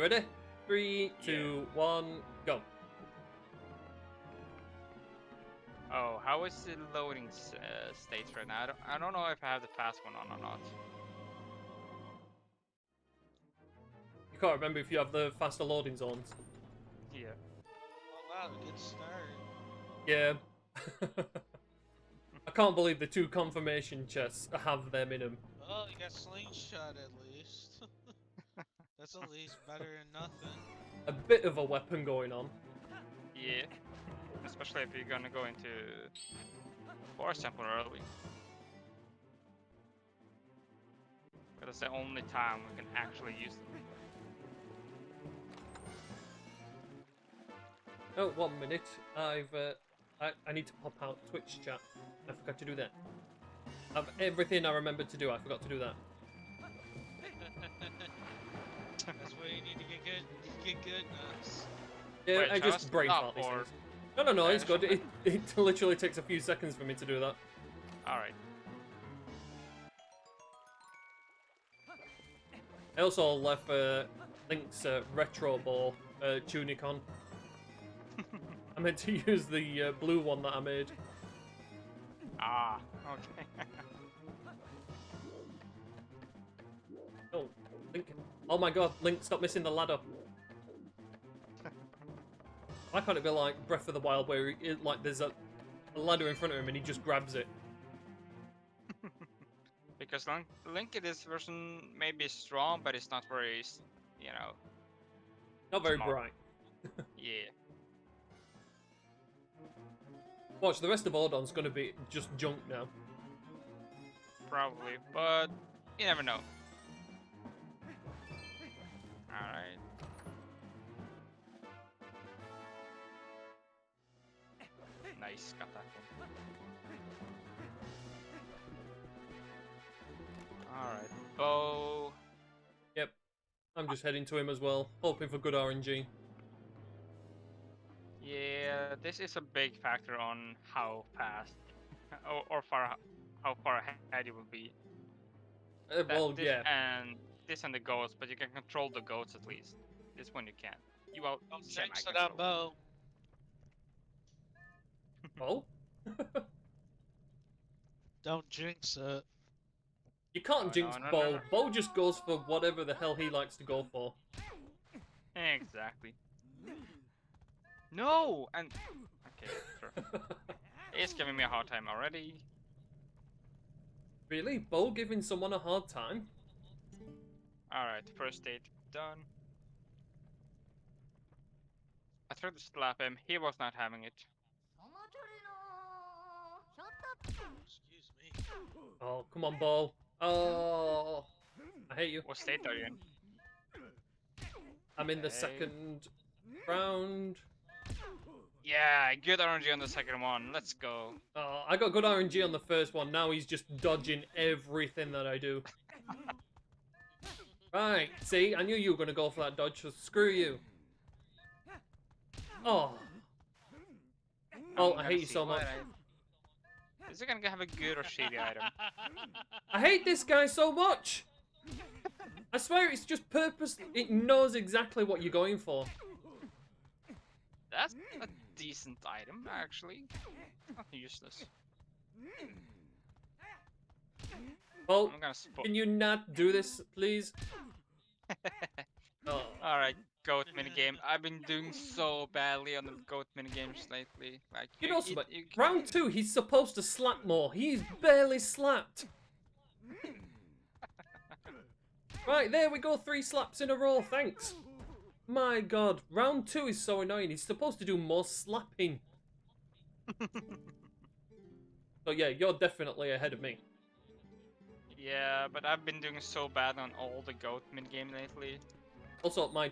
ready? 3, 2, 1, go. Oh, how is the loading states right now? I don't know if I have the fast one on or not. You can't remember if you have the faster loading zones. Yeah. Oh wow, good start. Yeah. I can't believe the 2 confirmation chests have them in them. Well, you got slingshot at least. That's at least better than nothing. A bit of a weapon going on. Yeah. Especially if you're gonna go into forest temple early. But that's the only time we can actually use them. Oh, 1 minute. I need to pop out Twitch chat. I forgot to do that. Of everything I remembered to do, I forgot to do that. That's where you need to get good. You get good nuts. Yeah, Wait, I shall I just brain stop fart these or- things. No, Okay, it's good. It literally takes a few seconds for me to do that. Alright. I also left Link's retro ball tunic on. I meant to use the blue one that I made. Ah, okay. Oh, Link. Oh my god, Link, stop missing the ladder. Why can't it be like Breath of the Wild where like there's a ladder in front of him and he just grabs it? Because Link in this version may be strong, but it's not very, you know, Not very Smart. bright. yeah. Watch, the rest of Ordon's gonna be just junk now. Probably, but you never know. Alright. Nice, got that one. Alright, bow. Yep. I'm just heading to him as well, hoping for good RNG. Yeah, this is a big factor on how fast or how far ahead you will be. Well, This yeah. and this and the goats, but you can control the goats at least. This one you can't. You will Don't semi jinx it that bow. Oh? Don't jinx it. You can't Oh, jinx no, no, Bo. no. Bo just goes for whatever the hell he likes to go for. Exactly. No! And... Okay, sure. It's giving me a hard time already. Really? Bo giving someone a hard time? Alright, first stage done. I tried to slap him, he was not having it. Excuse me. Oh, come on, Bo. Oh, I hate you. What state are you in? I'm in the Okay. second round. Yeah, good RNG on the second one, let's go. Oh, I got good RNG on the first one. Now he's just dodging everything that I do. Right, see? I knew you were going to go for that dodge, so screw you. Oh. Oh, I hate you so much. Is it gonna have a good or shitty item? I hate this guy so much. I swear it's just purpose. It knows exactly what you're going for. That's a decent item, actually. Not useless. Oh, I'm gonna spot. can you not do this, please? Oh. Alright, goat minigame. I've been doing so badly on the goat minigames lately. Like, You know something? you Round 2, he's supposed to slap more. He's barely slapped. Right, there we go. 3 slaps in a row. Thanks. My god. Round 2 is so annoying. He's supposed to do more slapping. So yeah, you're definitely ahead of me. Yeah, but I've been doing so bad on all the goat minigame lately. Also, my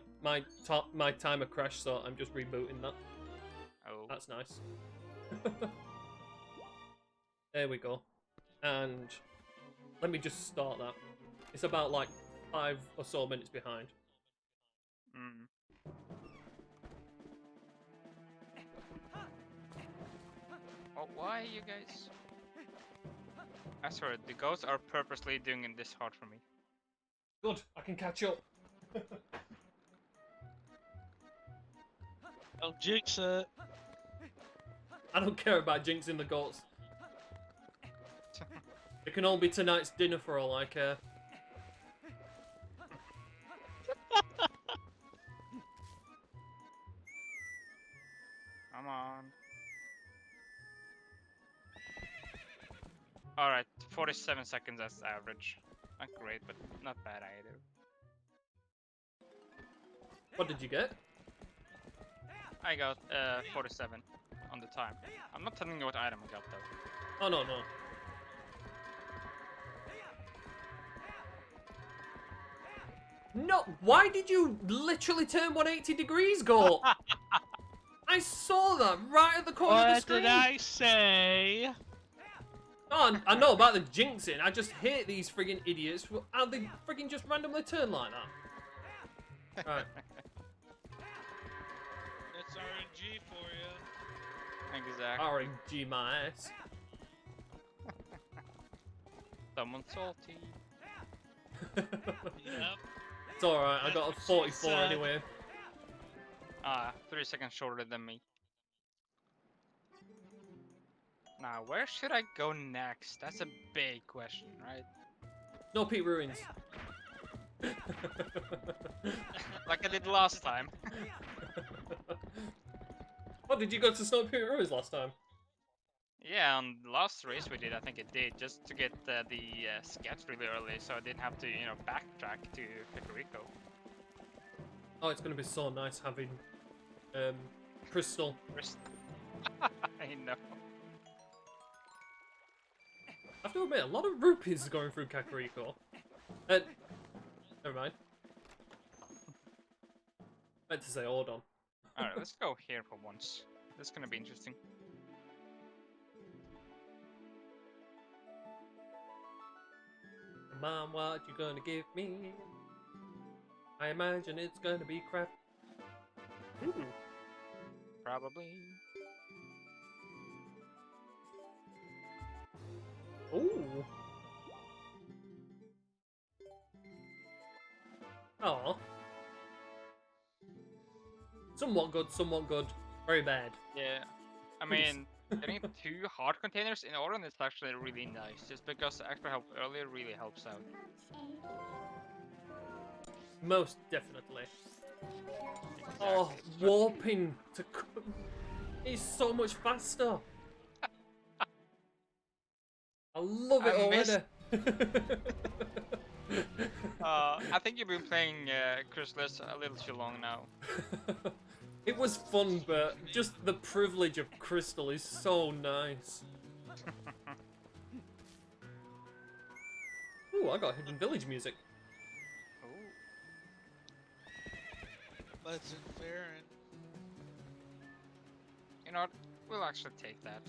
timer crashed, so I'm just rebooting that. Oh. That's nice. There we go. And let me just start that. It's about like 5 or so minutes behind. Mm. Oh, why you guys? I swear, the goats are purposely doing this hard for me. Good, I can catch up. Don't jinx it. I don't care about jinxing the goats. It can all be tonight's dinner for all I care. Come on. Alright, 47 seconds as average. Not great, but not bad either. What did you get? I got 47 on the time. I'm not telling you what item I got though. Oh, no, no. No, why did you literally turn 180 degrees, goat? I saw that right at the corner of the What screen. did I say? Oh, I know about the jinxing. I just hate these friggin' idiots. How they friggin' just randomly turn like that. Right. That's RNG for you. Exactly. RNG my ass. Someone salty. Yep. It's alright, I got a 44 anyway. 3 seconds shorter than me. Now, where should I go next? That's a big question, right? No Pete Ruins. Like I did last time. What, did you go to Snow Pete Ruins last time? Yeah, on the last race we did, I think it did, just to get the sketch really early, so I didn't have to, you know, backtrack to Kakariko. Oh, it's gonna be so nice having Crystal. I know. I have to admit, a lot of rupees going through Kakariko. Never mind. I meant to say hold on. Alright, let's go here for once. This is gonna be interesting. Mom, what you gonna give me? I imagine it's gonna be crap. Ooh. Probably. Ooh. Oh. Somewhat good, somewhat good. Very bad. Yeah. I mean, getting 2 heart containers in Auron is actually really nice, just because extra help earlier really helps out. Most definitely. Exactly. Oh, warping to... He's so much faster. I love it I already. I think you've been playing Chrysalis a little too long now. It was fun, but just the privilege of Crystal is so nice. Ooh, I got hidden village music. Ooh. But it's in Farron. You know what? We'll actually take that.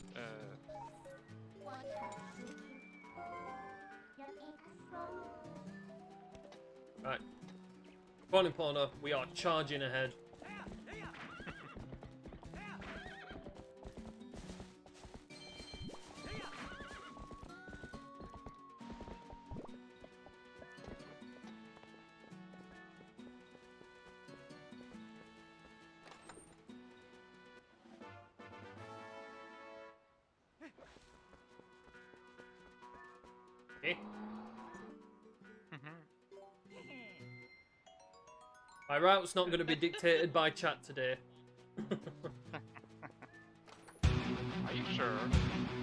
Right. Morning, Porno. We are charging ahead. Okay. My route's not going to be dictated by chat today. Are you sure?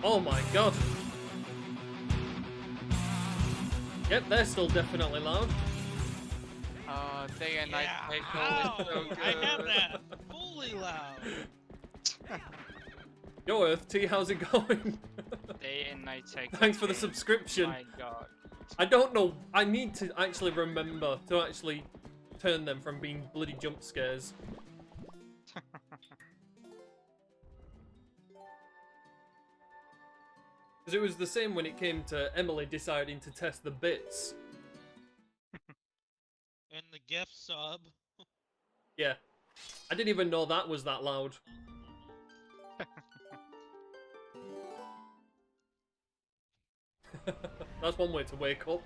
Oh my god. Yep, they're still definitely loud. Day and night Yeah, cycle how? is so good. I have that fully loud. Yo, Earth T, how's it going? Day and night cycle. Thanks for the game. subscription. My god. I don't know. I need to actually remember to actually turn them from being bloody jump scares. Because it was the same when it came to Emily deciding to test the bits. And the gift sub. Yeah. I didn't even know that was that loud. That's one way to wake up.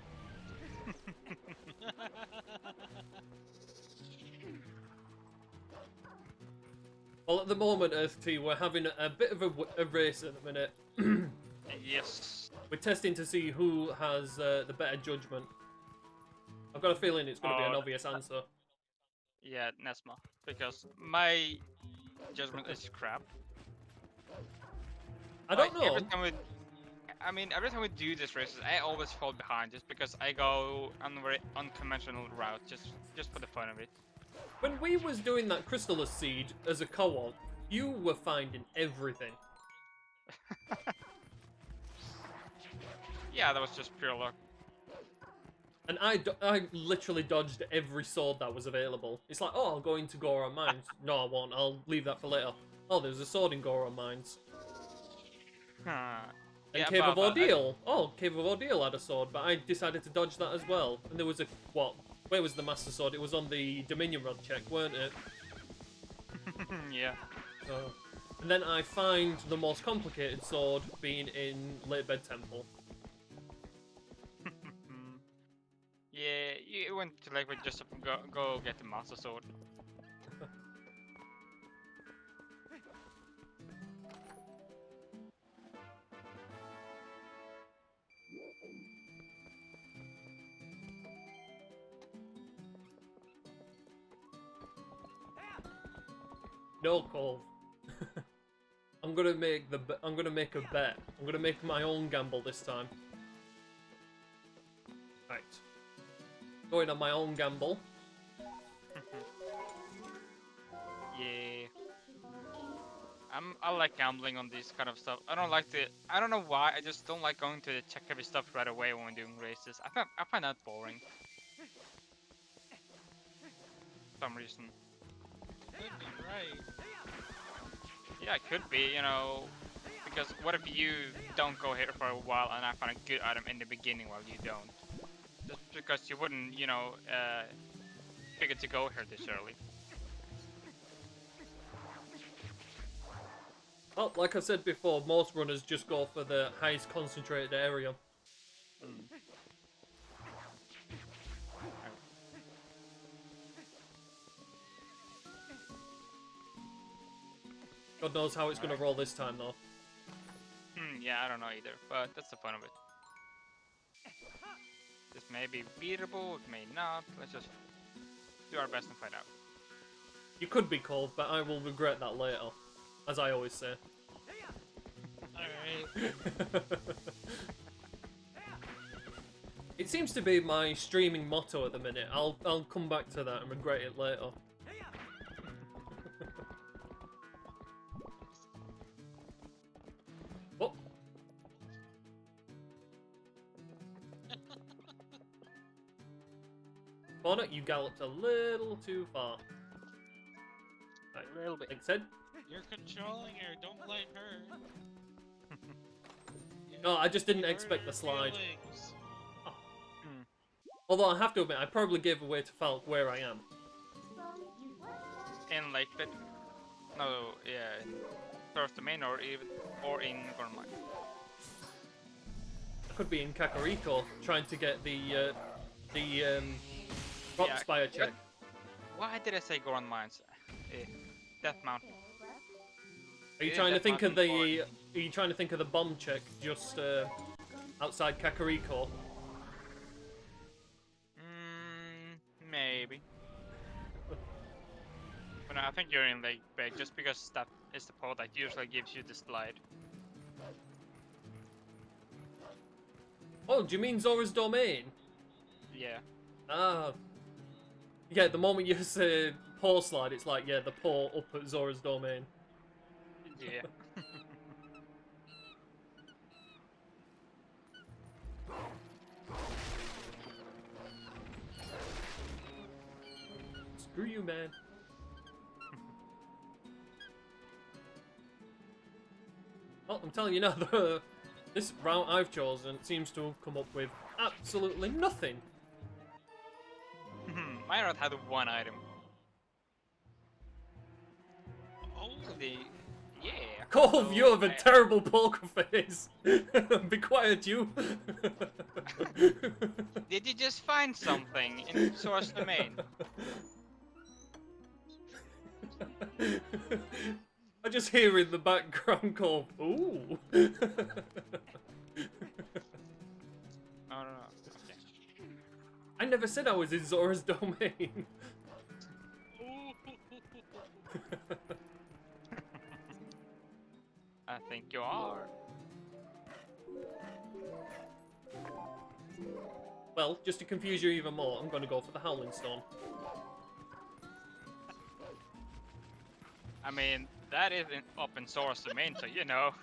Well, at the moment, Earth T, we're having a bit of a race at the minute. Yes. We're testing to see who has the better judgment. I've got a feeling it's going to be an obvious answer. Yeah, Nesma. Because my judgment is crap. I don't know. Every time we do these races, I always fall behind just because I go on a very unconventional route just for the fun of it. When we was doing that Chrysalis Seed as a co-op, you were finding everything. Yeah, that was just pure luck. And I literally dodged every sword that was available. It's like, oh, I'll go into Goron Mines. No, I won't. I'll leave that for later. Oh, there's a sword in Goron Mines. And Yeah, Cave of Ordeal. Oh, Cave of Ordeal had a sword, but I decided to dodge that as well. And there was a, what? Where was the Master Sword? It was on the Dominion Rod check, weren't it? Yeah. And then I find the most complicated sword being in Late Bed Temple. Yeah, you went to like just go get the Master Sword. No, Cove. I'm gonna make a bet. I'm gonna make my own gamble this time. Right. Going on my own gamble. Yeah. I like gambling on this kind of stuff. I don't know why, I just don't like going to check every stuff right away when we're doing races. I find that boring. For some reason. Could be right. Yeah, it could be, you know, because what if you don't go here for a while and I find a good item in the beginning while you don't? Just because you wouldn't, you know, figure to go here this early. Well, like I said before, most runners just go for the highest concentrated area. God knows how it's going to roll this time, though. Yeah, I don't know either, but that's the fun of it. This may be beatable, it may not. Let's just do our best and find out. You could be Cove, but I will regret that later. As I always say. Alright. It seems to be my streaming motto at the minute. I'll come back to that and regret it later. Oh. Bonnet, you galloped a little too far. Right, A little bit. like said. You're controlling her, don't blame her. No, I just didn't Give her expect the your slide. feelings. Although I have to admit, I probably gave away to Falk where I am. In like the in First Domain or in Gormite. I could be in Kakariko trying to get the Rock Yeah, Spire check. Why did I say Goron Mines? Death Mountain. Are you Yeah, trying to Death think of Mountain the? Are you trying to think of the bomb check just outside Kakariko? Maybe. But no, I think you're in Lake Bay just because that is the pod that usually gives you the slide. Oh, do you mean Zora's Domain? Yeah. Ah. Yeah, the moment you say paw slide, it's like, yeah, the paw up at Zora's Domain. Yeah. Screw you, man. Well, I'm telling you now, this route I've chosen seems to have come up with absolutely nothing. My route had one item. Oh, Yeah. Cove, you have a I- terrible poker face. Be quiet, you. Did you just find something in Source Domain? I just hear in the background go, ooh. Oh no. Okay. I never said I was in Zora's domain. I think you are. Well, just to confuse you even more, I'm going to go for the Howling Stone. I mean, that isn't up in Zora's domain, so you know.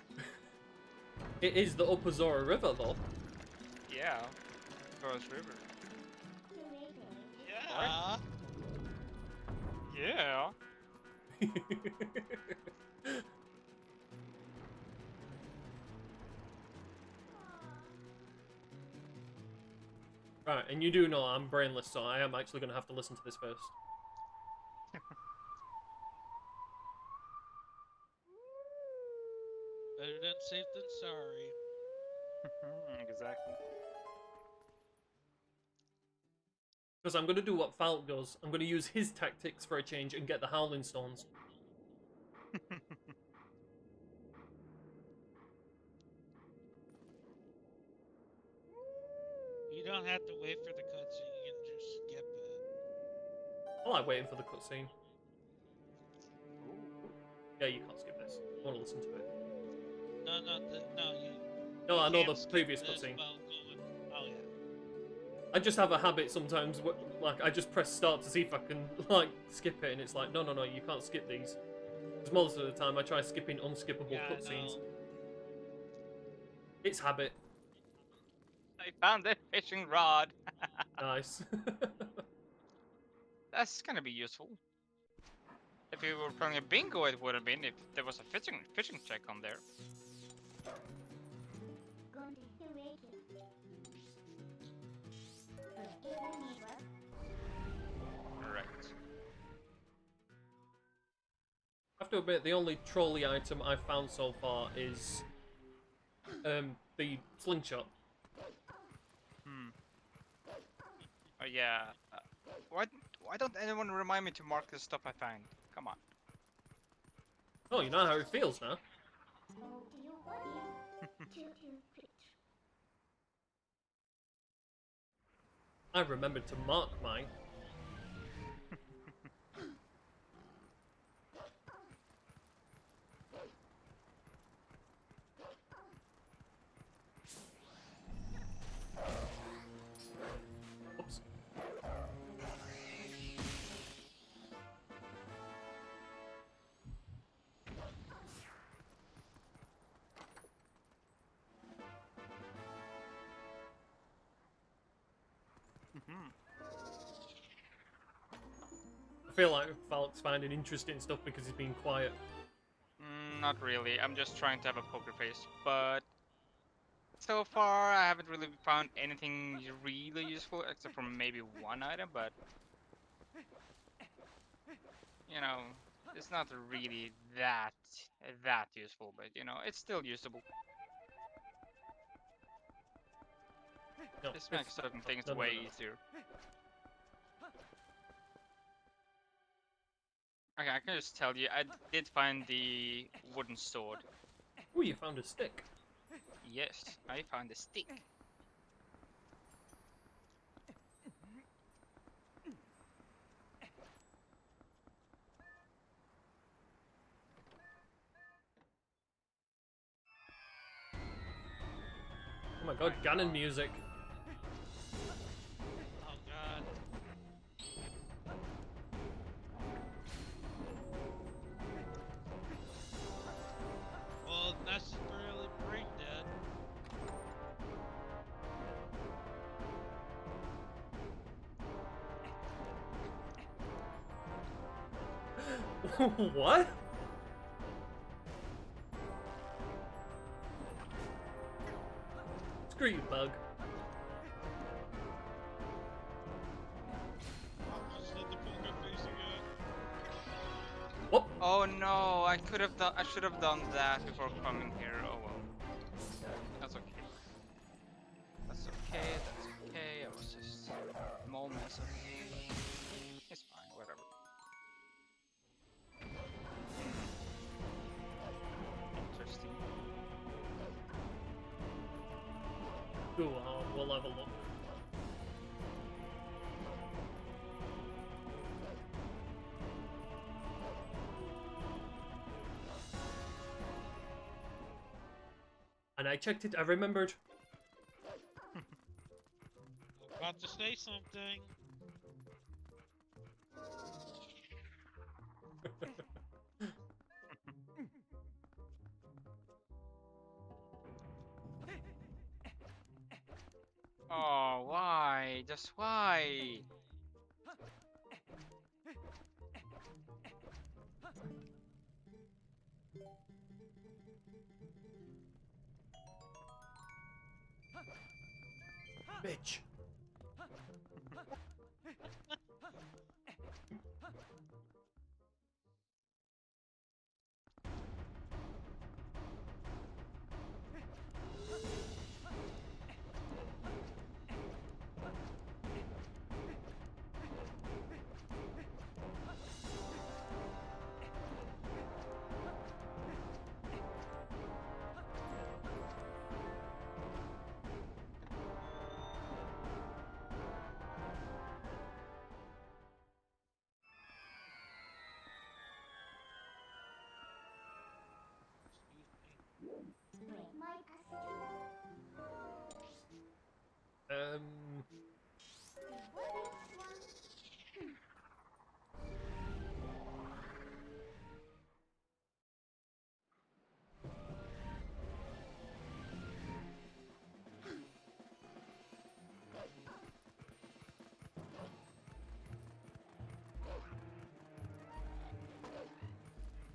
It is the Upper Zora River, though. Yeah. Zora's River. Yeah. Yeah. Right, and you do know I'm brainless, so I am actually going to have to listen to this first. Better than safe than sorry. Exactly. Because I'm going to do what Falk does. I'm going to use his tactics for a change and get the Howling Stones. You don't have to wait for the cutscene, you can just skip it. I like waiting for the cutscene. Yeah, you can't skip this. I want to listen to it. No, you. No, I know the can't skip previous this cutscene. while going. Oh yeah. I just have a habit sometimes, like, I just press start to see if I can, like, skip it, and it's like, no, you can't skip these. Because most of the time I try skipping unskippable Yeah, I cutscenes. know. It's habit. I found the fishing rod. Nice. That's gonna be useful. If you were playing a bingo, it would have been if there was a fishing check on there. Right. I have to admit, the only trolley item I've found so far is the slingshot. Oh yeah. Why don't anyone remind me to mark the stuff I find? Come on. Oh, you know how it feels now. I remembered to mark mine. Oops. I feel like Falk's finding interesting stuff because he's been quiet. Not really. I'm just trying to have a poker face, but so far I haven't really found anything really useful except for maybe one item, but you know, it's not really that useful, but you know, it's still usable. No, This makes certain things way easier. Okay, I can just tell you, I did find the wooden sword. Oh, you found a stick. Yes, I found a stick. Oh my god, Ganon music. Oh god. Well, necessarily brain dead. What? Screw you, bug. Almost did the poker face again. Whoop. Oh no, I should have done that before coming here. Oh well. That's okay. That's okay, that's okay. I was just a small mess of... It's fine, whatever. Cool, we'll have a look. And I checked it, I remembered. About to say something. Oh, why? Just why? Bitch. Um,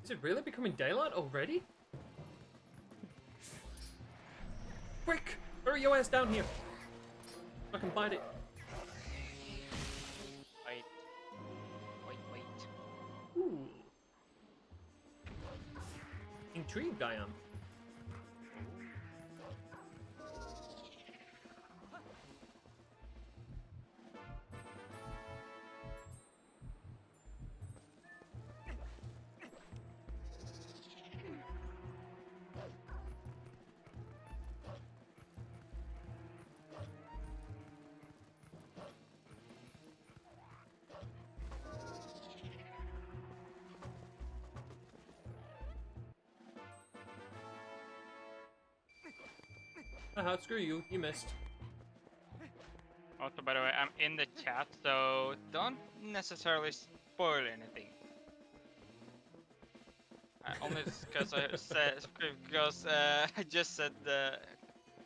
is it really becoming daylight already? Quick! Hurry your ass down here! I can bite it. Wait. Wait. Ooh. Intrigued I am. Haha, screw you, you missed. Also, by the way, I'm in the chat, so don't necessarily spoil anything. Only because I said I just said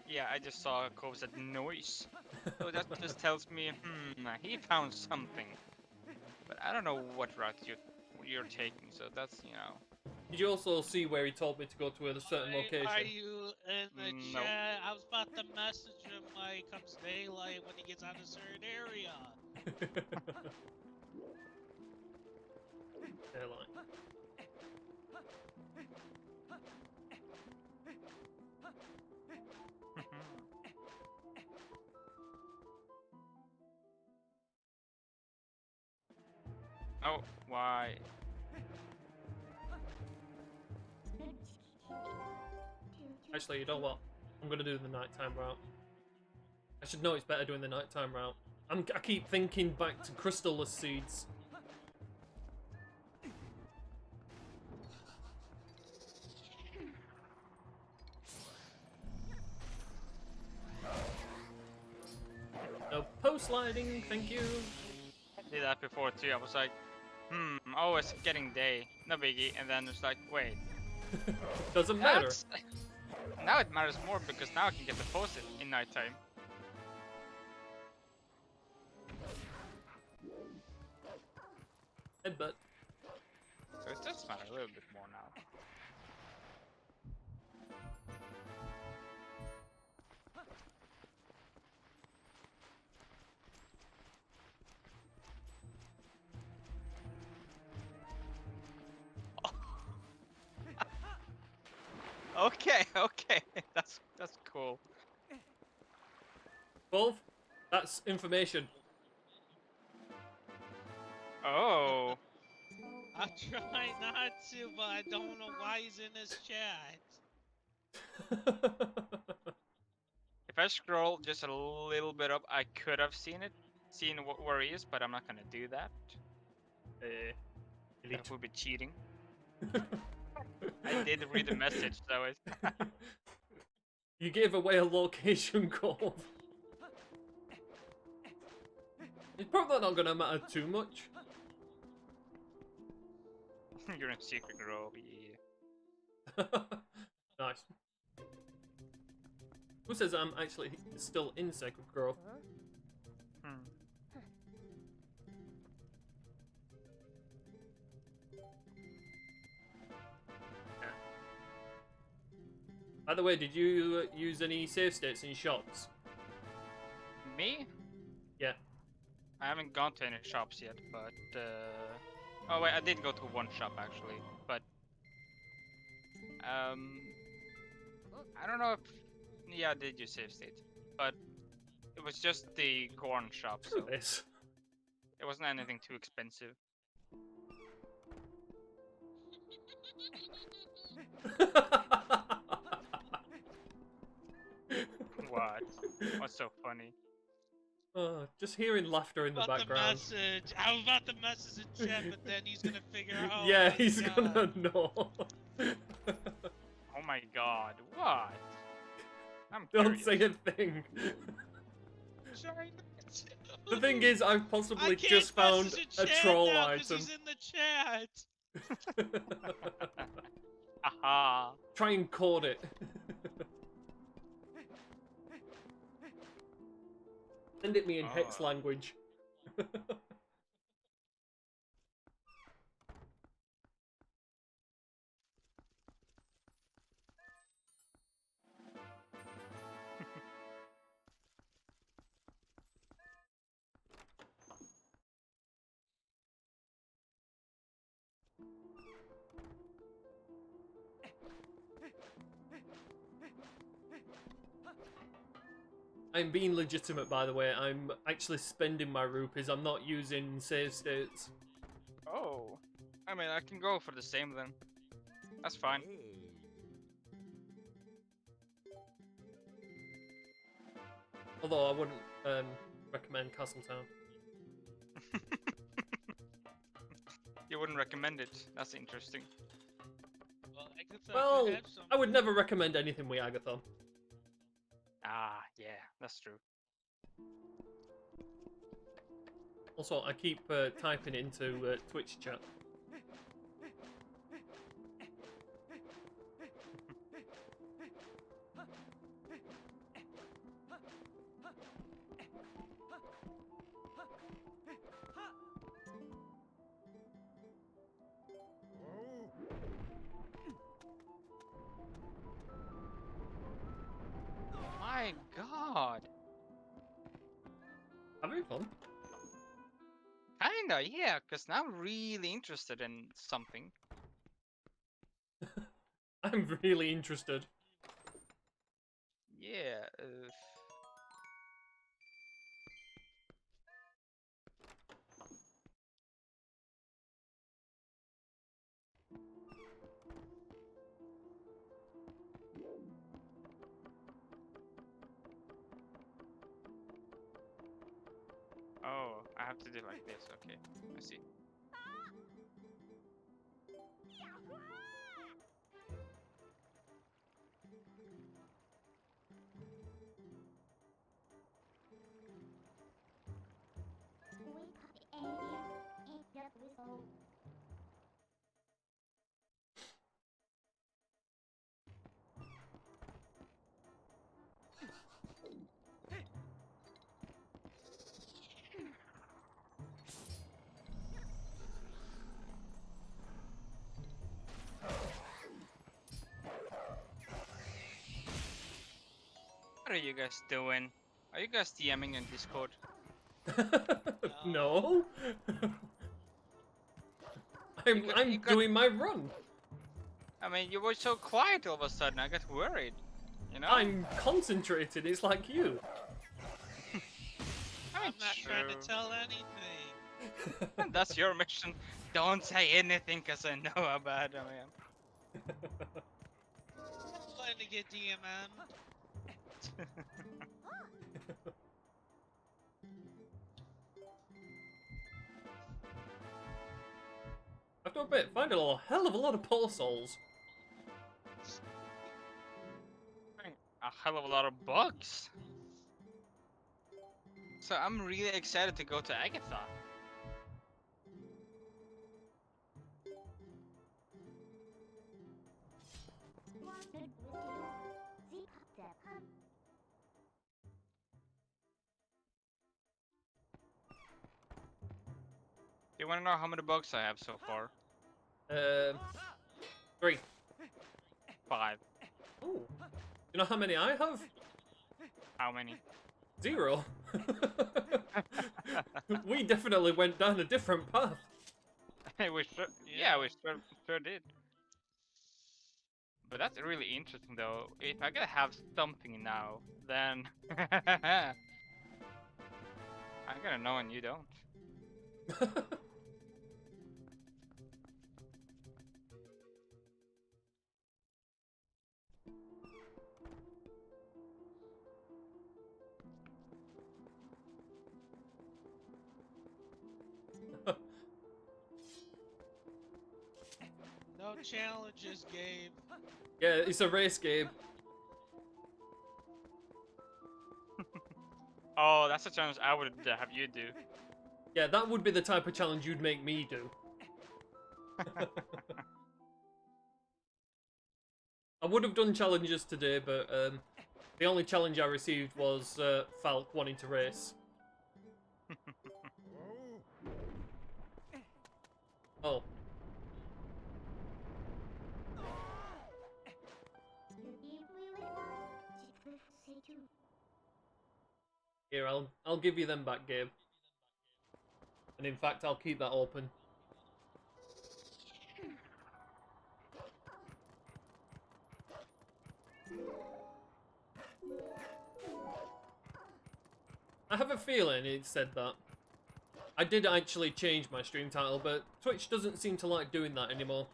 yeah, I just saw Cove said noise, so that just tells me he found something, but I don't know what route you're taking, so that's Did you also see where he told me to go to a certain location? Are you in the No. chat? I was about to message him like comes daylight when he gets out of a certain area. Daylight. Oh, why? Actually, you know what? I'm gonna do the nighttime route. I should know it's better doing the nighttime route. I keep thinking back to crystallless seeds. No post lighting, thank you. I did that before too. I was like, oh, it's getting day, no biggie, and then it's like, wait, Doesn't matter. now it matters more because now I can get the post in nighttime. Headbutt. So it does matter a little bit more now. Okay, that's cool. Wolf, that's information. Oh, I'm trying not to, but I don't know why he's in this chat. if Fresh scroll just a little bit up. I could have seen it, seen where he is, but I'm not gonna do that. That would be cheating. I did read the message, so it's... You gave away a location code. It's probably not gonna matter too much. You're in secret grove, yeah. Nice. Who says I'm actually still in Sacred Grove? Hmm. By the way, did you use any save states in shops? Me? Yeah. I haven't gone to any shops yet, but oh wait, I did go to one shop actually, but I don't know if yeah, I did use save state, but it was just the corn shop, so This. it wasn't anything too expensive. What? What's so funny? Just hearing laughter in the About background. the message. I was about to message in chat, but then he's gonna figure out. Oh Yeah, my he's God. gonna know. Oh my god, what? I'm Don't curious. say a thing. Trying not to. The thing is, I've I possibly can't just found message in a chat troll now 'cause item. he's in the chat. Aha. Try and code it. Send it me in hex Oh. language. I'm being legitimate, by the way. I'm actually spending my rupees. I'm not using save states. Oh. I mean, I can go for the same then. That's fine. Although I wouldn't recommend Castletown. You wouldn't recommend it. That's interesting. Well, Agatha Well, could have some. I would never recommend anything with Agathon. Ah, yeah, that's true. Also, I keep typing into Twitch chat. My god. Having fun. Kinda, yeah, because now I'm really interested in something. I'm really interested. Yeah, oh, I have to do like this, okay. I see. What are you guys doing? Are you guys DMing in Discord? No. I'm You got- doing my run. I mean, you were so quiet all of a sudden, I got worried. You know? I'm concentrated. It's like you. I'm not trying to tell anything. That's your mission. Don't say anything, cause I know how bad I am. I'm going to get DMM. After a bit, finding a hell of a lot of pole souls. A hell of a lot of bugs. So I'm really excited to go to Agatha. You wanna know how many bugs I have so far? 3. 5. Ooh. You know how many I have? How many? 0. We definitely went down a different path. we sure, yeah, we sure did. But that's really interesting though. If I gotta have something now, then I'm gonna know and you don't. No challenges, Gabe. Yeah, it's a race, Gabe. Oh, that's a challenge I would have you do. Yeah, that would be the type of challenge you'd make me do. I would have done challenges today, but the only challenge I received was Falk wanting to race. Oh. Here, I'll give you them back, Gabe. And in fact, I'll keep that open. I have a feeling it said that. I did actually change my stream title, but Twitch doesn't seem to like doing that anymore.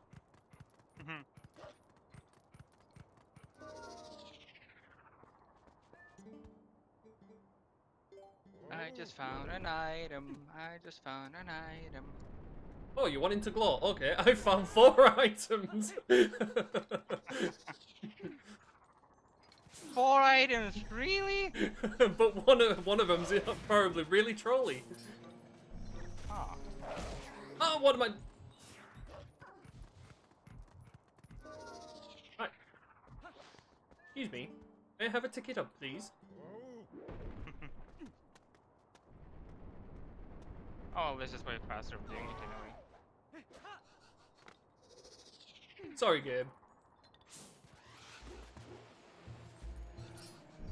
I just found an item. I just found an item. Oh, you want into glow? Okay, I found 4 items. 4 items, really? But one of them's probably really trolly. Oh. Oh, what am I? Right. Excuse me. May I have a ticket up, please? Oh, this is way faster of doing it anyway. Sorry, Gabe.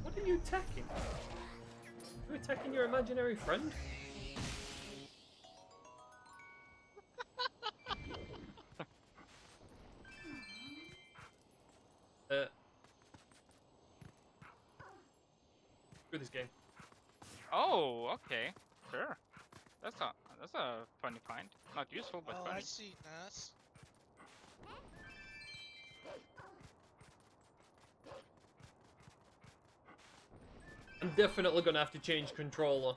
What are you attacking? Are you attacking your imaginary friend? Screw this game. Oh, okay. Sure. That's a funny find. Not useful, but Oh, funny. I see, Ness. I'm definitely gonna have to change controller.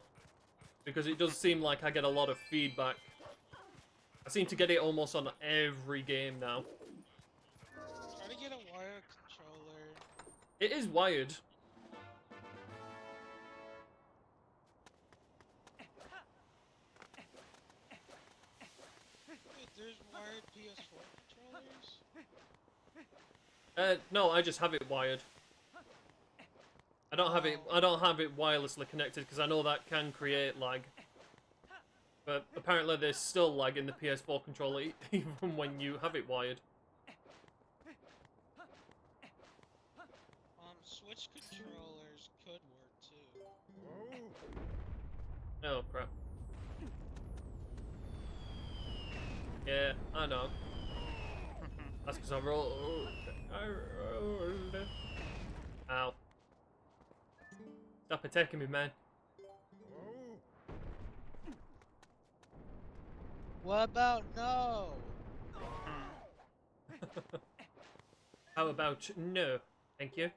Because it does seem like I get a lot of feedback. I seem to get it almost on every game now. Try to get a wire controller. It is wired. Wait, there's wired PS4 controllers? No, I just have it wired. I don't have it wirelessly connected because I know that can create lag. But apparently there's still lag in the PS4 controller even when you have it wired. Switch controllers could work too. Oh crap. Yeah, I know. That's because I rolled. Ow. Stop attacking me, man. What about no? How about no? Thank you.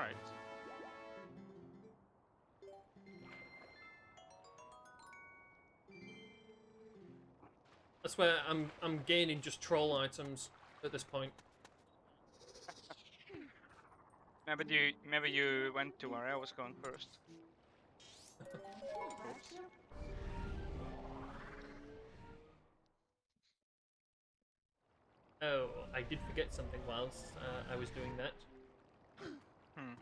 Right. That's where I'm gaining just troll items at this point. Maybe you went to where I was going first. Oops. Oh, I did forget something whilst I was doing that. Hmm.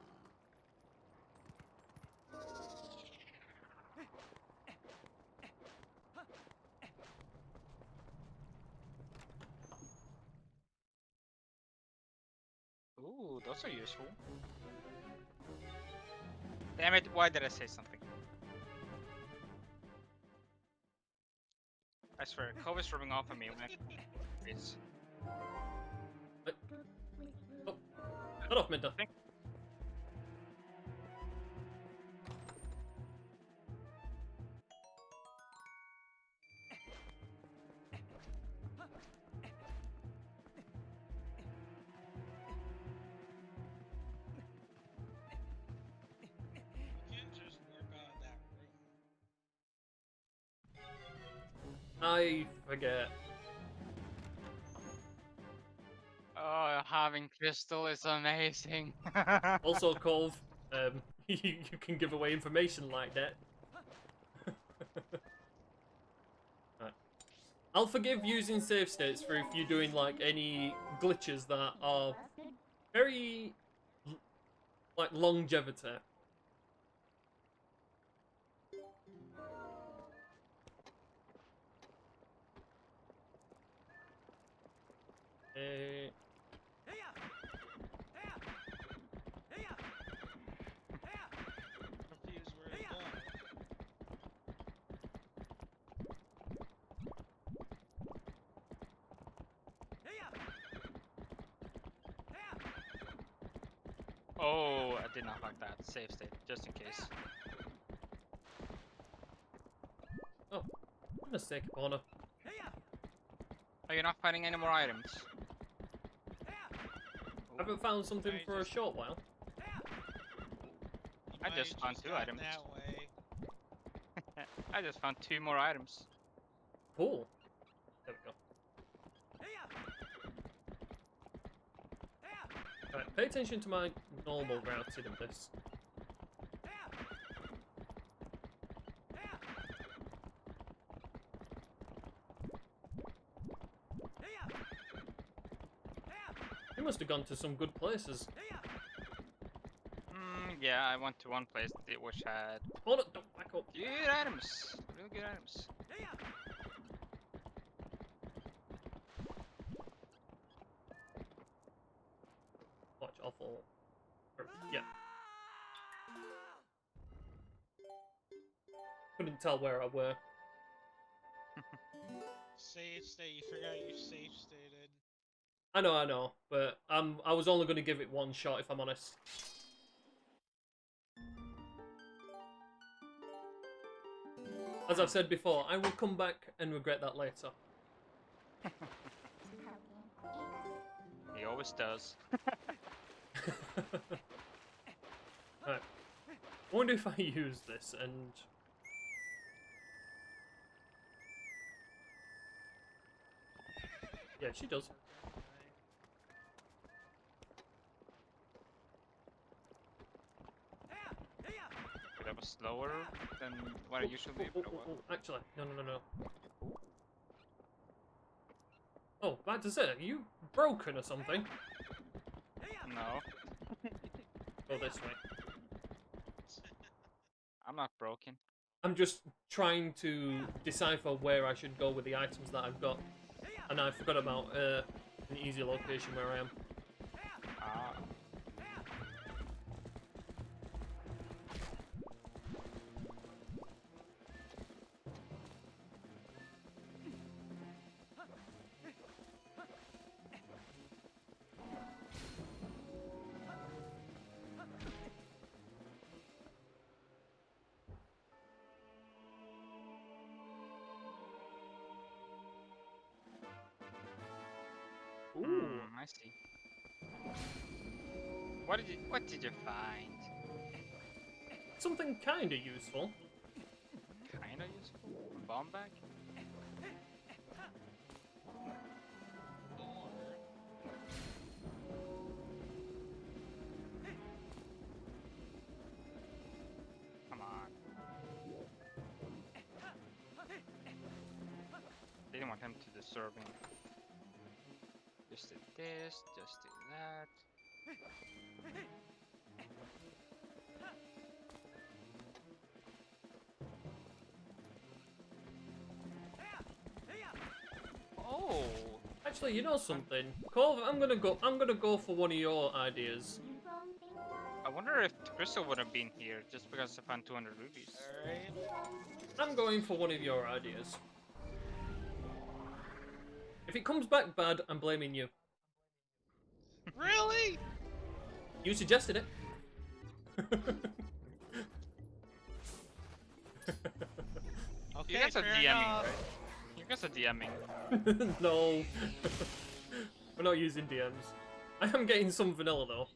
Ooh, those are useful. Damn it, why did I say something? I swear, Cove is rubbing off on me when it's... Oh, cut off, Minta. You can't just warp out of that room. I forget. Oh, having crystal is amazing. Also, Cove, you can give away information like that. Right. I'll forgive using save states for if you're doing like any glitches that are very like longevity. Uh, Confused where to go. Oh, I did not like that. Save state, just in case. oh, goodness sake, Corner. Are you not finding any more items? Haven't found something Might for a just- short while. You I might just found two gone items. that way. I just found 2 more items. Cool. There we go. Right, pay attention to my normal routing of this. You must have gone to some good places. Yeah, I went to one place which had Oh no, don't back up. good items. Really good items. Watch, I'll fall. Yeah. Couldn't tell where I were. Save state. You forgot you save stated. I know, but I was only going to give it one shot if I'm honest. As I've said before, I will come back and regret that later. He always does. Right. I wonder if I use this and... Yeah, she does. But that was slower than what I usually do. But well. Actually, no. Oh, about to say, are you broken or something? No, Go this way. I'm not broken. I'm just trying to decipher where I should go with the items that I've got. And I forgot about an easy location where I am. Ah. Ooh. I see. What did you find? Something kinda useful. Kinda useful. A bomb bag. Come on. Didn't want him to disturb me. Just do this. Just do that. Oh, Actually, you know something, Cove. I'm gonna go for one of your ideas. I wonder if Crystal would have been here just because I found 200 rubies. Alright. I'm going for one of your ideas. If it comes back bad, I'm blaming you. Really? You suggested it. Okay, You guys are fair DMing, enough. right? You guys are DMing. No. We're not using DMs. I am getting some vanilla though.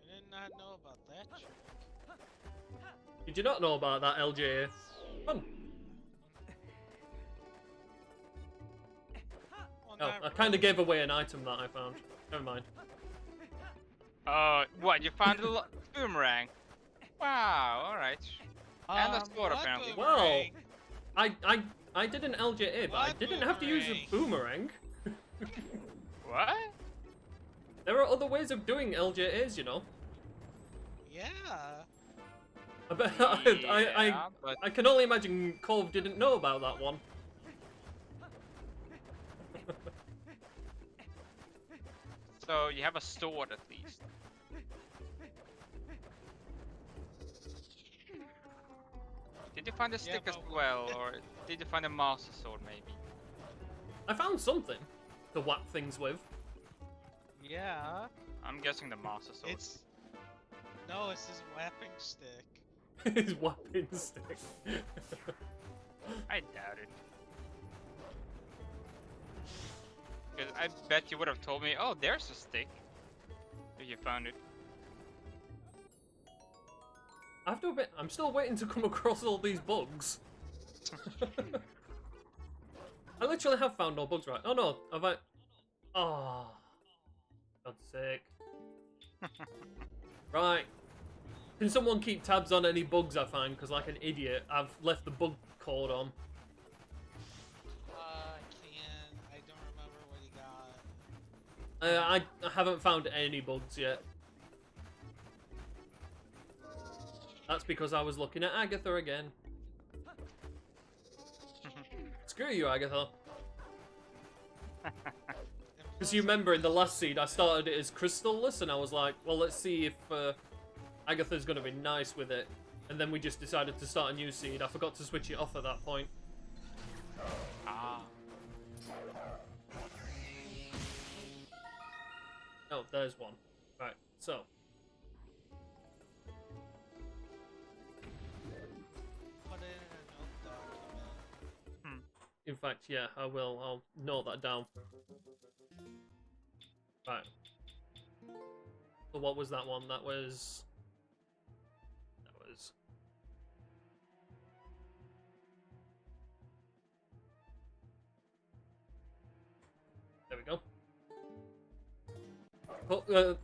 I did not know about that trick. Did you not know about that, LJ? Fun. Well, Oh, not I kind really. of gave away an item that I found. Never mind. What? You found a boomerang? Wow. All right. And a sword, what apparently. Well, boomerang? I did an LJA, but I What didn't have to use a boomerang. What? There are other ways of doing LJAs, you know. Yeah. I bet Yeah, but I can only imagine Cove didn't know about that one. so you have a sword at least. Did you find a stick as but- well, or did you find a master sword maybe? I found something to whack things with. Yeah. I'm guessing the master sword. No, it's his whapping stick. His whapping stick. I doubt it. Because I bet you would have told me, oh, there's a stick. If you found it. I have to admit, I'm still waiting to come across all these bugs. I literally have found no bugs, right? Oh no, have I? Oh, God's sake. Right. Can someone keep tabs on any bugs I find? Because like an idiot, I've left the bug code on. I can't. I don't remember what he got. I haven't found any bugs yet. That's because I was looking at Agatha again. Screw you, Agatha. Because you remember in the last seed, I started it as crystal-less, and I was like, well, let's see if Agatha's going to be nice with it. And then we just decided to start a new seed. I forgot to switch it off at that point. Ah. Oh, there's one. Right, so. Put it in a note document. In fact, yeah, I will. I'll note that down. Right. So what was that one? That was... There we go. But,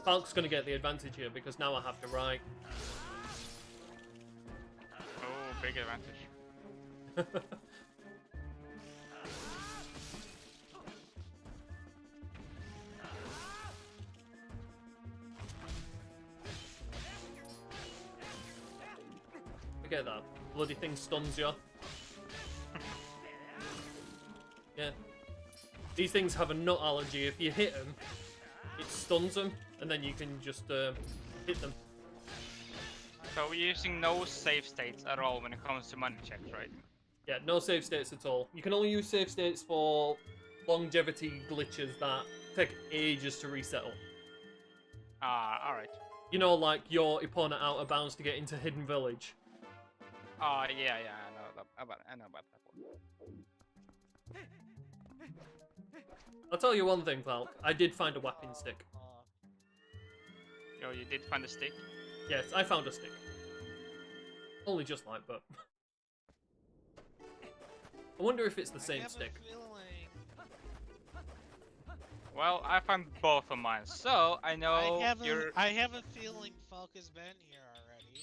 Falk's gonna get the advantage here because now I have to write. Oh, big advantage. Forget that. Bloody thing stuns you. Yeah. These things have a nut allergy. If you hit them, it stuns them, and then you can just hit them. So we're using no save states at all when it comes to money checks, right? Yeah, no save states at all. You can only use save states for longevity glitches that take ages to reset up. Ah, alright. You know, like your opponent out of bounds to get into Hidden Village. Ah, yeah, I know about that one. I'll tell you one thing, Falk. I did find a whapping stick. Yo, you did find a stick? Yes, I found a stick. Only just like, but... I wonder if it's the same stick. Well, I found both of mine, so I know I have a feeling Falk has been here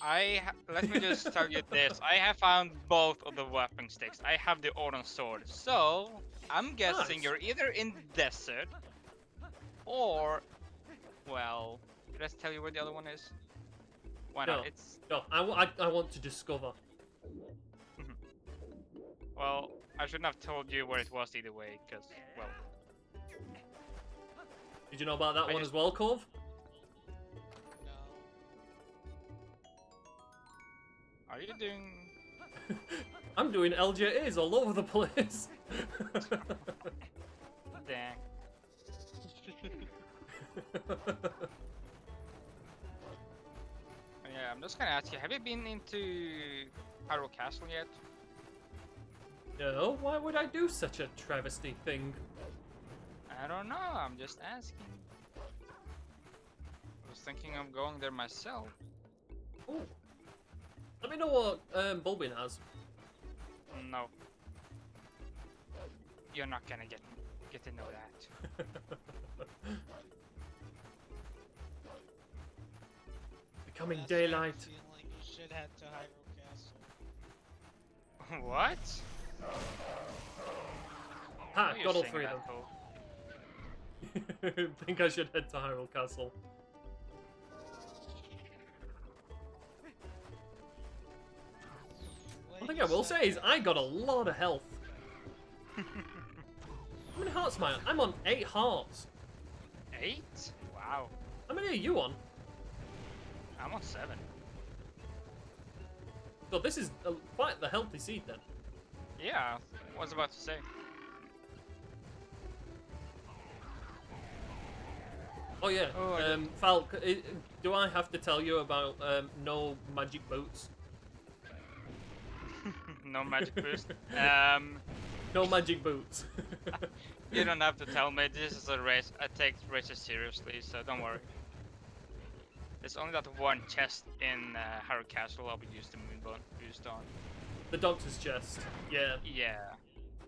already. Let me just tell you this. I have found both of the weapon sticks. I have the Odin sword, so I'm guessing Nice. you're either in desert or, well, did I tell you where the other one is? Why not? No. It's No, I want to discover. well, I shouldn't have told you where it was either way, because well. Did you know about that I one just- as well, Cove? No. Are you doing? I'm doing LJAs all over the place. Dang. Yeah, I'm just gonna ask you. Have you been into Hyrule Castle yet? No, why would I do such a travesty thing? I don't know. I'm just asking. I was thinking of going there myself. Ooh. Let me know what Bulbin has. No. You're not gonna get to know that. Becoming That's why I have a daylight. feeling you should head to Hyrule Castle. What? Ha, Oh, you're got all saying three of that, them. Cole. Think I should head to Hyrule Castle. One thing I will say is I got a lot of health. How many hearts am I on? I'm on 8 hearts. 8? Wow. How many are you on? I'm on 7. So this is quite the healthy seed then. Yeah, I was about to say. Oh yeah, Oh, Falk, do I have to tell you about no magic boots? No magic boost. No magic boots. You don't have to tell me. This is a race. I take races seriously, so don't worry. There's only that one chest in Hyrule Castle I'll be used the moon boost on. The doctor's chest. Yeah. Yeah,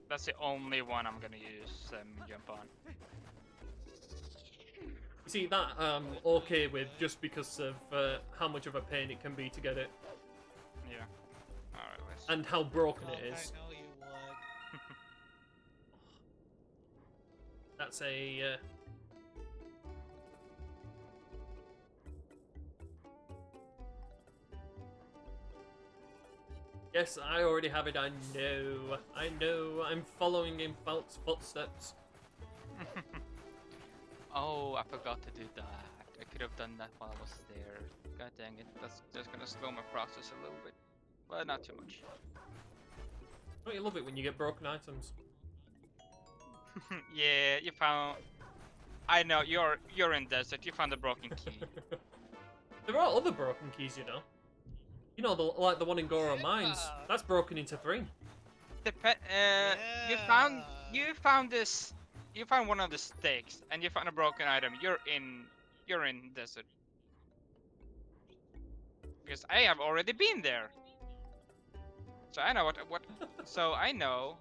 that's the only one I'm gonna use jump on. You see, that I'm okay with just because of how much of a pain it can be to get it. Yeah. Alright, let's. And how broken Falk, it is. I know you would. That's a... Yes, I already have it, I know. I know, I'm following in Falk's footsteps. Oh, I forgot to do that. I could have done that while I was there. God dang it. That's just gonna slow my process a little bit. But not too much. Don't you love it when you get broken items? Yeah, you found. I know you're in desert. You found a broken key. There are other broken keys, you know. You know, like the one in Goro Mines. Yeah. That's broken into 3. You found this. You found one of the stakes, and you found a broken item. You're in desert. Because I have already been there. So I know what. So I know.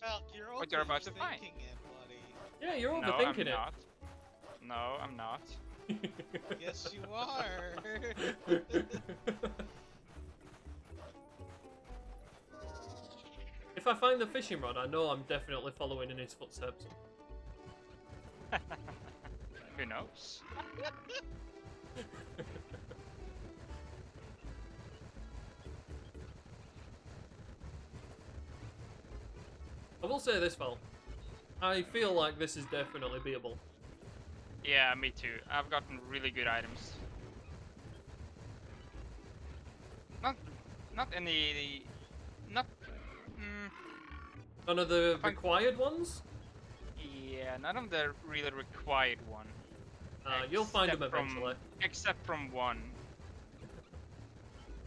Falk, you're What you're about to find. overthinking it, buddy. Yeah, you're No, overthinking I'm it. not. No, I'm not. Yes, you are. If I find the fishing rod, I know I'm definitely following in his footsteps. Who knows? I will say this, Val. I feel like this is definitely beatable. Yeah, me too. I've gotten really good items. Not, not any, not. Mm, None of the fun- required ones? yeah, none of the really required one. You'll find them Except eventually. except from one.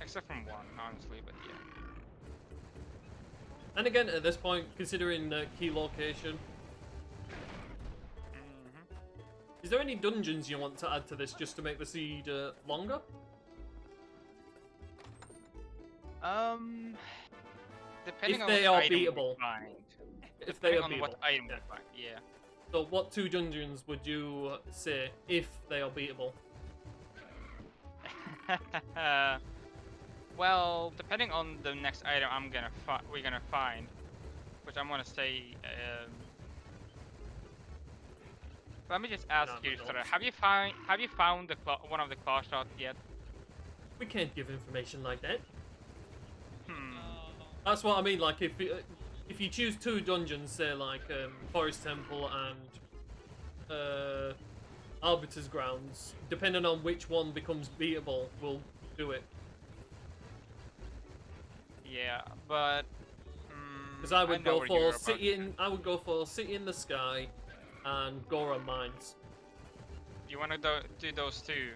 Except from one, honestly, but yeah. And again, at this point, considering key location, is there any dungeons you want to add to this just to make the seed longer? Depending If on they what are item beatable. we find. If they Depending are on what beatable. item Yeah. we find, yeah. So what 2 dungeons would you say if they are beatable? Well, depending on the next item we're gonna find, which I'm gonna say. Let me just ask Nah, you, my sir. notes. Have you found one of the claw shots yet? We can't give information like that. Hmm. That's what I mean, like if you choose 2 dungeons, say like Forest Temple and Arbiter's Grounds, depending on which one becomes beatable, we'll do it. Yeah, but Because I would know go where for you're about. City in the Sky and Goron Mines. You wanna do those two?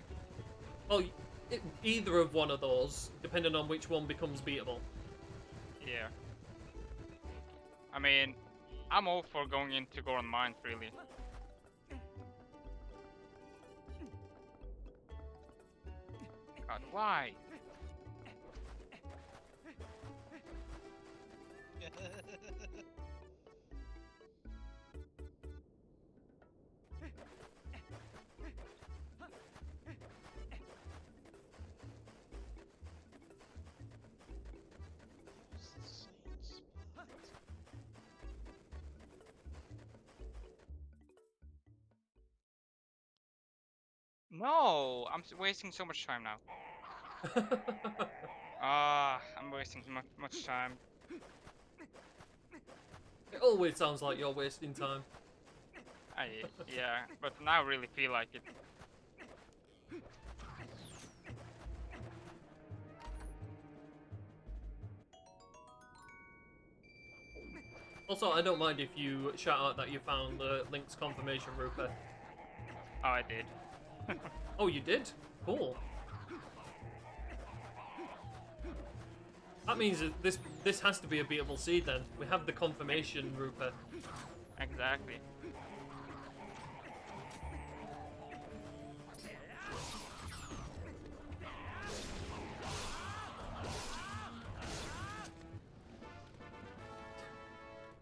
Well, either of one of those, depending on which one becomes beatable. Yeah. I mean, I'm all for going into Goron Mines, really. God, why? No, wasting so much time now. I'm wasting much time. It always sounds like you're wasting time. Yeah, but now I really feel like it. Also, I don't mind if you shout out that you found Link's confirmation, Rupert. Oh, I did. Oh, you did? Cool. That means that this has to be a beatable seed then. We have the confirmation, Rupert. Exactly.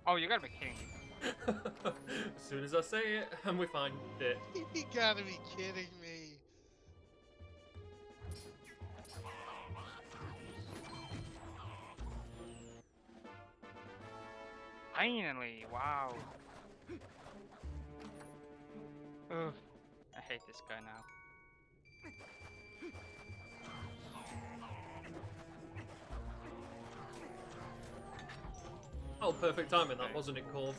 Oh, you gotta be kidding me. As soon as I say it, and we find it. You gotta be kidding me. Finally, wow. Ugh, I hate this guy now. Oh, perfect timing, that wasn't it, Corv?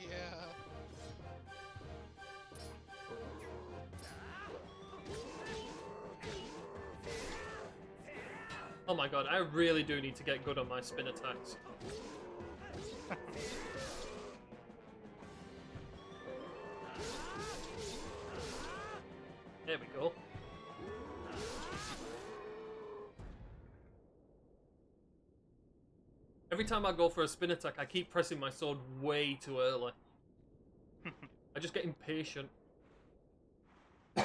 Yeah. Oh my god, I really do need to get good on my spin attacks. There we go. Every time I go for a spin attack, I keep pressing my sword way too early. I just get impatient. Yeah,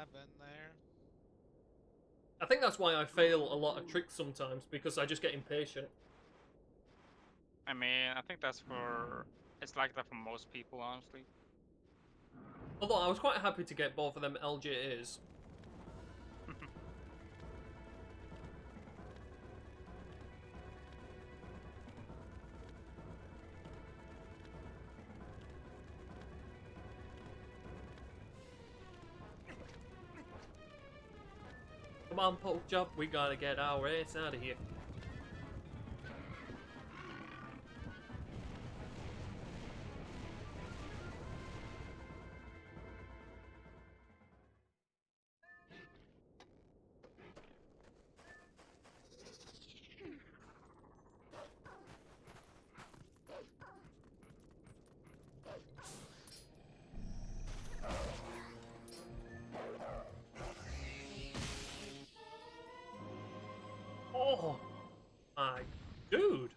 I've been there. I think that's why I fail a lot of tricks sometimes, because I just get impatient. I mean, I think it's like that for most people, honestly. Although I was quite happy to get both of them LJAs. Come on, poke job, we gotta get our ass out of here. Oh my dude.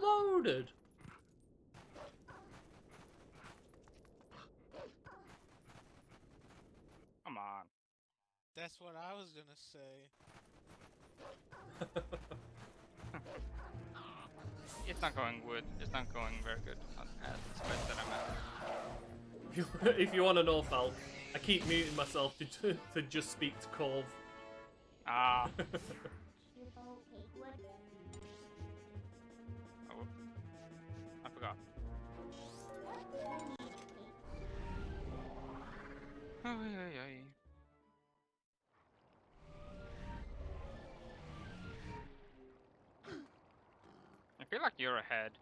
Loaded. Come on. That's what I was gonna say. It's not going good. It's not going very good at this place that I'm at. If you want to know, Falk, I keep muting myself to just speak to Cove. Ah. Oh, I forgot. Ay, ay, ay. I feel like you're ahead.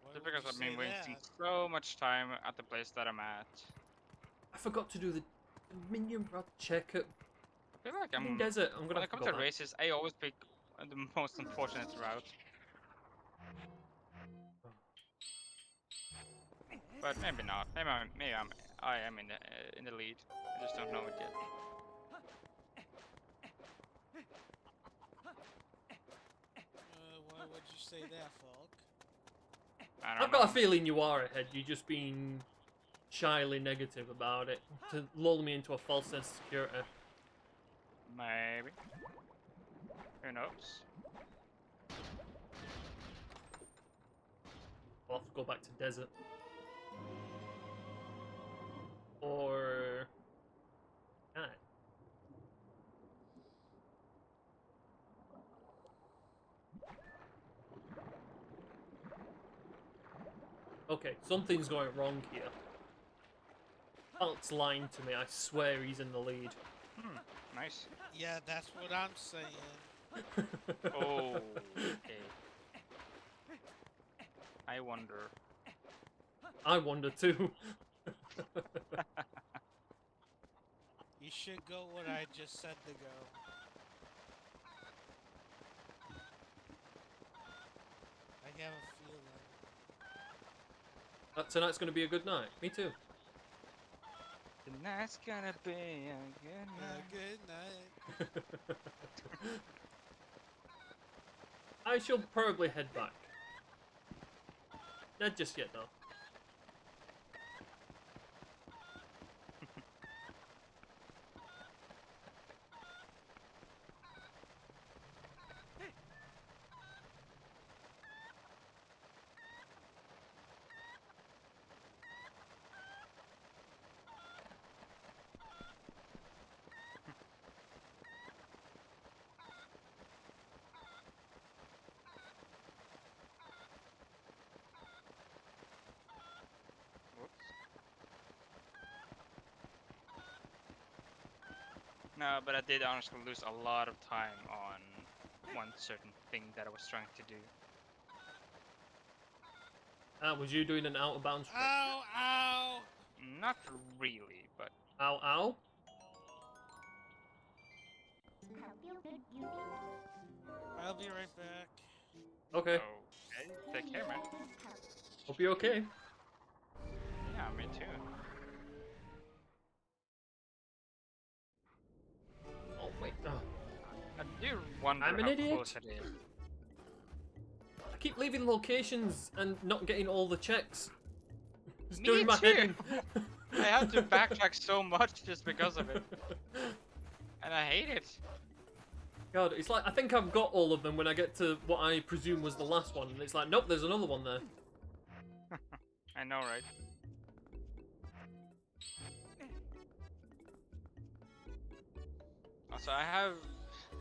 Why Just would because you I've been say wasting that? so much time at the place that I'm at. I forgot to do the minion rod check at I feel like in desert. I'm gonna when have it to comes go to back. races, I always pick the most unfortunate route. But maybe not. I am in the lead. I just don't know it yet. Why would you say that, Falk? I don't I've got a know. feeling you are ahead. You're just being shyly negative about it to lull me into a false sense of security. Maybe. Who knows? I'll have to go back to desert. Or... Ah. Okay, something's going wrong here. Falk's lying to me. I swear he's in the lead. Nice. Yeah, that's what I'm saying. Oh, okay. I wonder. I wonder too. You should go what I just said to go. I have a feeling. Tonight's going to be a good night. Me too. Tonight's gonna be a good night. Good night. I shall probably head back. Not just yet, though. Whoops. No, but I did honestly lose a lot of time on one certain thing that I was trying to do. Was you doing an out of bounds trick? Ow! Ow! Not really, but Ow, ow? I'll be right back. Okay. okay. Take care, man. Hope you're okay. Yeah, me too. Oh, wait. Oh. I do wonder I'm an how idiot. close it is. I keep leaving locations and not getting all the checks. It's Me doing my too. head in. I have to backtrack so much just because of it, and I hate it. God, it's like I think I've got all of them when I get to what I presume was the last one, and it's like, nope, there's another one there. I know, right? Also, I have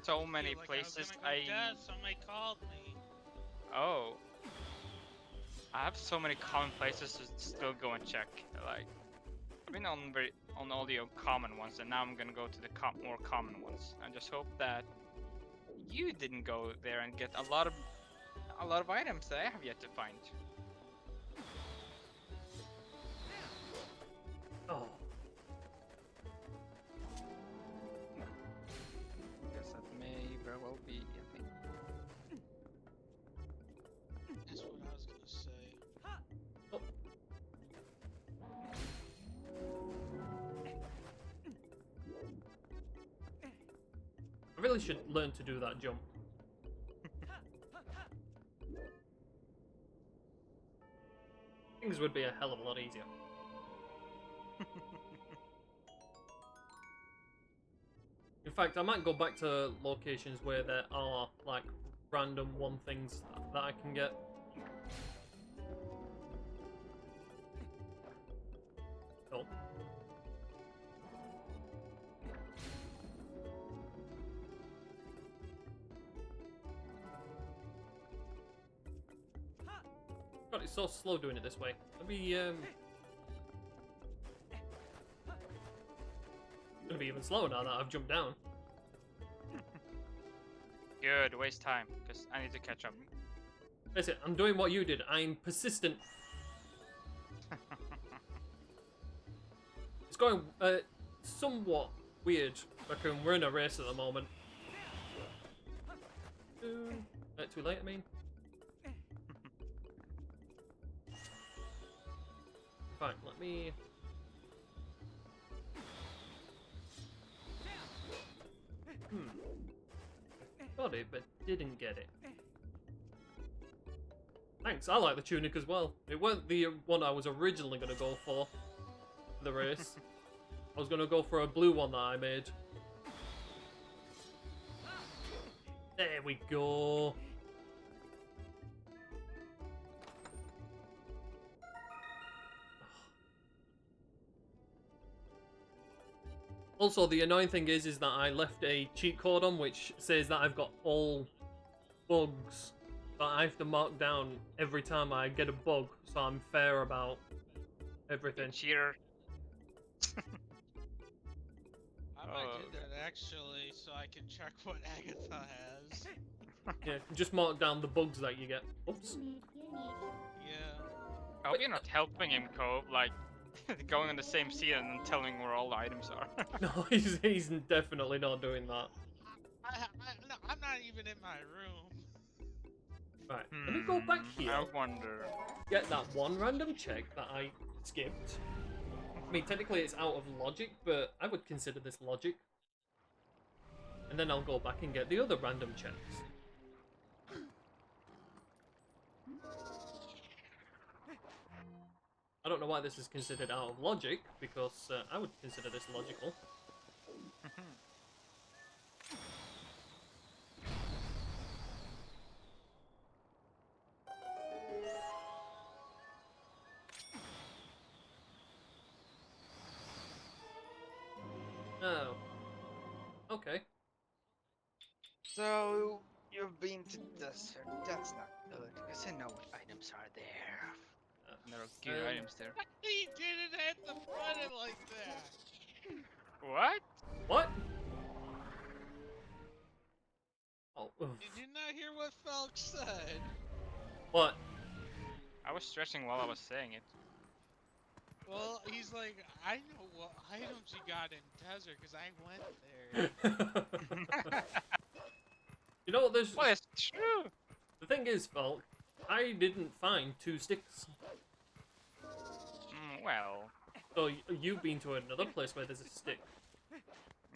so many Feel like places I was gonna go dead. Somebody called me. Oh. I have so many common places to still go and check. Like, I've been on all the common ones, and now I'm gonna go to the more common ones. I just hope that you didn't go there and get a lot of items that I have yet to find. Oh, Guess that may very well be a thing. That's what I was gonna say. oh. really should learn to do that jump. Things would be a hell of a lot easier. In fact, I might go back to locations where there are, like, random one things that I can get. Cool. God, it's so slow doing it this way. Let me, It's gonna be even slower now that I've jumped down. Good, waste time, because I need to catch up. Listen, I'm doing what you did. I'm persistent. It's going somewhat weird. We're in a race at the moment. Too late, I mean. Fine, let me... Got it, but didn't get it. Thanks, I like the tunic as well. It weren't the one I was originally going to go for the race. I was going to go for a blue one that I made. There we go. Also, the annoying thing is that I left a cheat code on which says that I've got all bugs that I have to mark down every time I get a bug, so I'm fair about everything. Cheater. I might do that actually, so I can check what Agatha has. Yeah, just mark down the bugs that you get. Oops. Yeah. I hope you're not helping him, Cove, like going on the same scene and then telling where all the items are. No, he's definitely not doing that. No, I'm not even in my room. Right, let me go back here. I wonder. Get that one random check that I skipped. I mean, technically it's out of logic, but I would consider this logic. And then I'll go back and get the other random checks. I don't know why this is considered out of logic, because I would consider this logical. Oh. Okay. So, you've been to the desert. That's not good, because I know what items are there. There are good items there. He didn't hit the button like that. What? What? Oh, Did you not hear what Falk said? what? I was stretching while I was saying it. Well, he's like, I know what items you got in desert, because I went there. You know what? There's Well, it's true. the thing is, Falk, I didn't find 2 sticks. Well, So you've been to another place where there's a stick.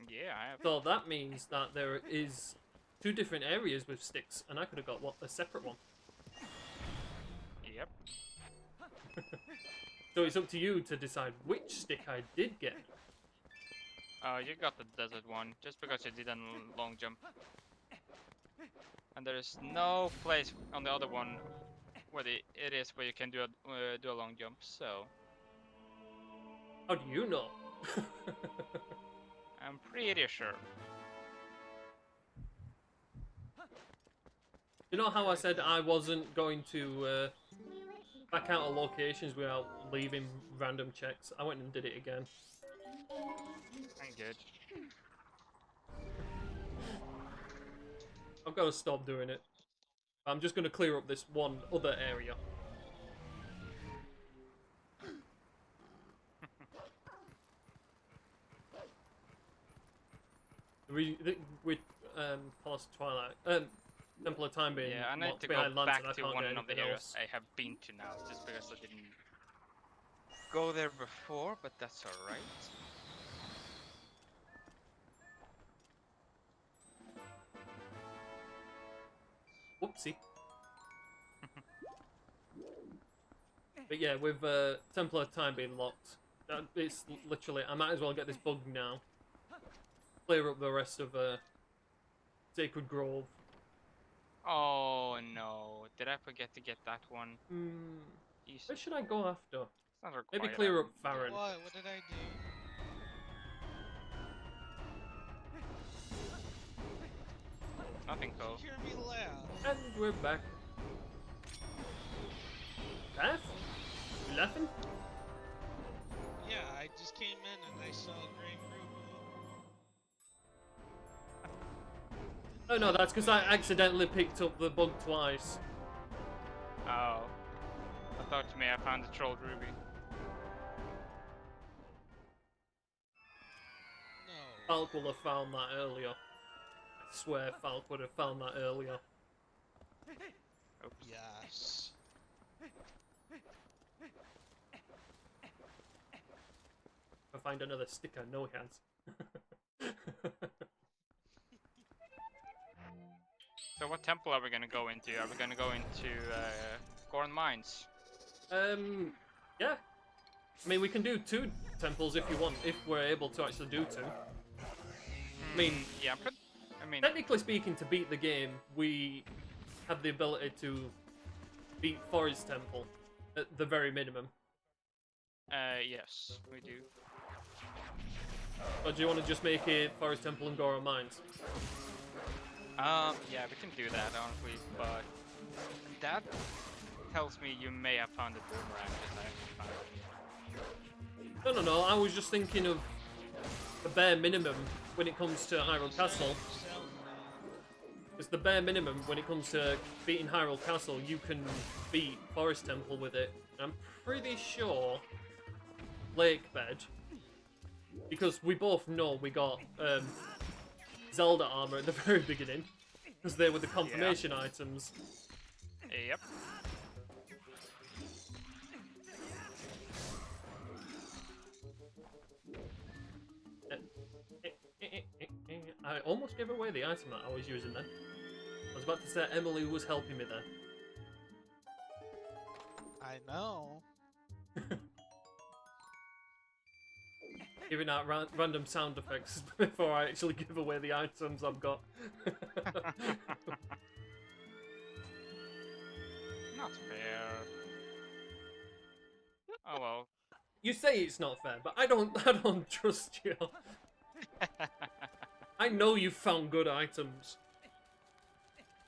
yeah, I have. So that means that there is 2 different areas with sticks, and I could have got a separate one. Yep. So it's up to you to decide which stick I did get. You got the desert one, just because you did a long jump. And there is no place on the other one where it is where you can do a long jump, so... How do you know? I'm pretty sure. You know how I said I wasn't going to back out of locations without leaving random checks? I went and did it again. I'm good. I've got to stop doing it. I'm just going to clear up this one other area. With Palace of Twilight, Temple of Time being Yeah, I need to go behind Lantern, back I to can't one get of the anything areas else. I have been to now, just because I didn't go there before, but that's alright. Whoopsie. But yeah, with Templar Time being locked, it's literally, I might as well get this bug now. Clear up the rest of Sacred Grove. Oh no, did I forget to get that one? Jeez, Where should I go after? it's not required. Maybe clear up Farron. What? What did I do? Nothing, Cove. Did you hear me laugh? And we're back. Laugh? You laughing? Yeah, I just came in and I saw Green Ruby. Oh no, that's because I accidentally picked up the bug twice. Oh. I thought you may have found the troll ruby. No. Falk will have found that earlier. I swear Falk would have found that earlier. Oops. Yes. If I find another sticker, no hands. So what temple are we gonna go into? Are we gonna go into Gorn Mines? Yeah. I mean, we can do 2 temples if you want, if we're able to actually do 2. I mean, Yeah, I mean, technically speaking, to beat the game, we have the ability to beat Forest Temple at the very minimum. yes, we do. Or do you want to just make it Forest Temple and Goron Mines? Yeah, we can do that, honestly, but that tells me you may have found the boomerang that I found. No, I was just thinking of the bare minimum when it comes to Hyrule Castle. It's the bare minimum when it comes to beating Hyrule Castle. You can beat Forest Temple with it. I'm pretty sure Lake Bed, because we both know we got Zelda armor at the very beginning, because they were the confirmation items. Yep. I almost gave away the item that I was using then. I was about to say Emily was helping me there. I know. Giving out random sound effects before I actually give away the items I've got. Not fair. Oh well. You say it's not fair, but I don't trust you. I know you found good items.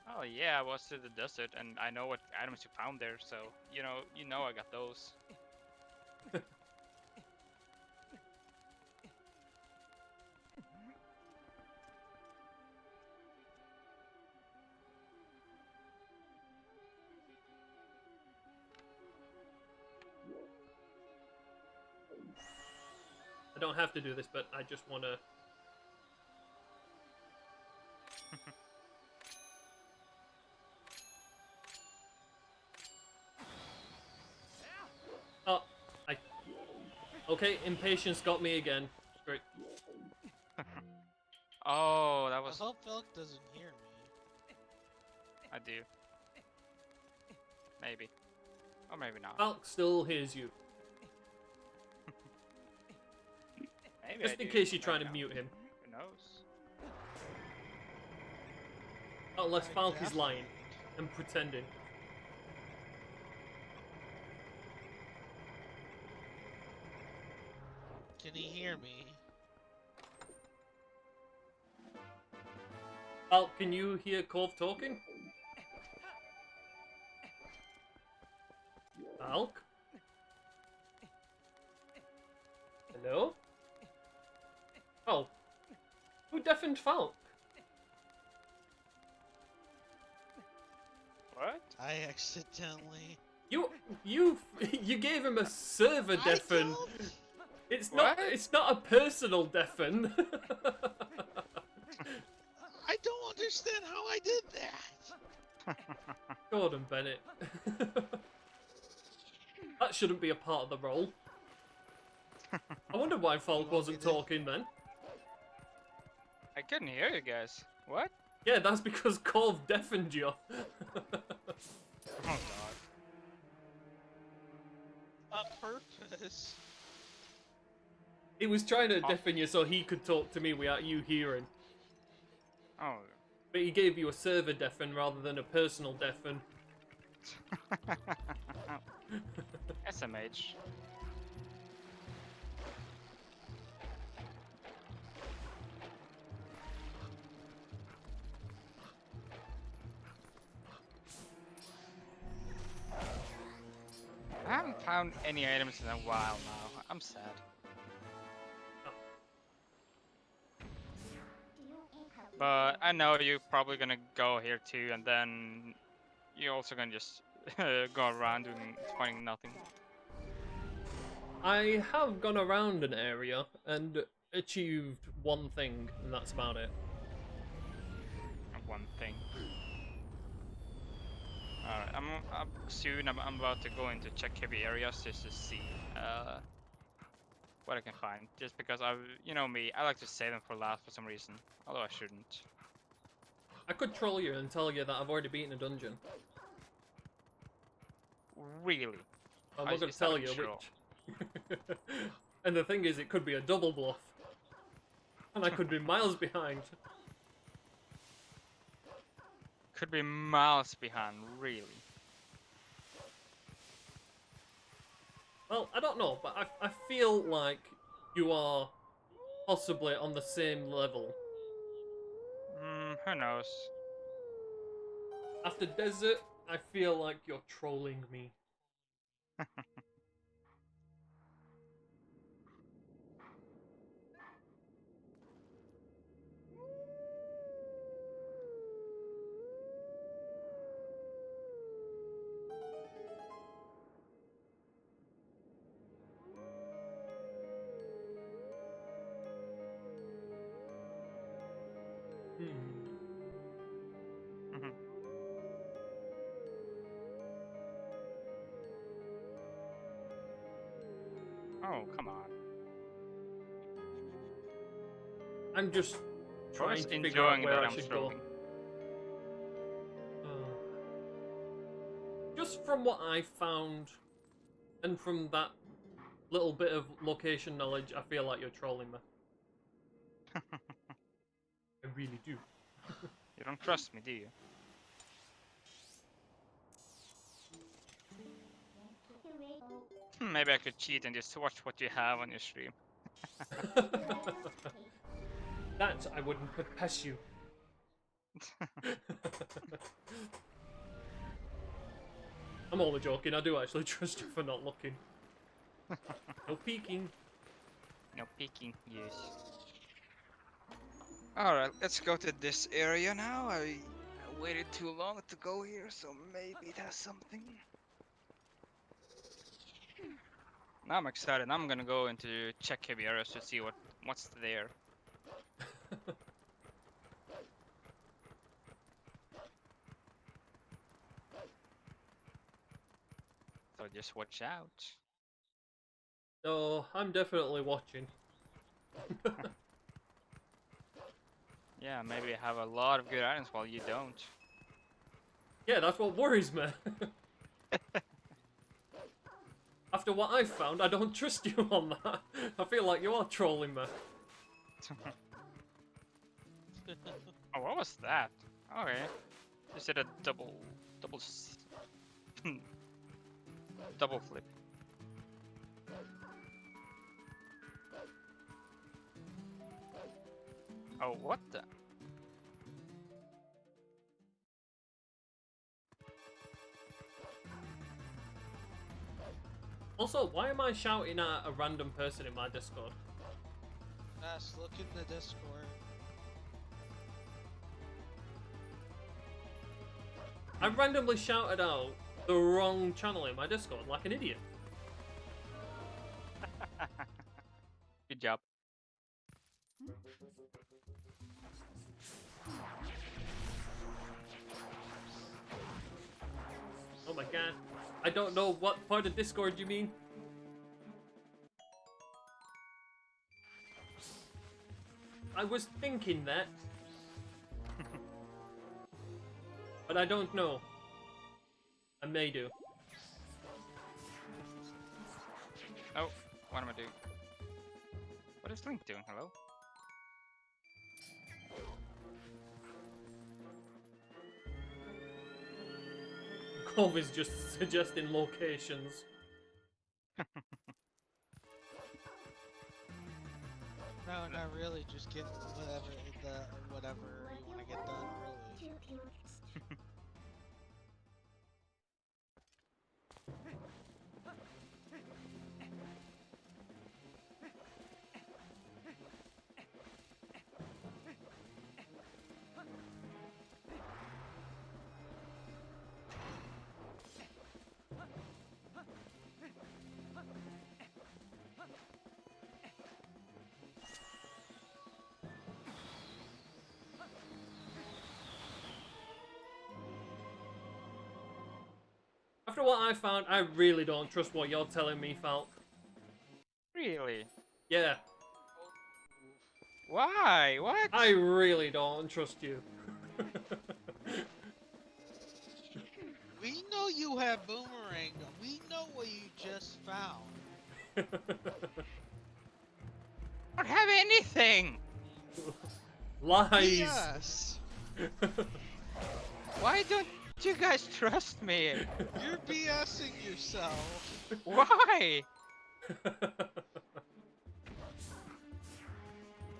Oh yeah, I was to the desert and I know what items you found there, so you know I got those. I don't have to do this, but I just want to... Oh, okay, impatience got me again. Great. Oh, that I was... hope Falk doesn't hear me. I do. Maybe. Or maybe not. Falk still hears you. Maybe Just I in do, case you're trying maybe to not. mute him. Who knows? Unless I Falk is definitely- lying and pretending. Can he hear me? Falk, can you hear Cove talking? Falk? Hello? Oh. Who deafened Falk? What? I accidentally. You gave him a server deafen. It's not. What? It's not a personal deafen. I don't understand how I did that. Gordon Bennett. That shouldn't be a part of the role. I wonder why Falk wasn't talking then. I couldn't hear you guys. What? Yeah, that's because Cove deafened you. Oh god. On purpose. He was trying to Oh. deafen you so he could talk to me without you hearing. Oh. But he gave you a server deafen rather than a personal deafen. SMH. I haven't found any items in a while now. I'm sad. But I know you're probably gonna go here too, and then you're also gonna just go around doing finding nothing. I have gone around an area and achieved one thing, and that's about it. One thing. Alright, I'm about to go into check heavy areas just to see what I can find. Just because you know me, I like to save them for last for some reason. Although I shouldn't. I could troll you and tell you that I've already beaten a dungeon. Really? I'm not going to Is that tell a you troll? which. And the thing is, it could be a double bluff. And I could be miles behind. Could be miles behind, really. Well, I don't know, but I feel like you are possibly on the same level. Who knows? After Desert, I feel like you're trolling me. Oh, come on. I'm just I trying was to figure out enjoying where that I I'm should trolling. go. Just from what I found, and from that little bit of location knowledge, I feel like you're trolling me. I really do. You don't trust me, do you? Maybe I could cheat and just watch what you have on your stream. That I wouldn't put past you. I'm only joking, I do actually trust you for not looking. No peeking. No peeking, yes. Alright, let's go to this area now. I waited too long to go here, so maybe that's something. Now I'm excited. I'm gonna go into check heavy areas to see what's there. So just watch out. Oh, I'm definitely watching. Yeah, maybe have a lot of good items while you don't. Yeah, that's what worries me. After what I've found, I don't trust you on that. I feel like you are trolling me. Oh, what was that? Okay. You said a double double flip. Oh, what the? Also, why am I shouting at a random person in my Discord? Yes, look in the Discord. I randomly shouted out the wrong channel in my Discord like an idiot. Good job. Oh my god. I don't know what part of Discord you mean. I was thinking that. But I don't know. I may do. Oh, what am I doing? What is Link doing? Hello? Cove is just suggesting locations. No, not really. Just get whatever you want to get done. Really. After what I found, I really don't trust what you're telling me, Falk. Really? Yeah, Why? What? I really don't trust you. We know you have boomerang. We know what you just found. I don't have anything! Lies. Yes. Why don't you guys trust me? You're BSing yourself. Why?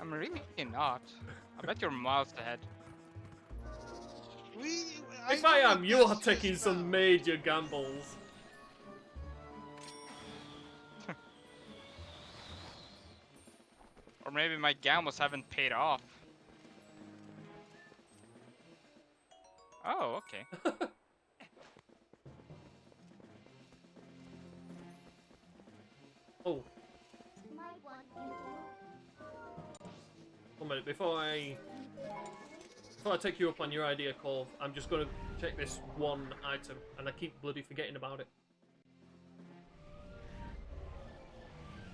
I'm really not. I bet you're miles ahead. If know I am, what you this are just taking some found. major gambles. Or maybe my gambles haven't paid off. Oh, okay. Oh. 1 minute, before I take you up on your idea, Cove, I'm just gonna check this one item, and I keep bloody forgetting about it.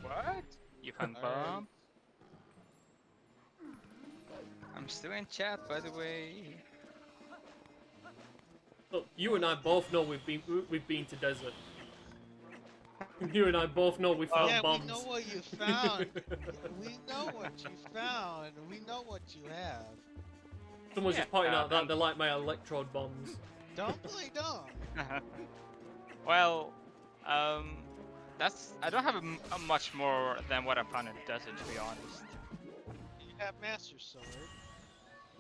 What? You found Alright. bomb? I'm still in chat, by the way. Look, you and I both know we've been to desert. You and I both know we found Yeah, bombs. we know what you found. We know what you found. We know what you have. Someone's Yeah, just pointing out that and- they're like my electrode bombs. Don't play dumb. Well, that's... I don't have a much more than what I found in the desert, to be honest. You have Master Sword.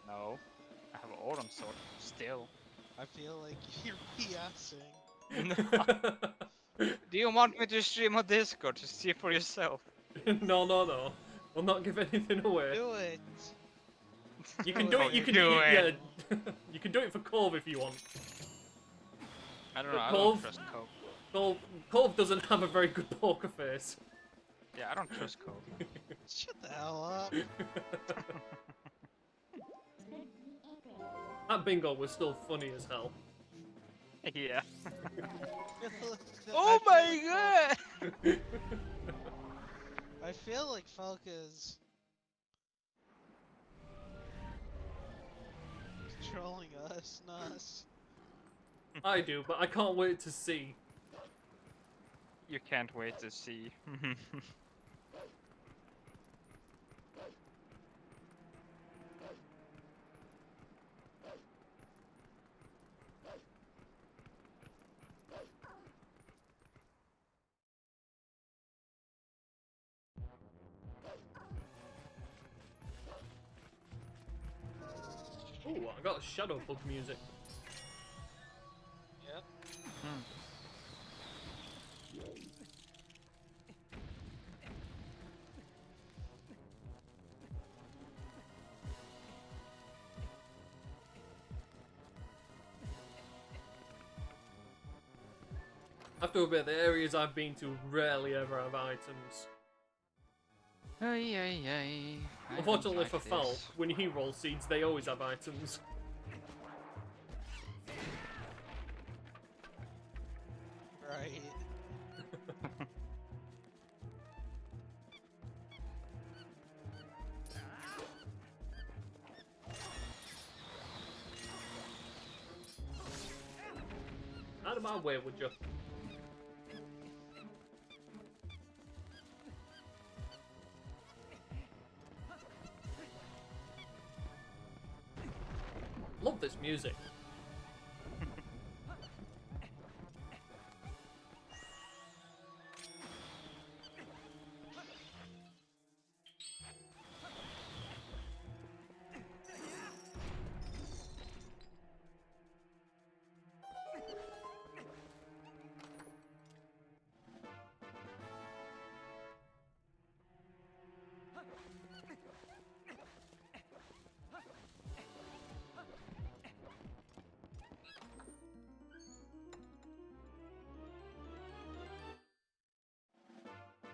No. I have an Autumn Sword, still. I feel like you're BSing. Do you want me to stream on Discord to see for yourself? No. We'll not give anything away. Do it. You can do it. You can Do it. Yeah, you can do it for Cove if you want. I don't But know, I Cove- don't trust Cove. Cove doesn't have a very good poker face. Yeah, I don't trust Cove. Shut the hell up. That bingo was still funny as hell. Yeah. I Oh feel my like god! I feel like Falk is trolling us, not us. I do, but I can't wait to see. You can't wait to see. Ooh, I got shadow bug music. Yep. I have to admit, the areas I've been to rarely ever have items. Ay, ay, ay. I Unfortunately don't for like Falk, this. when he rolls seeds, they always have items. Right. Out of my way, would you? Love this music.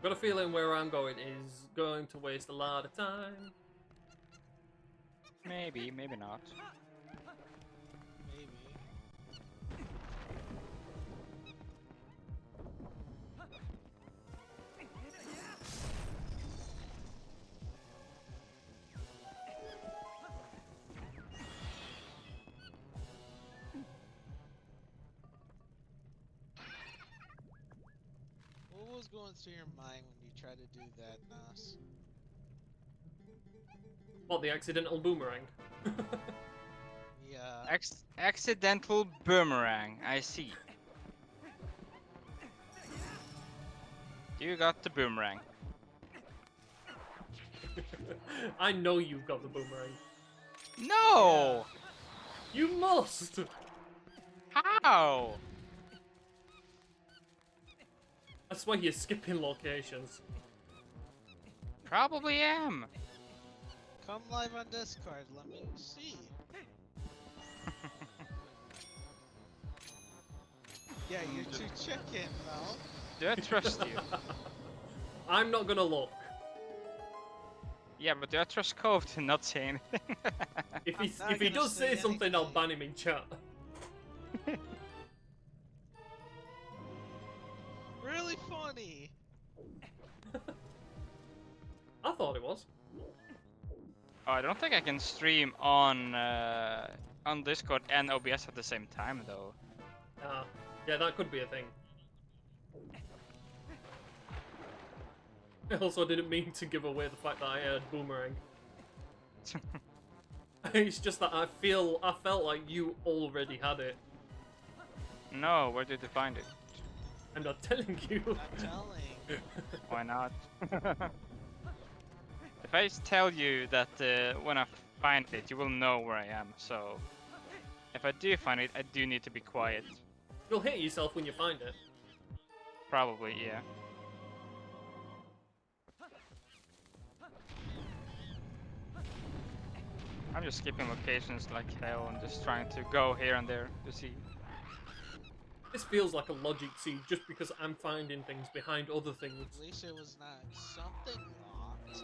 Got a feeling where I'm going is going to waste a lot of time. Maybe, maybe not. Maybe. What was going through your mind when you tried to do that, Nas? What, the accidental boomerang? Yeah. Accidental boomerang, I see. You got the boomerang. I know you've got the boomerang. No! You must! How? That's why you're skipping locations. Probably am. Come live on Discord, let me see. Yeah, you're too chicken, though. Do I trust you? I'm not gonna look. Yeah, but do I trust Cove to not say anything? If he Not if he gonna does say say something, I'll anything. ban him in chat. Really funny. I thought it was. Oh, I don't think I can stream on Discord and OBS at the same time, though. Yeah, that could be a thing. I also didn't mean to give away the fact that I had boomerang. It's just that I felt like you already had it. No, where did you find it? I'm not telling you. I'm telling. Why not? If I tell you that when I find it, you will know where I am. So, if I do find it, I do need to be quiet. You'll hit yourself when you find it. Probably, yeah. I'm just skipping locations like hell and just trying to go here and there to see. This feels like a logic seed just because I'm finding things behind other things. At least it was not something locked.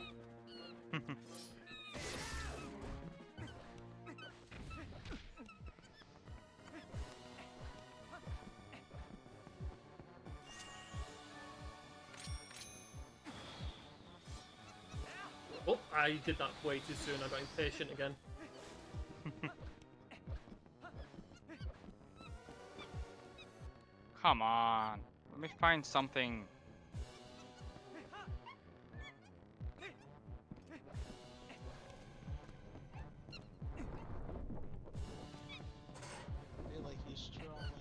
Oh, I did that way too soon. I got impatient again. Come on, let me find something. I feel like he's trolling.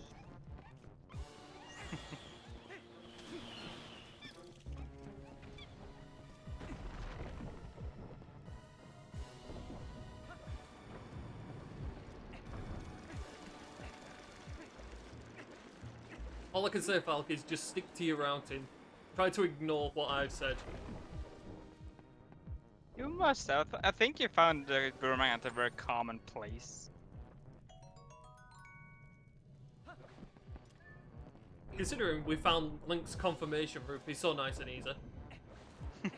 All I can say, Falk, is just stick to your routing. Try to ignore what I've said. You must have. I think you found the boomerang at a very common place. Considering we found Link's confirmation proof, he's so nice and easy. I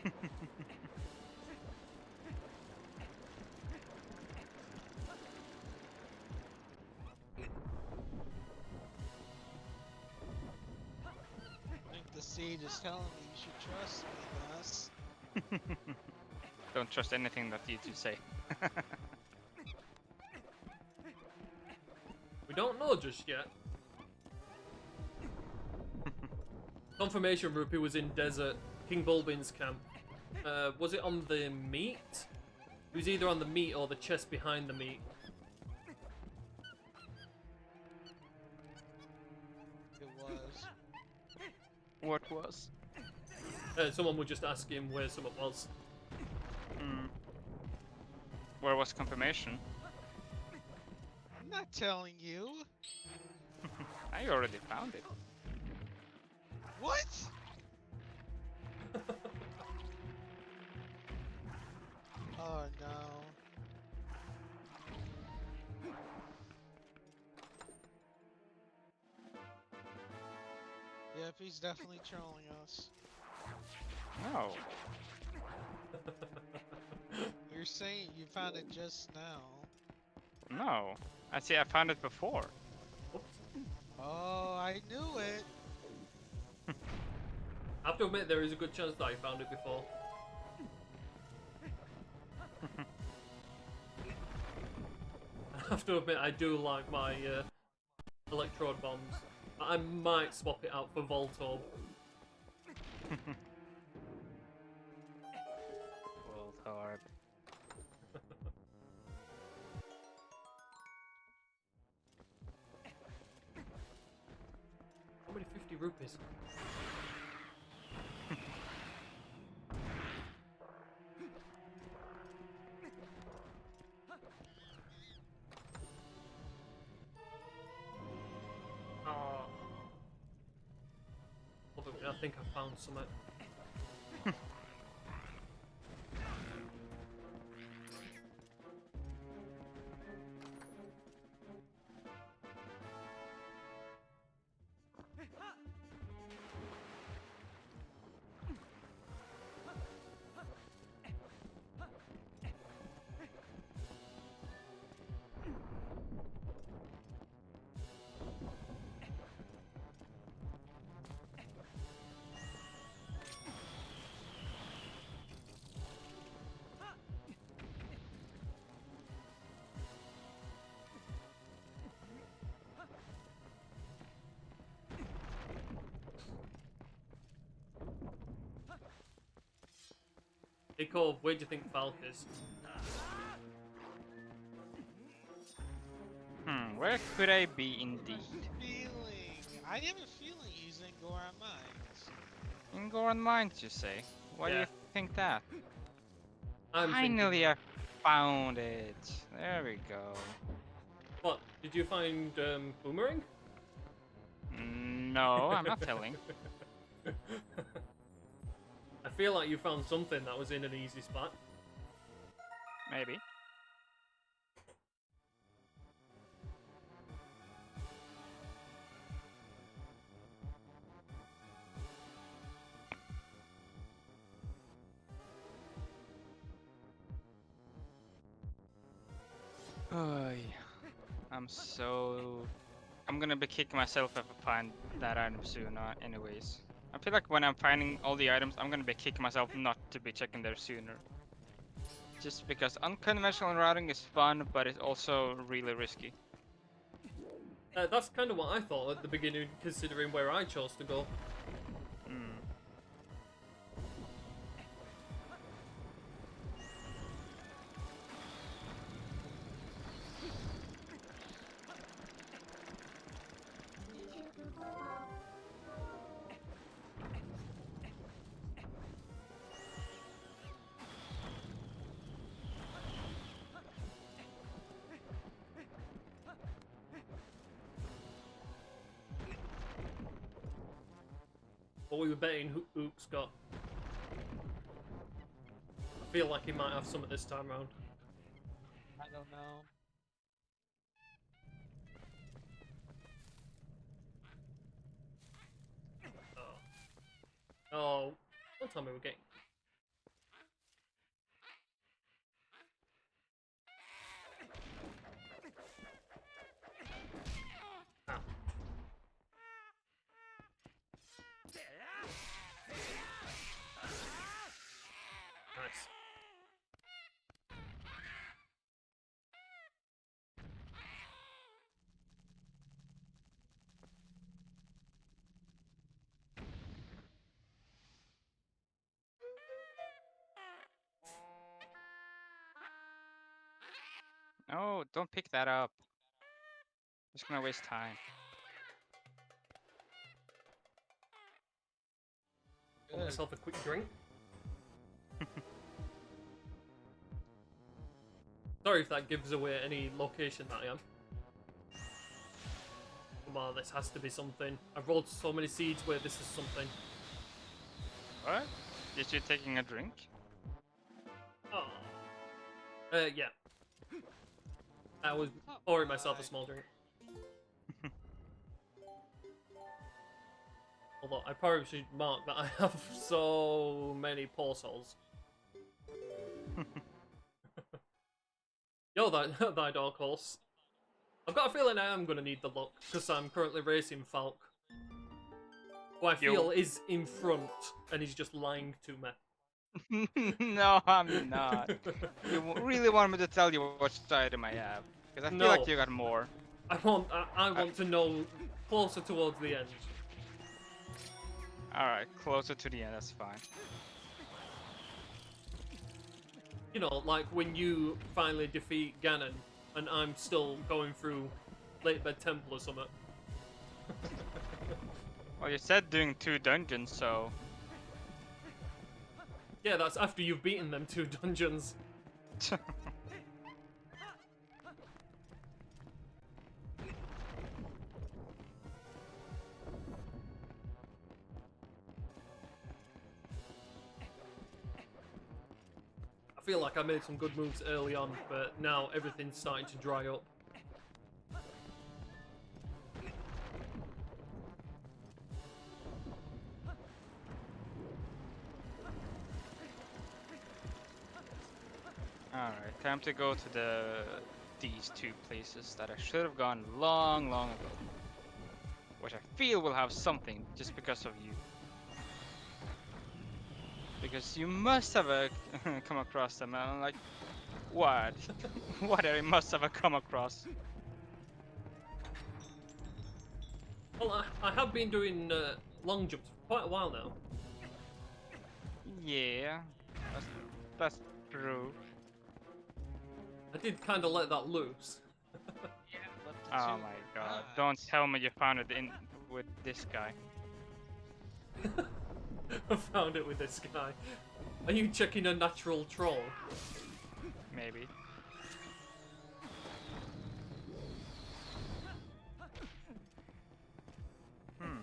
think the seed is telling me you should trust me, Gus. Don't trust anything that you two say. We don't know just yet. Confirmation Rupee was in desert. King Bulbin's camp. Was it on the meat? It was either on the meat or the chest behind the meat. It was. What was? Someone would just ask him where something was. Hmm. Where was confirmation? I'm not telling you. I already found it. What? Oh no. Yep, he's definitely trolling us. No. You're saying you found it just now. No. I found it before. Oops. Oh, I knew it. I have to admit, there is a good chance that I found it before. I have to admit, I do like my electrode bombs. I might swap it out for Voltorb. Voltorb. How many 50 rupees? Oh. I think I found something. Hey Cove, where do you think Falk is? Where could I be indeed? I have a feeling he's in Goron Mines. In Goron Mines, you say? Why do Yeah. you think that? I'm Finally, thinking... I found it. There we go. What? Did you find Boomerang? No, I'm not telling. I feel like you found something that was in an easy spot. Maybe. Oy. I'm gonna be kicking myself if I find that item soon, anyways. I feel like when I'm finding all the items, I'm gonna be kicking myself not to be checking there sooner. Just because unconventional routing is fun, but it's also really risky. That's kind of what I thought at the beginning, considering where I chose to go. Hmm. But we were betting Ook's got. I feel like he might have some at this time round. I don't know. Oh, don't tell me we're getting. Ah. Nice. No, don't pick that up. It's gonna waste time. Pour Good. myself a quick drink. Sorry if that gives away any location that I am. Come on, this has to be something. I've rolled so many seeds where this is something. What? Is you taking a drink? Oh. Yeah. I was Oh, pouring myself a my. small drink. Although I probably should mark that I have so many pore souls. Yo, thy dark horse. I've got a feeling I am going to need the luck, because I'm currently racing Falk. Who I feel is in front, and he's just lying to me. No, I'm not. You really want me to tell you what item I have? Because I feel like No. you got more. I want to know closer towards the end. Alright, closer to the end, that's fine. You know, like when you finally defeat Ganon, and I'm still going through Late Bed Temple or something. Well, you said doing 2 dungeons, so... Yeah, that's after you've beaten them 2 dungeons. I feel like I made some good moves early on, but now everything's starting to dry up. Alright, time to go to these 2 places that I should have gone long ago. Which I feel will have something, just because of you. Because you must have come across them, and I'm like, what? What I must have come across? Well, I have been doing long jumps for quite a while now. Yeah, that's true. I did kind of let that loose. Left it Oh too. my god, Ah. don't tell me you found it in with this guy. I found it with this guy. Are you checking a natural troll? Maybe. Hmm.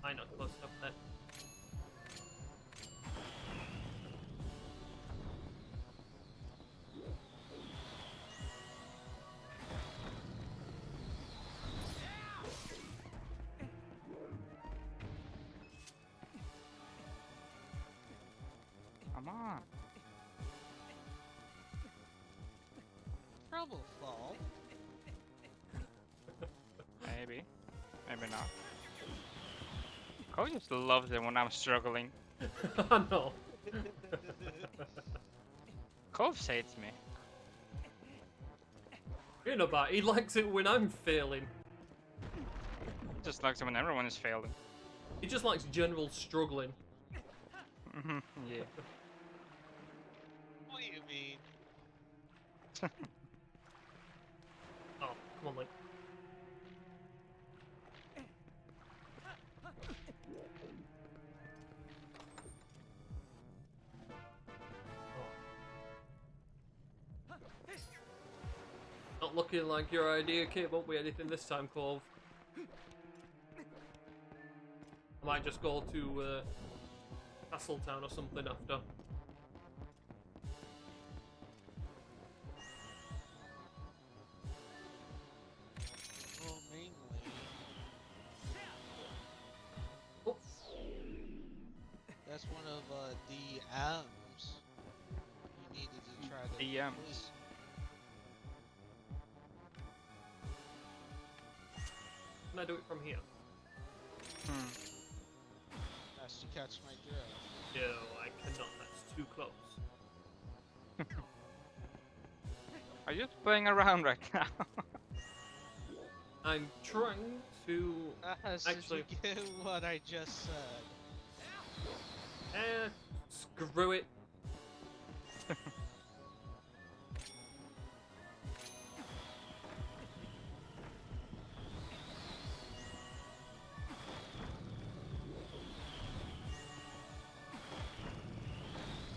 I not close enough then. Come on. Trouble fall. Maybe. Maybe not. Cole just loves it when I'm struggling. I know. Cove hates me. You know about he likes it when I'm failing. Just likes it when everyone is failing. He just likes general struggling. Yeah. What do you mean? Oh, come on, Link. Not looking like your idea came up with anything this time, Cove. I might just go to Castletown or something after. Well, mainly. Oh, That's one of the M's you needed to try to DMs. complete. can I do it from here? Has to catch my drift. No, I cannot. That's too close. Are you just playing around right now? I'm trying to actually. Did you get what I just said? Screw it.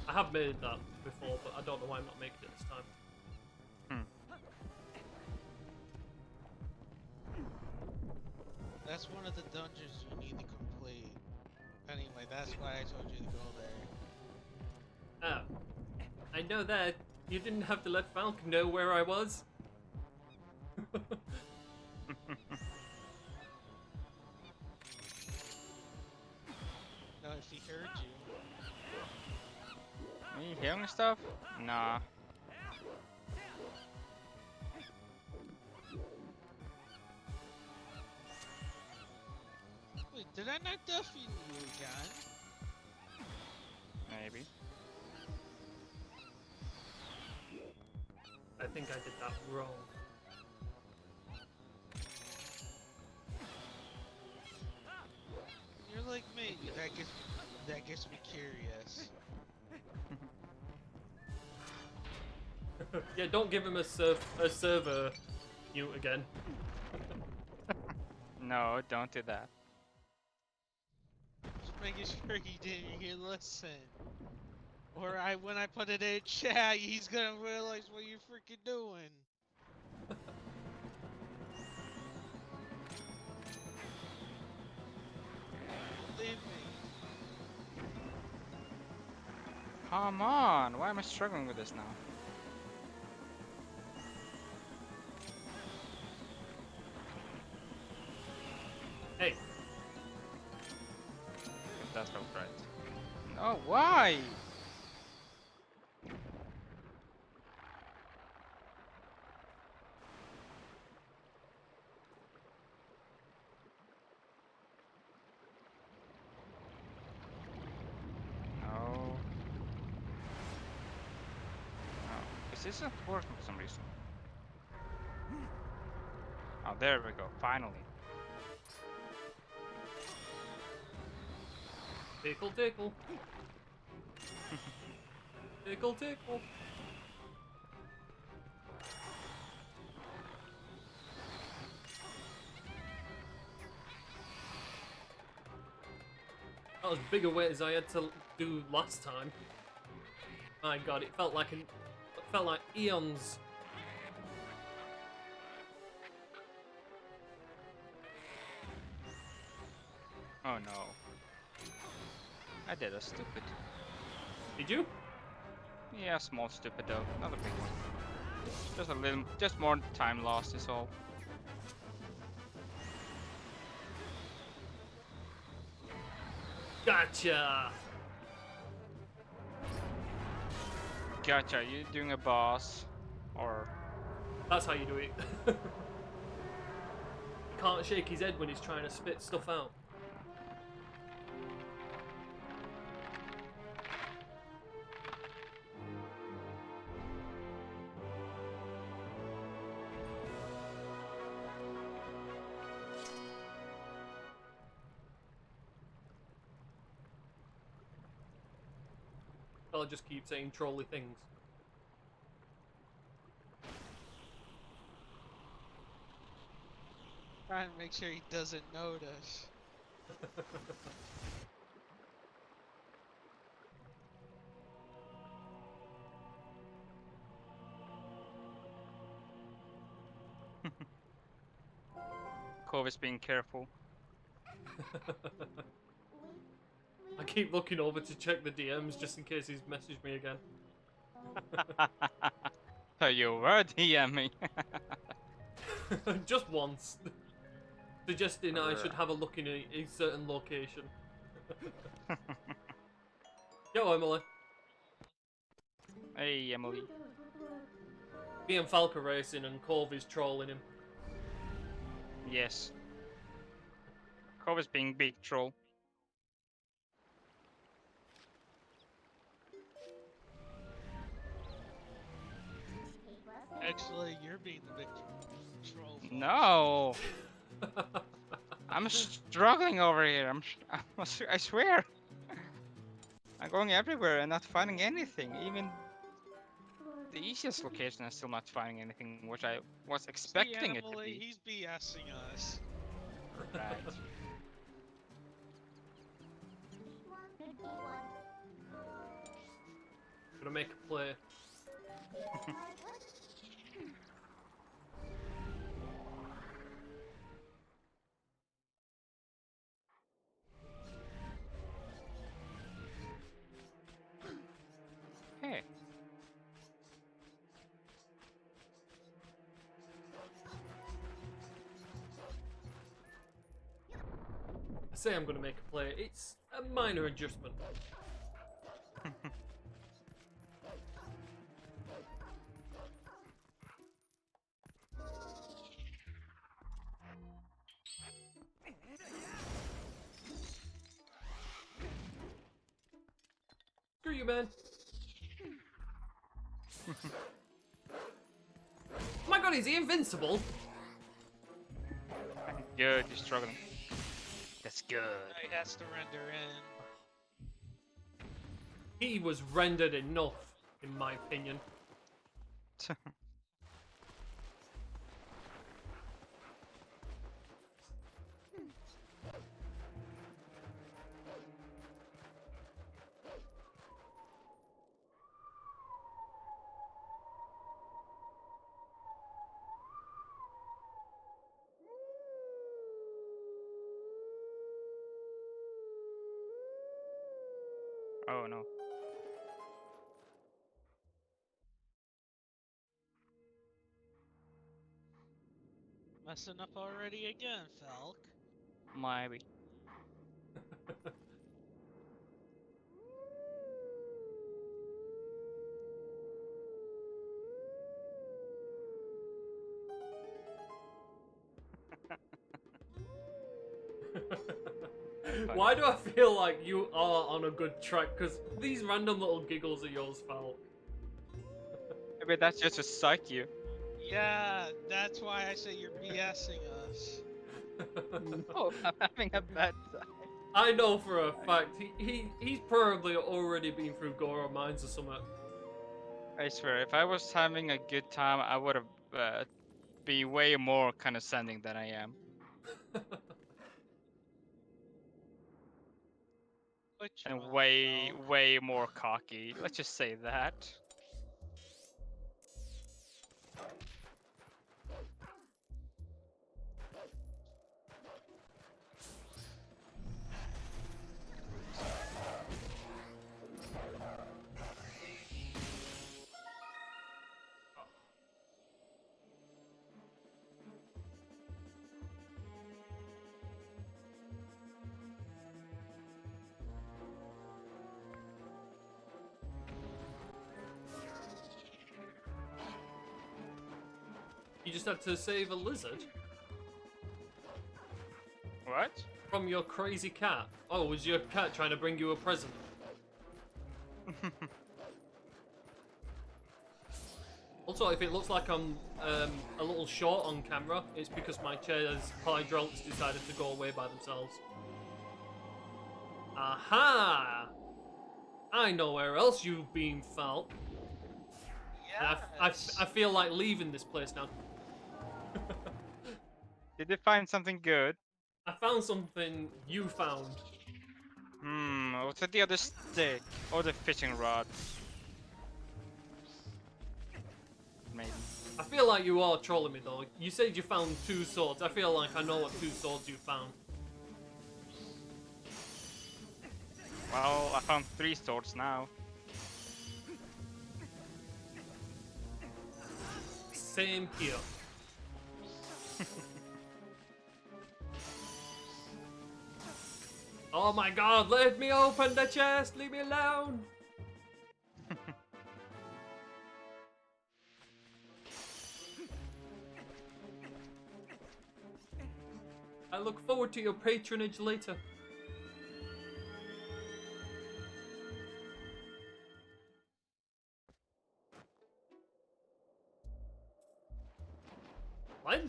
I have made that before, but I don't know why I'm not making it this time. That's one of the dungeons you need to complete. Anyway, that's why I told you to go there. Ah, I know that. You didn't have to let Falk know where I was. No, if he heard you. Me hearing stuff? Nah. Wait, did I not defeat you again? Maybe. I think I did that wrong. You're like me. That gets me curious. Yeah, don't give him a server mute again. No, don't do that. Just making sure he didn't hear listen. Or when I put it in chat, he's gonna realize what you're freaking doing. Believe me. Come on, why am I struggling with this now? Hey, If that felt right. No, why? No. No. Is this not working for some reason? Oh, there we go, finally. tickle, tickle. Tickle, tickle. That was bigger weight as I had to do last time. My God, it felt like eons. Oh no. I did a stupid. Did you? Yeah, small stupid though, not a big one. Just a little, just more time lost is all. Gotcha. Gotcha, you doing a boss? Or... That's how you do it. Can't shake his head when he's trying to spit stuff out. I'll just keep saying trolly things. Trying to make sure he doesn't notice. Cove is being careful. I keep looking over to check the DMs just in case he's messaged me again. So you were DMing. Just once. Suggesting I should have a look in a certain location. Yo, Emily. Hey, Emily. Me and Falk are racing and Cove is trolling him. Yes. Cove is being big troll. Actually, you're being the big troll. Falk. No, I'm struggling over here. I swear. I'm going everywhere and not finding anything. Even the easiest location is still not finding anything, which I was See, expecting it to Emily, be. he's BSing us. Right. Gonna make a play. Hey. I say I'm gonna make a play. It's a minor adjustment. Screw you, man. Oh my god, is he invincible? Good, you're struggling. That's good. He has to render in. He was rendered enough, in my opinion. Oh no. Messing up already again, Falk. Maybe. Why do I feel like you are on a good track? Because these random little giggles are yours, Falk. Maybe that's just to psych you. Yeah, that's why I say you're BSing us. No, I'm having a bad time. I know for a fact he's probably already been through Goro Mines or something. I swear, if I was having a good time, I would have be way more condescending than I am. Which And one, way, Falk? way more cocky. Let's just say that. You just had to save a lizard What? from your crazy cat. Oh, was your cat trying to bring you a present? Also, if it looks like I'm a little short on camera, it's because my chair's hydraulics decided to go away by themselves. Aha! I know where else you've been, Falk. And Yes. I feel like leaving this place now. Did you find something good? I found something you found. Was it the other stick? Or the fishing rod? Maybe. I feel like you are trolling me though. You said you found 2 swords. I feel like I know what 2 swords you found. Well, I found 3 swords now. Same here. Oh my god, let me open the chest, leave me alone! I look forward to your patronage later. What?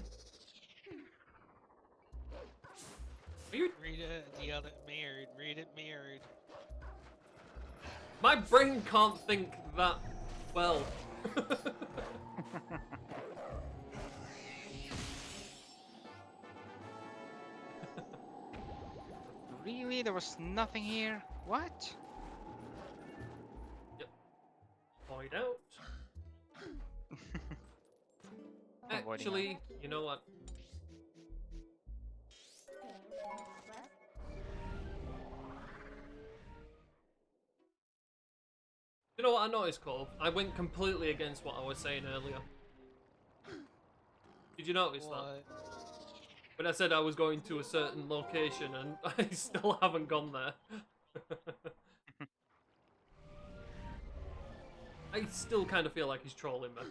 Are you... Read it the other mirrored. Read it mirrored. My brain can't think that well. Really? There was nothing here? What? Find out. Avoiding Actually, you know what? You know what I noticed, Cole? I went completely against what I was saying earlier. Did you notice that? What? When I said I was going to a certain location and I still haven't gone there. I still kind of feel like he's trolling me.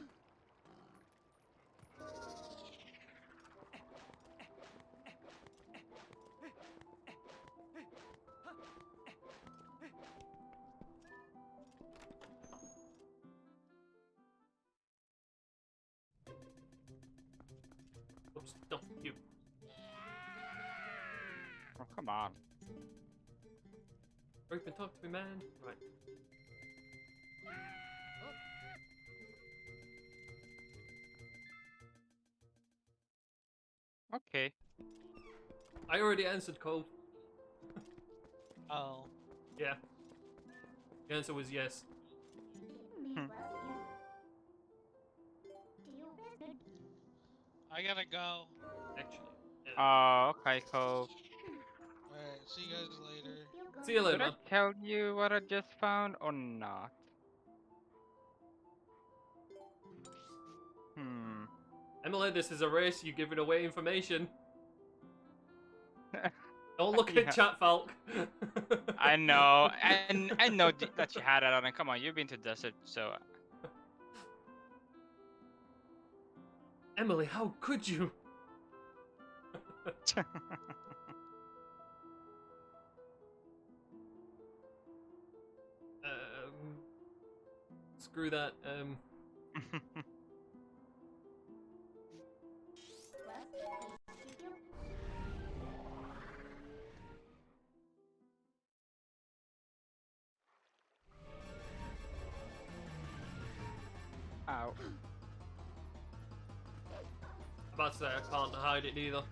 Oops, no, you. Oh, come on. Hurry up and talk to me, man. Right. Okay. I already answered, Cole. Oh. Yeah. The answer was yes. I gotta go. Actually. Yeah. Oh, okay, cool. Alright, see you guys later. See you later, Did I man. tell you what I just found or not? Hmm. Emily, this is a race. You're giving away information. Don't look Yeah. at chat, Falk. I know, and I know that you had it on. And come on, you've been to desert, so Emily, how could you? Screw that. Ow. About to say I can't hide it either.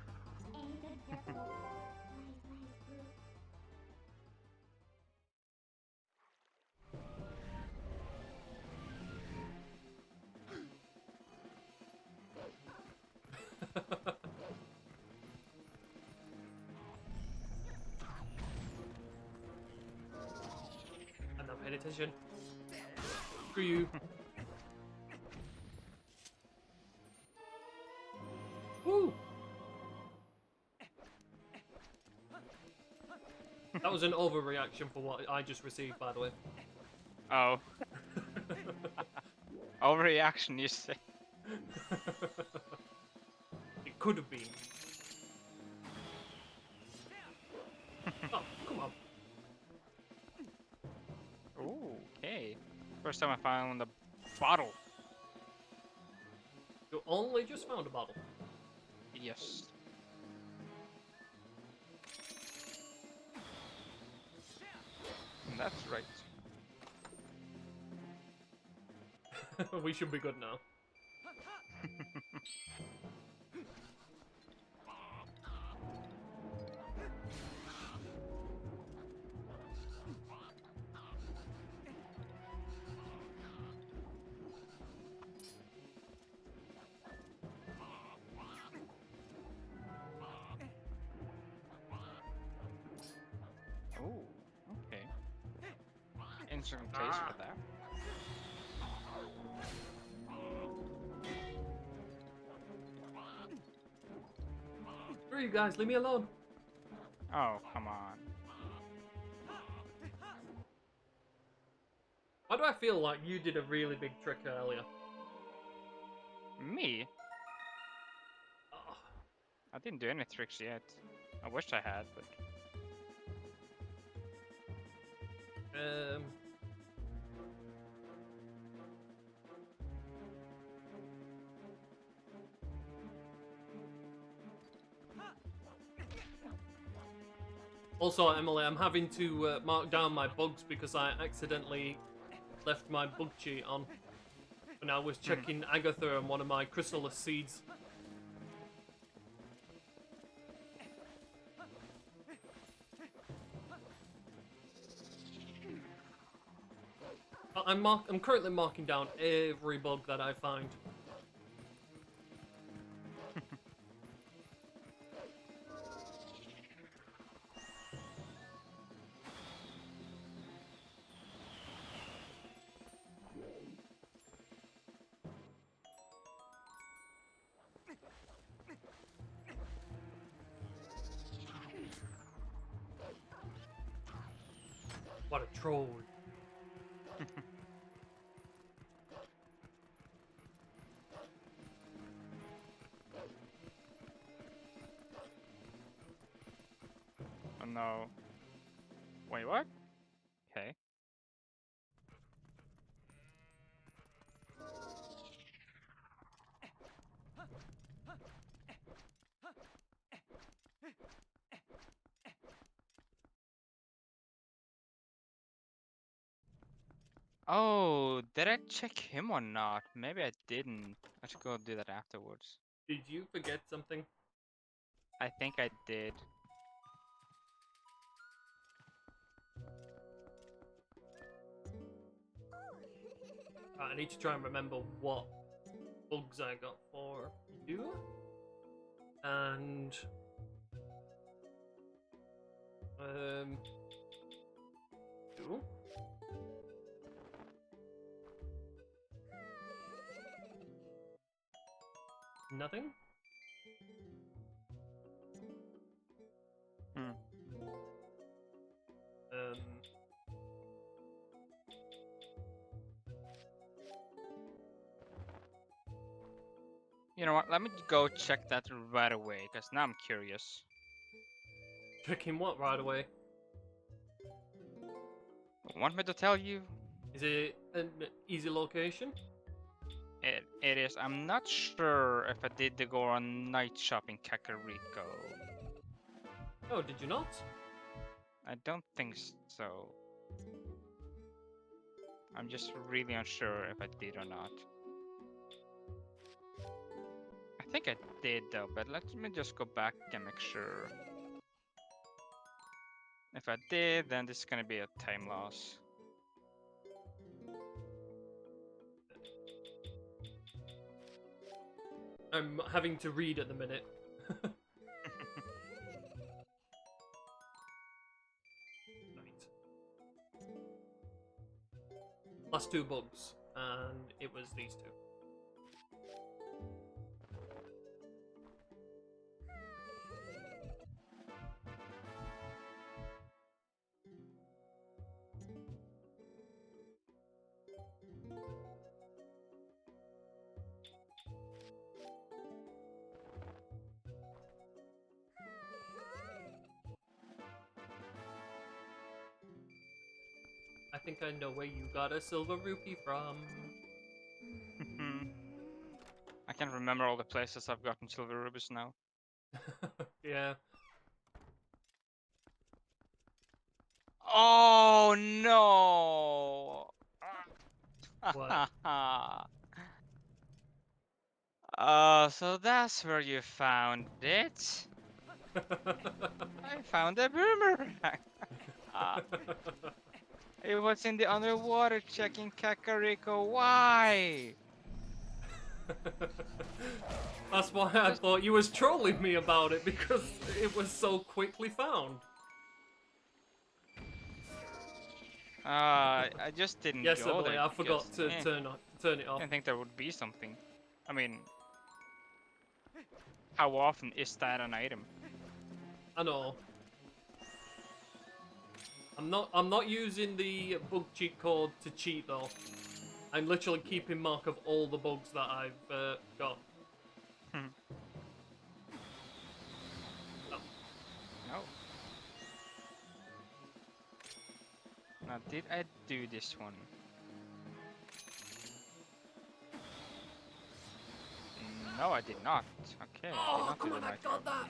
I'm not paying attention. Screw you. Woo! That was an overreaction for what I just received, by the way. Oh. Overreaction, you say? It could have been. Oh, come on. Ooh, okay. First time I found a bottle. You only just found a bottle. Yes. That's right. We should be good now. Ooh, okay. Instant place for that. Screw you guys, leave me alone. Oh, come on. Why do I feel like you did a really big trick earlier? Me? Oh, I didn't do any tricks yet. I wished I had, but... Also, Emily, I'm having to mark down my bugs because I accidentally left my bug cheat on when I was checking Agatha and one of my chrysalis seeds. I'm currently marking down every bug that I find. What a troll. Oh no. Wait, what? Okay. Oh, did I check him or not? Maybe I didn't. I should go do that afterwards. Did you forget something? I think I did. Right, I need to try and remember what bugs I got for you. And you. Nothing. Hmm. Um. You know what? Let me go check that right away, because now I'm curious. Checking what right away? Want me to tell you? Is it an easy location? It is. I'm not sure if I did the go on night shop in Kakariko. Oh, did you not? I don't think so. I'm just really unsure if I did or not. I think I did though, but let me just go back and make sure. If I did, then this is gonna be a time loss. I'm having to read at the minute. Right. Last two bugs, and it was these two. I think I know where you got a silver rupee from. I can't remember all the places I've gotten silver rubies now. Yeah. Oh no! What? So that's where you found it. I found a boomerang. It was in the underwater checking Kakariko. Why? That's why I thought you was trolling me about it, because it was so quickly found. I just didn't Yes, go Emily, there I because forgot to turn it I off. didn't think there would be something. I mean, how often is that an item? I know. I'm not using the bug cheat code to cheat though. I'm literally keeping mark of all the bugs that I've got. Hmm. Oh. No. Now, did I do this one? No, I did not. Okay, I did Oh, not do come the on, I night got shop. that!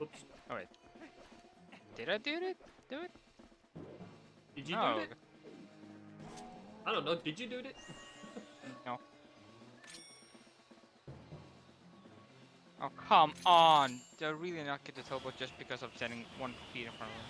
Oops. Oh wait. Did I do it? Do it? Did you No. do it? I don't know. Did you do it? No. Oh, come on! They're really not get the turbo just because I'm standing 1 feet in front of them.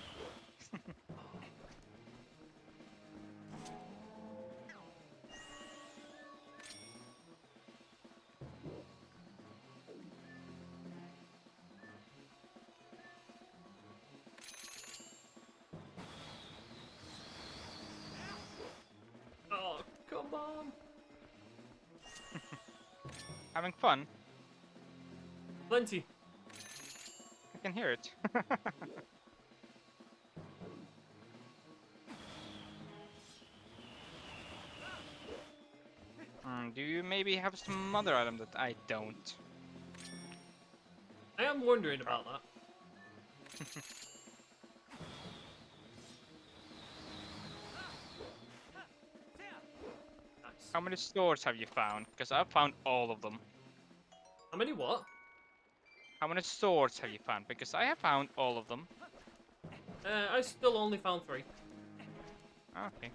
Oh, come on. Having fun. Plenty. I can hear it. Do you maybe have some other item that I don't? I am wondering about that. Nice. How many swords have you found? Because I've found all of them. How many what? How many swords have you found? Because I have found all of them. I still only found 3. Okay.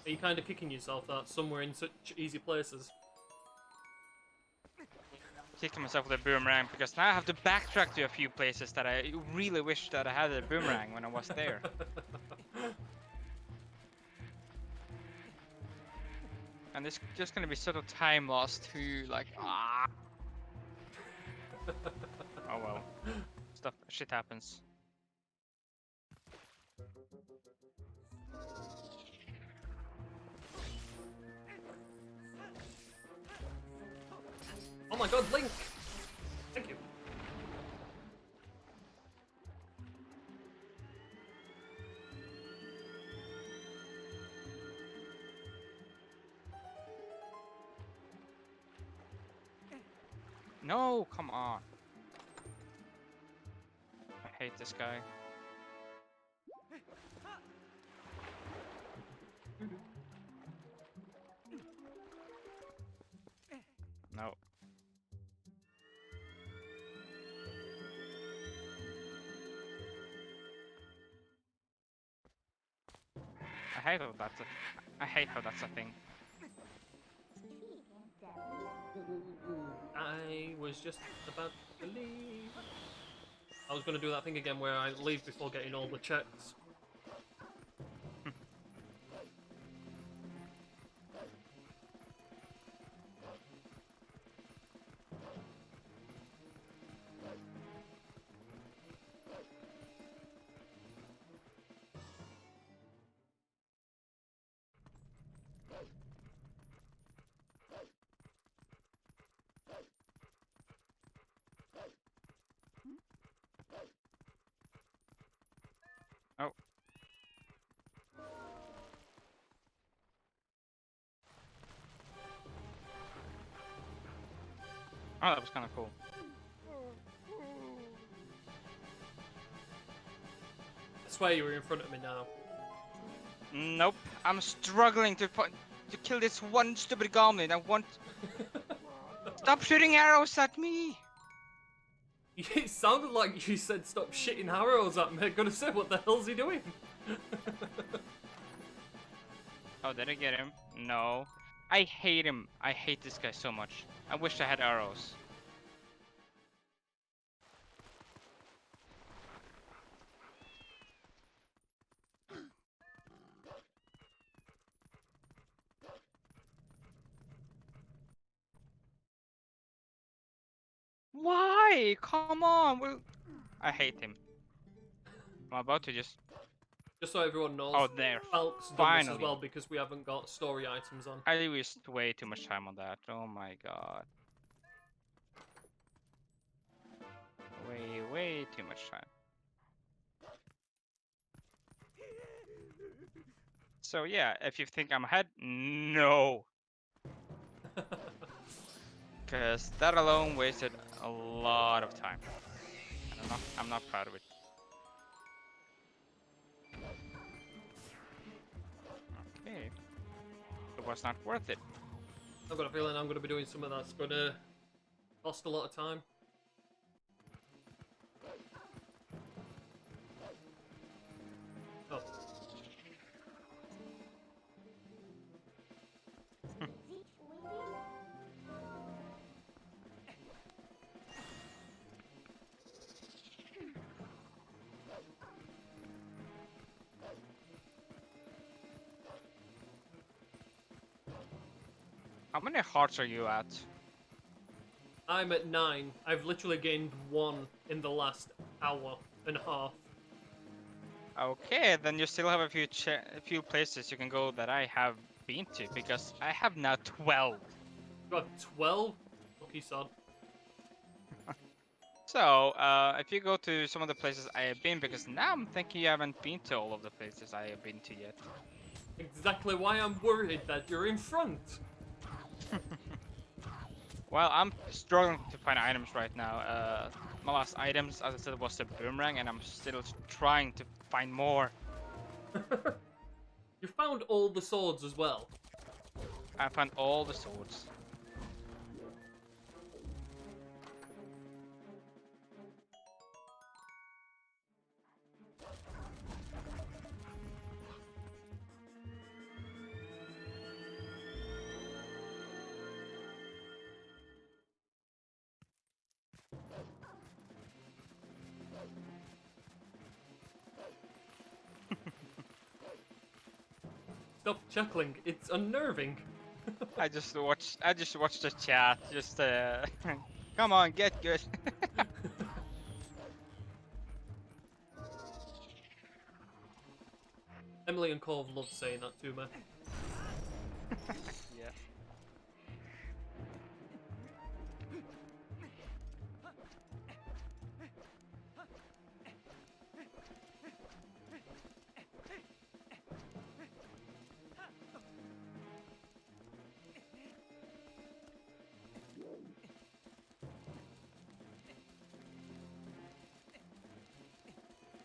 Are you kind of kicking yourself that somewhere in such easy places? Kicked myself with a boomerang because now I have to backtrack to a few places that I really wish that I had a boomerang when I was there. And there's just gonna be sort of time lost to like ah. Oh well. Shit happens. Oh my god, Link! Thank you. No, come on. I hate this guy. No. I hate how that's a thing. I was just about to leave. I was going to do that thing again where I leave before getting all the checks. Oh. Oh, that was kind of cool. I swear you were in front of me now. Nope. I'm struggling to kill this one stupid goblin. I want. Stop shooting arrows at me! It sounded like you said stop shitting arrows at me. I'm gonna say, what the hell's he doing? Oh, did I get him? No. I hate him. I hate this guy so much. I wish I had arrows. Why? Come on. I hate him. I'm about to just. Just so everyone knows, Oh, there. Falk's done this as Finally. well because we haven't got story items on. I wasted way too much time on that. Oh my god. Way too much time. So yeah, if you think I'm ahead, no. Because that alone wasted a lot of time. And I'm not proud of it. Okay. it was not worth it. I've got a feeling I'm going to be doing some of that's going to cost a lot of time. Oh. How many hearts are you at? I'm at 9. I've literally gained 1 in the last hour and a half. Okay, then you still have a few places you can go that I have been to, because I have now 12. You have 12? Lucky sod. So, if you go to some of the places I have been, because now I'm thinking you haven't been to all of the places I have been to yet. Exactly why I'm worried that you're in front. Well, I'm struggling to find items right now. My last items, as I said, was the boomerang, and I'm still trying to find more. You found all the swords as well. I found all the swords. Stop chuckling, it's unnerving. I just watched the chat. Just come on, get good. Emily and Cove love saying that to me. Yeah.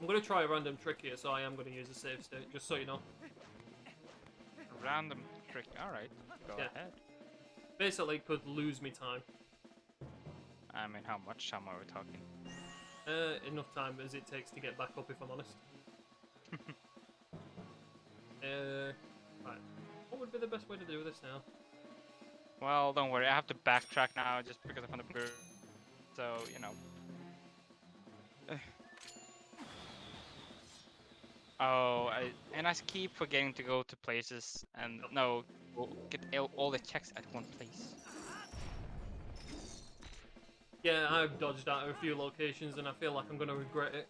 I'm going to try a random trick here, so I am going to use a save state, just so you know. Random trick. All right, go Yeah. ahead. Basically, could lose me time. I mean, how much time are we talking? Enough time as it takes to get back up, if I'm honest. Right. What would be the best way to do this now? Well, don't worry. I have to backtrack now just because I found the bird. So you know. Oh, and I keep forgetting to go to places and get all the checks at one place. Yeah, I've dodged out of a few locations and I feel like I'm going to regret it.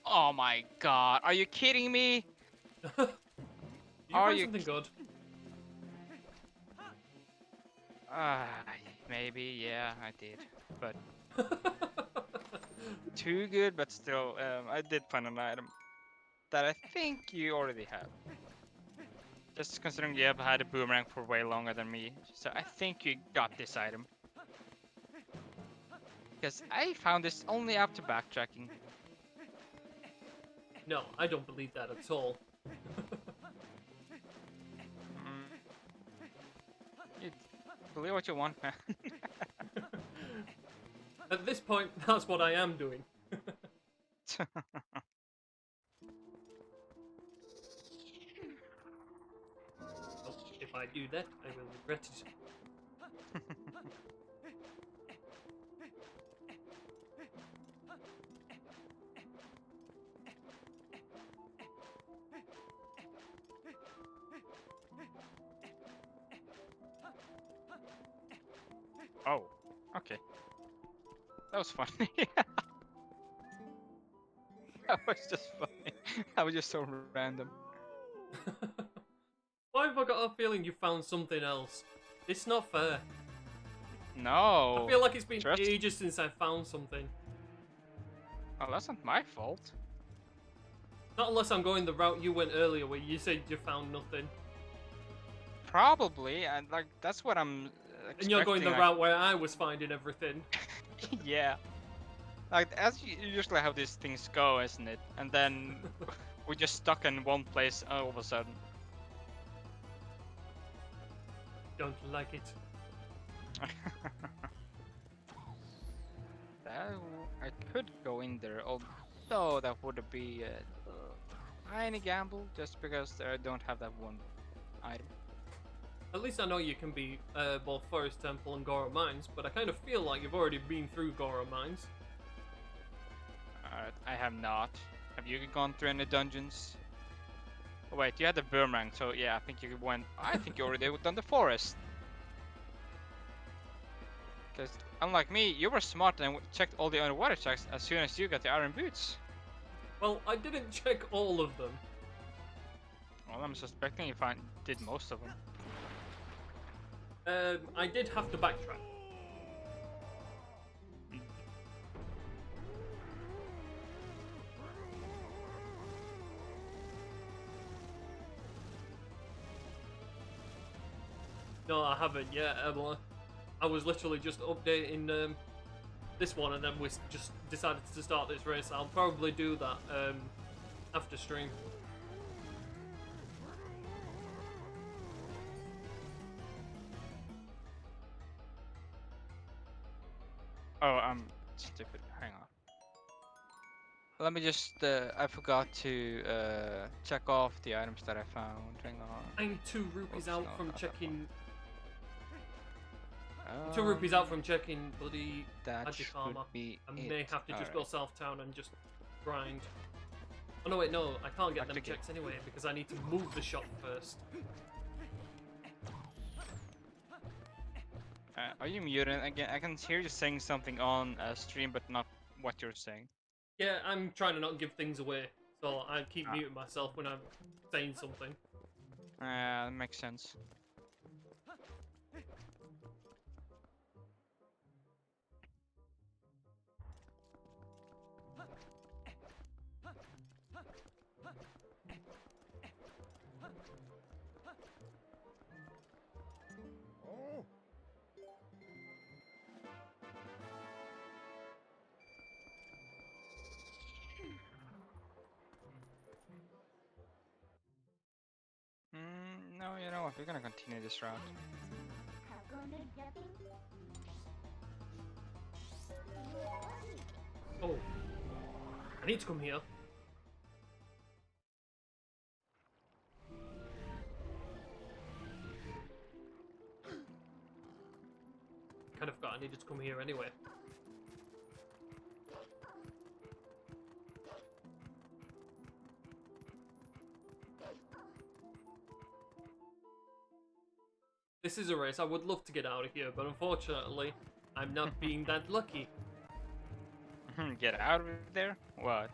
Oh my god, are you kidding me? You Are find you something good? Ah, maybe, yeah, I did. But too good, but still, I did find an item that I think you already have. Just considering you have had a boomerang for way longer than me, so I think you got this item. Because I found this only after backtracking. No, I don't believe that at all. You believe what you want, man. At this point, that's what I am doing. Oh, if I do that, I will regret it. Oh, okay. That was funny. That was just funny. That was just so random. Why have I got a feeling you found something else? It's not fair. No. I feel like it's been Trust- ages since I found something. Oh, that's not my fault. Not unless I'm going the route you went earlier where you said you found nothing. Probably, and like that's what I'm expecting. And you're going the like, route where I was finding everything. yeah. Like as usually how these things go, isn't it? And then we're just stuck in one place all of a sudden. Don't like it. I could go in there, although that would be a tiny gamble, just because I don't have that one item. At least I know you can be both Forest Temple and Gora Mines, but I kind of feel like you've already been through Gora Mines. I have not. Have you gone through any dungeons? Oh, wait, you had the boomerang, so yeah, I think you went. I think you already done the forest. Because unlike me, you were smart and checked all the underwater checks as soon as you got the iron boots. Well, I didn't check all of them. Well, I'm suspecting you did most of them. I did have to backtrack. No, I haven't yet, Emma. I was literally just updating this one, and then we just decided to start this race. I'll probably do that after stream. Oh, I'm stupid. Hang on. Let me just. I forgot to check off the items that I found. Hang on. I'm 2 rupees Oops, out no, from not that checking. 2 rupees out from checking bloody That Magic should Armor. be I it. may have to just go Alright. South Town and just grind. Oh no, wait, no, I can't get Back them to checks anyway because I need to move the shop first. Are you muted again? I can hear you saying something on stream, but not what you're saying. Yeah, I'm trying to not give things away, so I keep Ah. muting myself when I'm saying something. That makes sense. No, you know what? We're gonna continue this route. Oh, I need to come here. Kind of forgot I needed to come here anyway. This is a race I would love to get out of here, but unfortunately, I'm not being that lucky. Get out of there? What?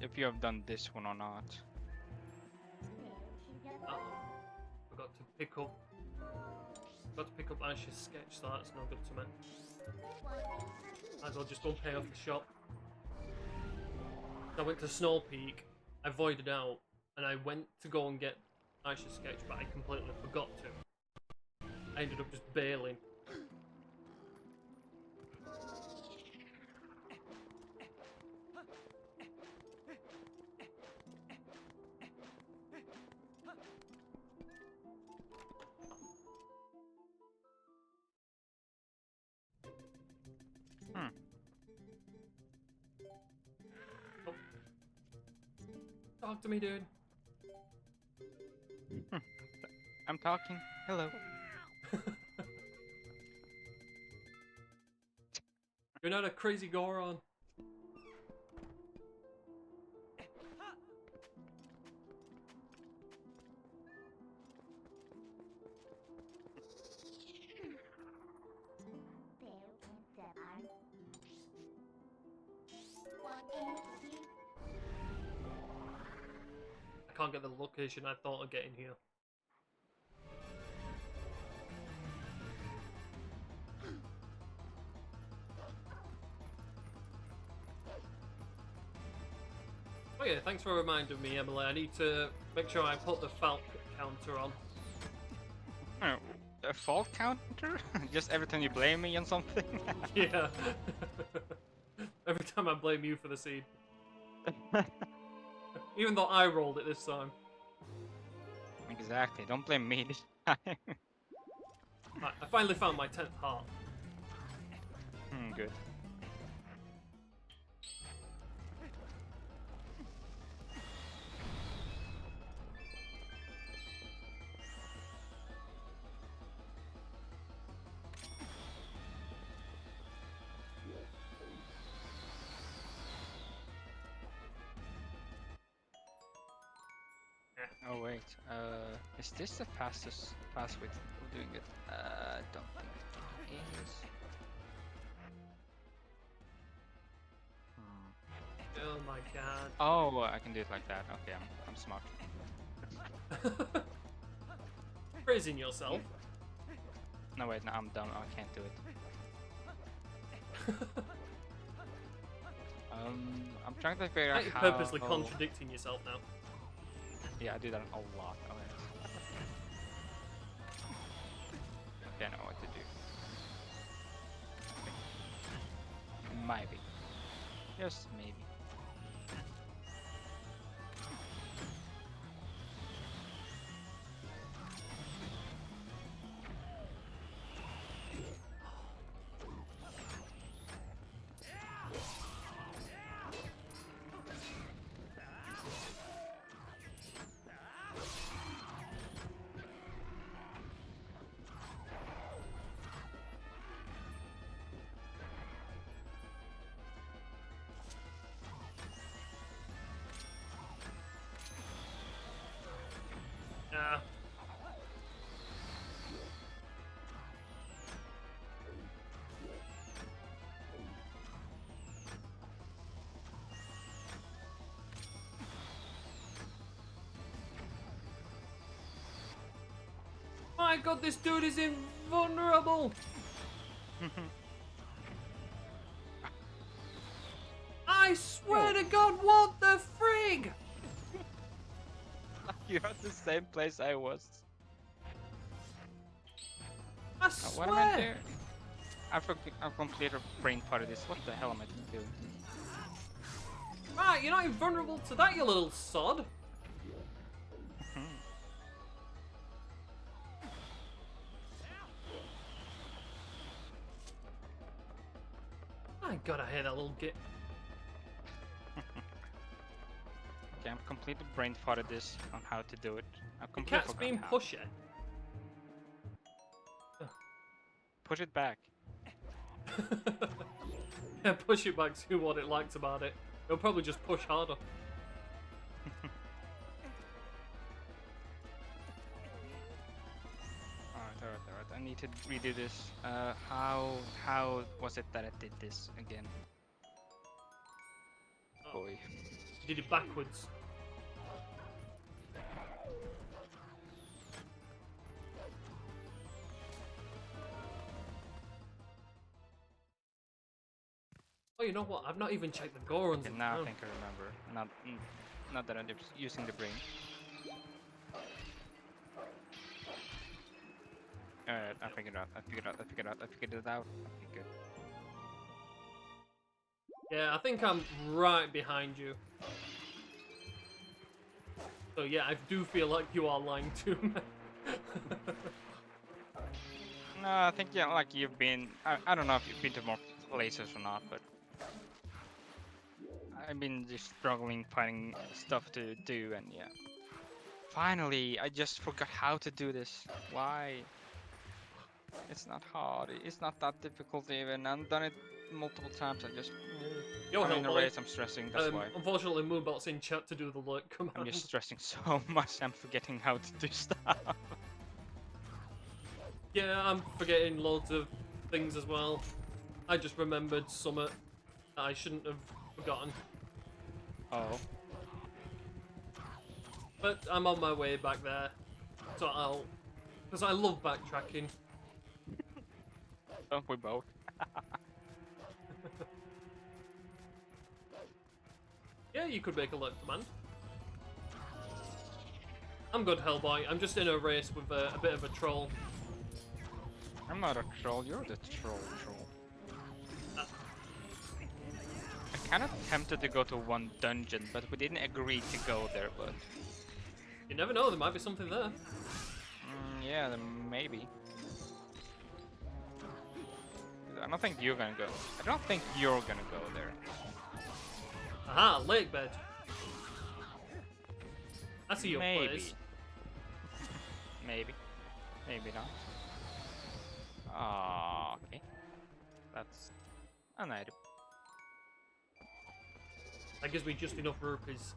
If you have done this one or not. Uh-oh. Forgot to pick up Ash's sketch, so that's no good to me. Might as well just go and pay off the shop. I went to Snow Peak, I voided out, and I went to go and get Ash's sketch, but I completely forgot to. I ended up just bailing. Oh. Talk to me, dude. I'm talking. Hello. You're not a crazy Goron. I can't get the location I thought of getting here. Oh yeah, thanks for reminding me, Emily. I need to make sure I put the Falk counter on. Oh, a fault counter? Just every time you blame me on something? Yeah. Every time I blame you for the seed. Even though I rolled it this time. Exactly, don't blame me this time. Right, I finally found my 10th heart. Good. Oh wait, is this the fastest way of doing it? Don't think it is. Oh my god. Oh, I can do it like that. Okay, I'm smart. Praising yourself. No wait, no, I'm dumb. I can't do it. I'm trying to figure out You're how. purposely contradicting yourself now. Yeah, I do that a lot. Okay. Okay, I know what to do. Maybe. Just maybe. Yeah. My god, this dude is invulnerable! I swear to god, what the frig? You're at the same place I was. I What am I swear! doing? I've completed brain part of this. What the hell am I doing? Right, you're not invulnerable to that, you little sod. My god, I hate that little git. Okay, I'm completely brain farted this on how to do it. I've The completely cat's forgotten being how. pushy. Push it back. Yeah, push it back to what it likes about it. It'll probably just push harder. Alright. I need to redo this. How was it that I did this again? Oh, Boy. you did it backwards. Oh, you know what? I've not even checked the Gorons. Okay, now I think I remember. Not that I'm using the brain. Alright, I figured it out. I figured it out. Okay, good. Yeah, I think I'm right behind you. So yeah, I do feel like you are lying to me. No, I think yeah, like you've been. I don't know if you've been to more places or not, but I've been just struggling finding stuff to do, and yeah. Finally, I just forgot how to do this. Why? It's not hard. It's not that difficult even. I've done it multiple times. I just. Yo, I'm in a Hellboy. race. I'm stressing. That's why. Unfortunately, Moonbot's in chat to do the lurk command. I'm just stressing so much. I'm forgetting how to do stuff. Yeah, I'm forgetting loads of things as well. I just remembered summit that I shouldn't have forgotten. Oh. But I'm on my way back there. So I'll... Because I love backtracking. Don't we both? Yeah, you could make a lurk command. I'm good, Hellboy. I'm just in a race with a bit of a troll. I'm not a troll, you're the troll. Uh, I'm kind of tempted to go to one dungeon, but we didn't agree to go there, but... You never know, there might be something there. Yeah, then maybe. I don't think you're gonna go. I don't think you're gonna go there. Aha, lake bed. I see your Maybe. place. Maybe. Maybe not. Ah, okay. That's an item. That gives me just enough rupees.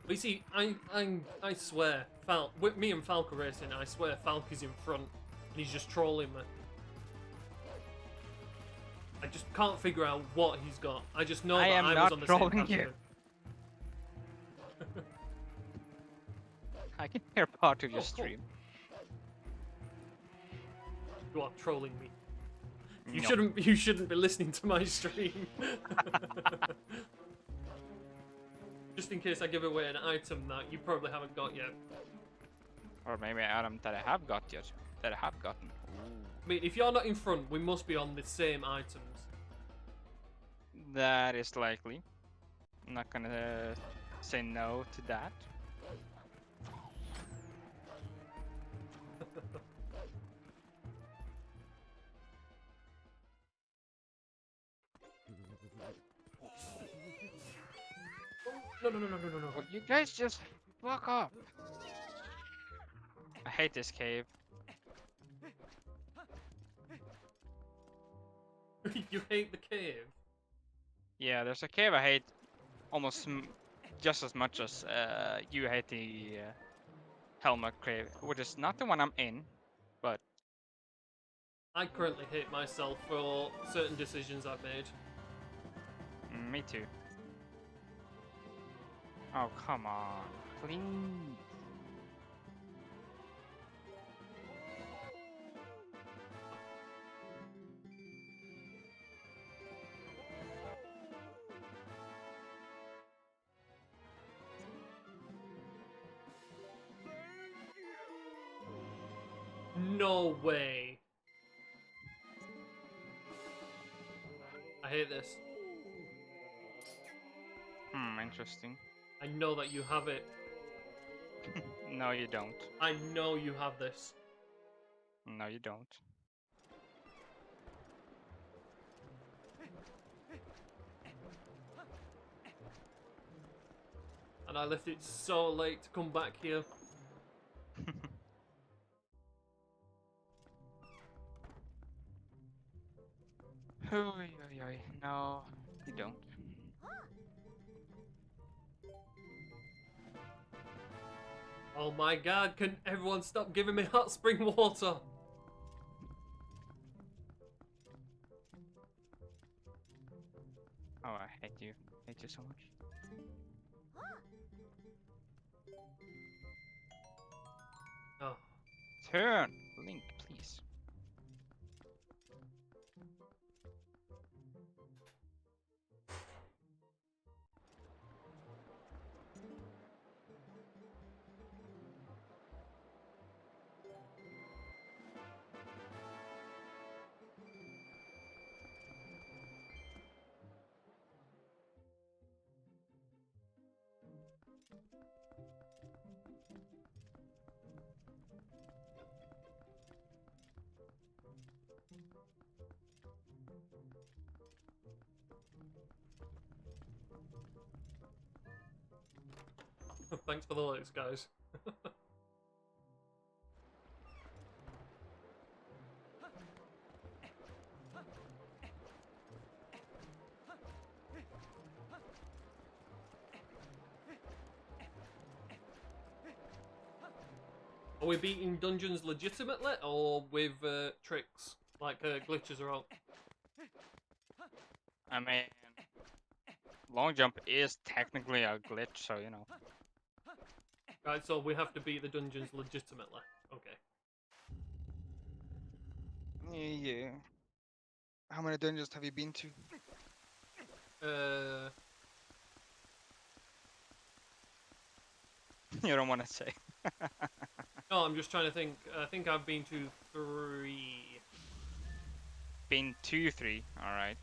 But you see, I swear, with me and Falk are racing, I swear Falk is in front, and he's just trolling me. I just can't figure out what he's got. I just know that I was on the same trolling path you. as him. I can hear part of your Oh, cool. stream. You are trolling me. You No. shouldn't be listening to my stream. Just in case I give away an item that you probably haven't got yet. Or maybe an item that I have got yet. That I have gotten. I mean, if you're not in front, we must be on the same items. That is likely. I'm not gonna say no to that. No. Well, you guys just fuck up. I hate this cave. You hate the cave. Yeah, there's a cave I hate almost just as much as you hate the Helmet cave, which is not the one I'm in, but I currently hate myself for certain decisions I've made. me too. Oh, come on. Please. No way. I hate this. Interesting. I know that you have it. No, you don't. I know you have this. No, you don't. And I left it so late to come back here. Oy, oy, oy. No, you don't. Oh my god, can everyone stop giving me hot spring water? Oh, I hate you. Hate you so much. Oh. Turn! Link, please. Thanks for the likes, guys. Are we beating dungeons legitimately or with tricks? Like glitches or all? I mean, long jump is technically a glitch, so you know. Right, so we have to beat the dungeons legitimately. Okay. Yeah. How many dungeons have you been to? You don't want to say. No, I'm just trying to think. I think I've been to 3. Been 2, 3. All right.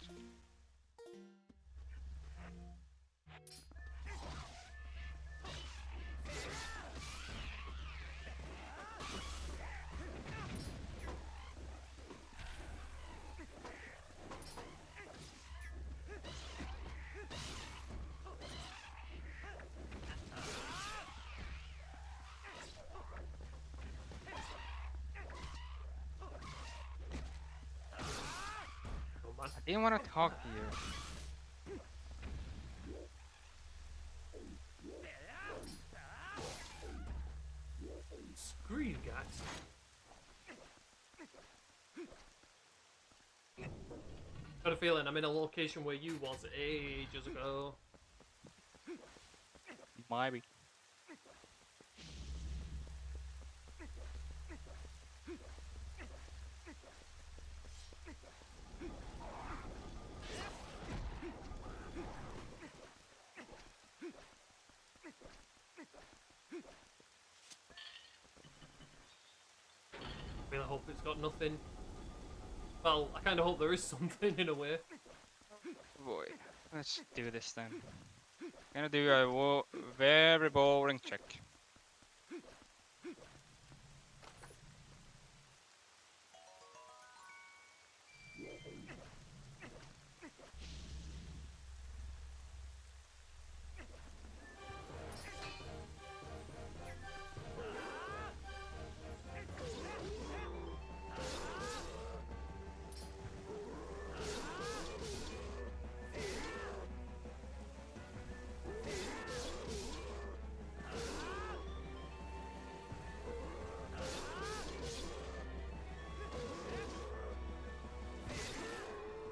Oh man. I didn't want to talk to you. Screw you guys. Got a feeling I'm in a location where you was ages ago. Maybe. I really hope it's got nothing. Well, I kind of hope there is something in a way. Boy, let's do this then. Gonna do a very boring check.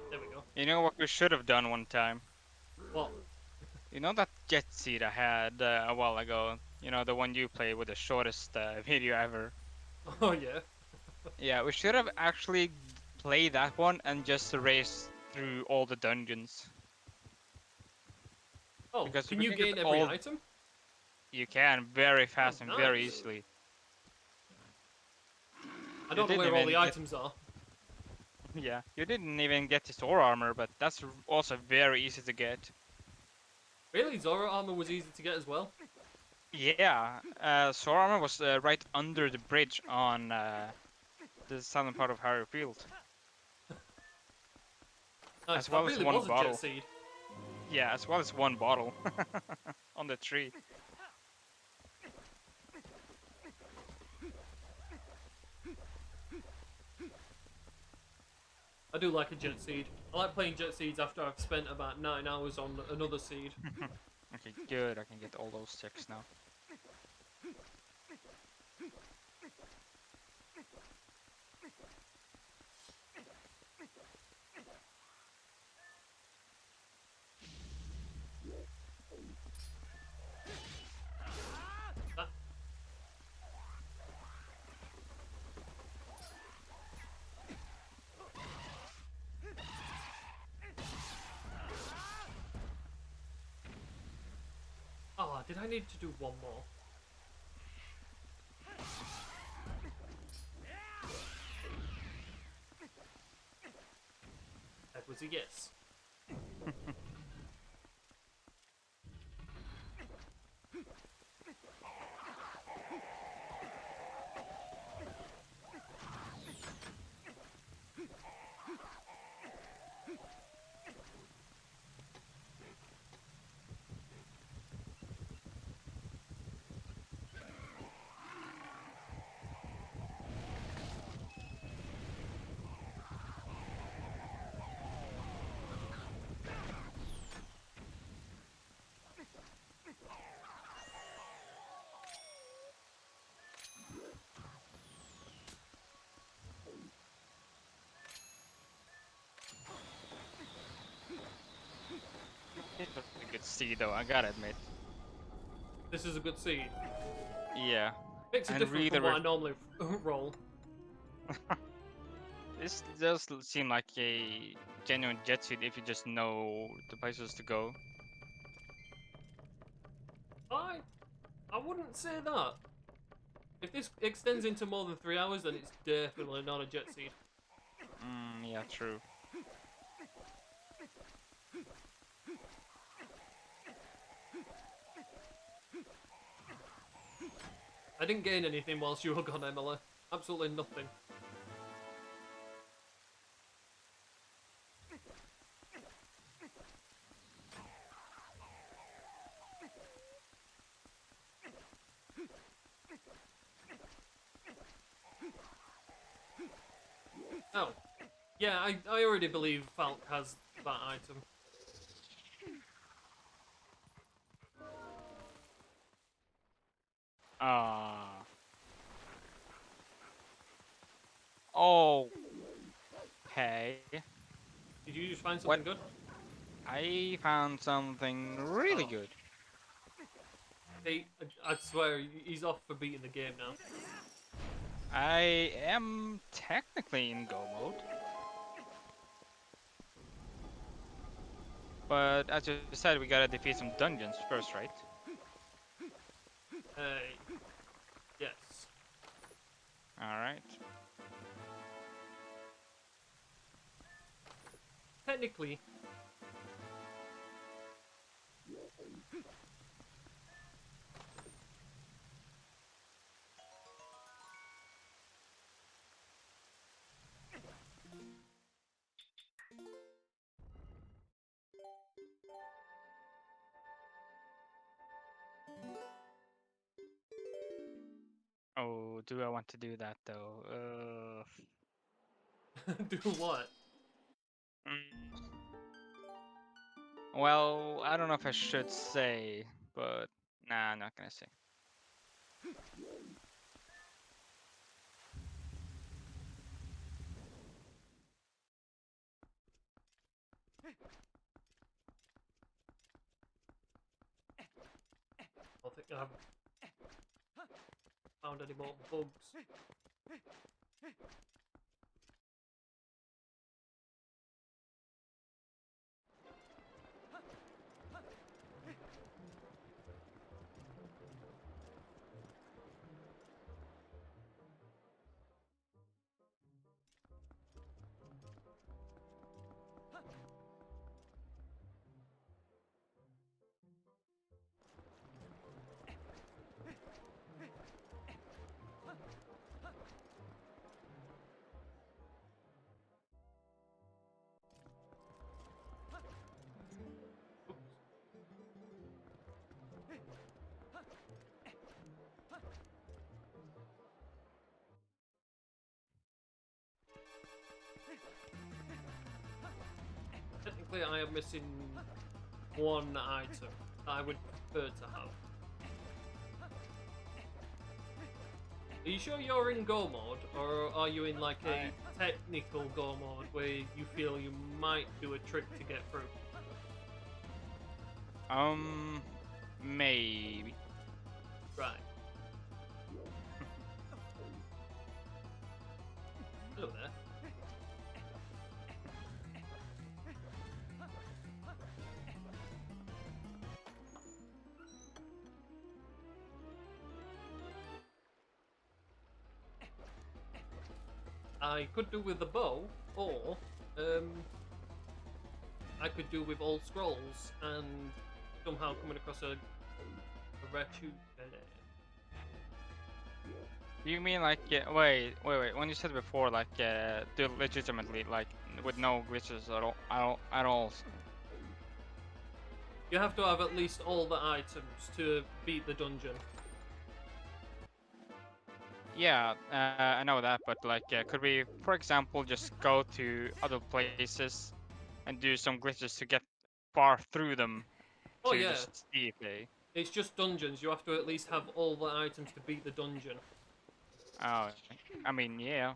There we go. You know what we should have done one time? What? You know that jet seat I had a while ago? You know, the one you played with the shortest video ever? Oh yeah. Yeah, we should have actually played that one and just raced through all the dungeons. Oh, Because can we you can get gain every all... item? You can, very Oh, fast and very nice. easily. I You don't know didn't where all the even get... items are. Yeah, you didn't even get the sword armor, but that's also very easy to get. Really, Zoro armor was easy to get as well. Yeah, sword armor was right under the bridge on the southern part of Harry Field. Nice. As That well as really one was a jet bottle. seed. Yeah, as well as one bottle on the tree. I do like a jet seed. I like playing jet seeds after I've spent about 9 hours on another seed. Okay, good. I can get all those 6 now. Ah, oh, did I need to do one more? That was a yes. It was a good seed though, I gotta admit. This is a good seed. Yeah. Makes it And different really, from what I normally roll. this does seem like a genuine jet seed if you just know the places to go. Bye. I wouldn't say that. If this extends into more than 3 hours, then it's definitely not a jet seed. Yeah, true. I didn't gain anything whilst you were gone, Emily. Absolutely nothing. Oh. Yeah, I already believe Falk has that item. Ah. Oh. Okay. Did you just find What? something good? I found something really Oh. good. I swear, he's off for beating the game now. I am technically in go mode. But as you said, we gotta defeat some dungeons first, right? Yes. Alright. Technically, Oh, do I want to do that though? do what? Mm. Well, I don't know if I should say, but nah, I'm not gonna say. I think I haven't found any more bugs. Technically, I am missing one item that I would prefer to have. Are you sure you're in go mode, or are you in like a technical go mode where you feel you might do a trick to get through? Maybe. Right. Hello there. I could do with the bow, or I could do with all scrolls and somehow coming across a rare tube. You mean like wait. When you said before like do legitimately like with no glitches at all. You have to have at least all the items to beat the dungeon. Yeah, I know that, but like, could we, for example, just go to other places and do some glitches to get far through them Oh to yeah, just see if they? it's just dungeons. You have to at least have all the items to beat the dungeon. Oh, I mean, yeah.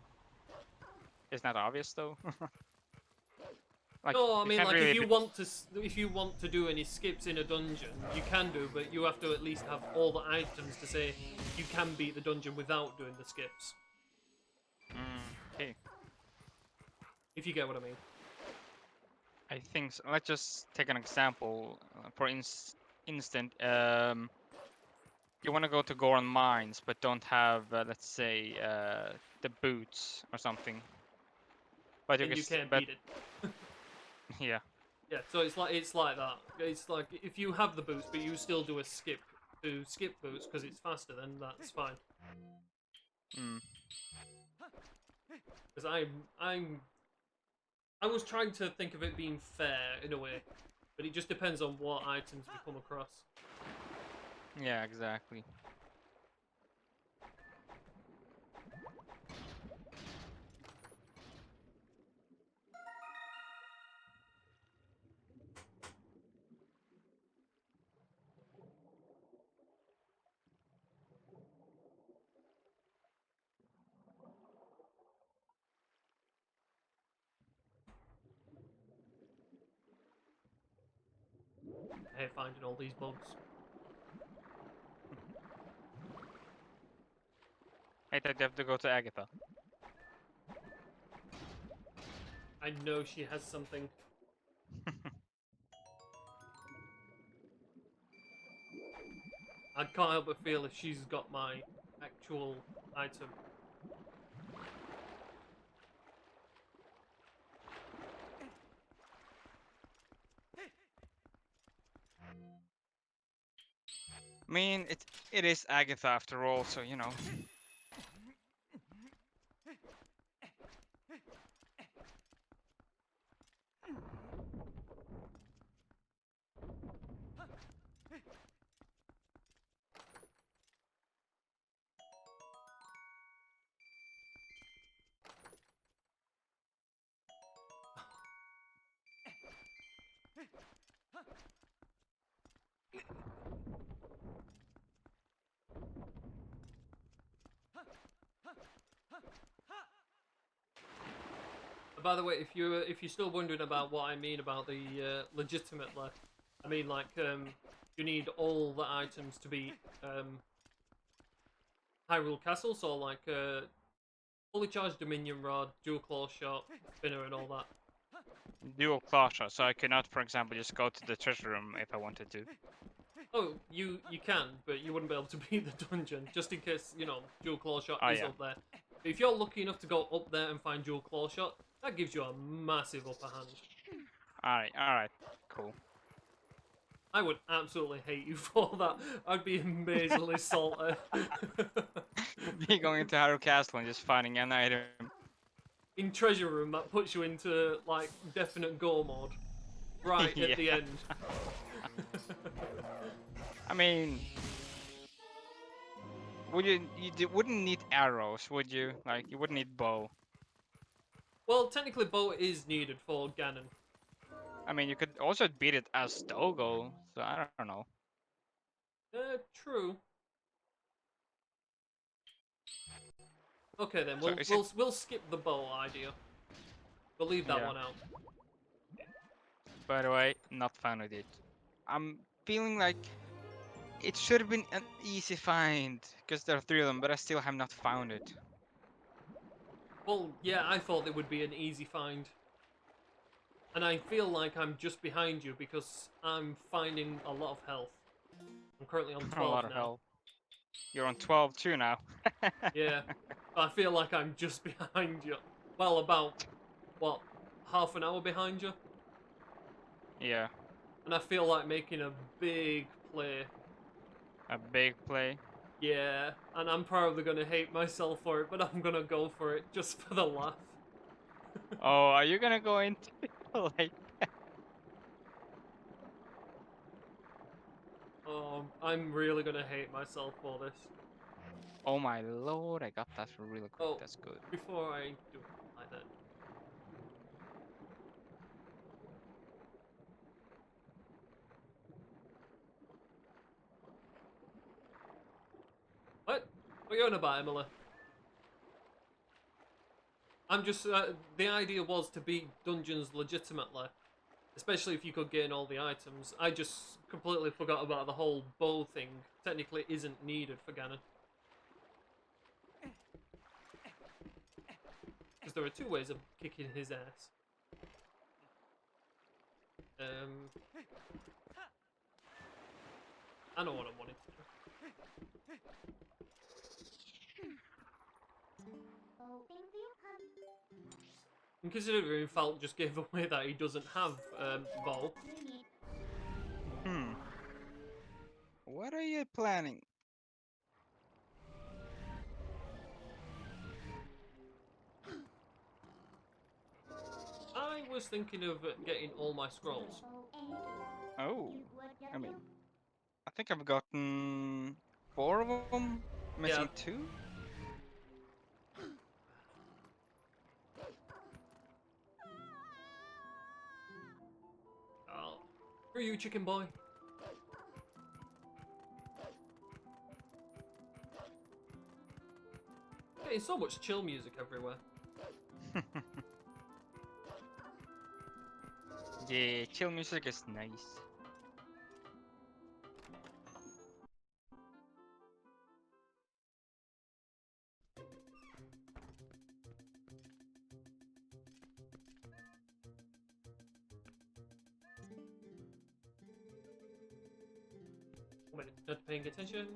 Isn't that obvious though? Like, No, I you mean can't like really. if you want to do any skips in a dungeon, you can do, but you have to at least have all the items to say you can beat the dungeon without doing the skips. Okay. If you get what I mean. I think so. Let's just take an example. For instant, you want to go to Goron Mines, but don't have, let's say, the boots or something. But And you s- can't but beat it. yeah, Yeah, so it's like that. It's like if you have the boots, but you still do a skip to skip boots because it's faster, then that's fine. mm. Because I was trying to think of it being fair in a way, but it just depends on what items we come across. Yeah, exactly. I hate finding all these bugs. I think you have to go to Agatha. I know she has something. I can't help but feel if she's got my actual item. I mean, it is Agatha after all, so you know. By the way, if you're still wondering about what I mean about the legitimately, I mean like you need all the items to be Hyrule Castle, so like fully charged Dominion Rod, dual claw shot, spinner, and all that. Dual claw shot, so I could not, for example, just go to the treasure room if I wanted to. Oh, you can, but you wouldn't be able to beat the dungeon, just in case, you know, dual claw shot Oh, is yeah. up there. But if you're lucky enough to go up there and find dual claw shot, that gives you a massive upper hand. Alright, cool. I would absolutely hate you for that. I'd be amazingly salty. Me going into Hyrule Castle and just finding an item. In treasure room, that puts you into like definite go mode right Yeah. at the end. I mean, wouldn't need arrows, would you? Like, you wouldn't need bow. Well, technically, bow is needed for Ganon. I mean, you could also beat it as Dogo, so I don't know. True. Okay, then So is it? we'll skip the bow idea. We'll leave that Yeah. one out. By the way, not fine with it. I'm feeling like it should have been an easy find, because there are three of them, but I still have not found it. Well, yeah, I thought it would be an easy find. And I feel like I'm just behind you because I'm finding a lot of health. I'm currently on A 12 lot of now. help. You're on 12 too now. Yeah, but I feel like I'm just behind you. Well, about, what, half an hour behind you? Yeah, And I feel like making a big play. a big play. Yeah, and I'm probably going to hate myself for it, but I'm going to go for it just for the laugh. Oh, are you gonna go into like? Oh, I'm really going to hate myself for this. Oh my lord, I got that really quick. Oh, That's good. before I do it like that. What? What are you on about, Emily? I'm just, the idea was to beat dungeons legitimately. Especially if you could gain all the items. I just completely forgot about the whole bow thing. Technically isn't needed for Ganon. Because there are two ways of kicking his ass. I know what I wanted to do. And considering Falk just gave away that he doesn't have bow, What are you planning? I was thinking of getting all my scrolls. Oh, I mean, I think I've gotten 4 of them. Missing 2. Oh, who are you, chicken boy? Getting so much chill music everywhere. Yeah, chill music is nice. Wait, not paying attention.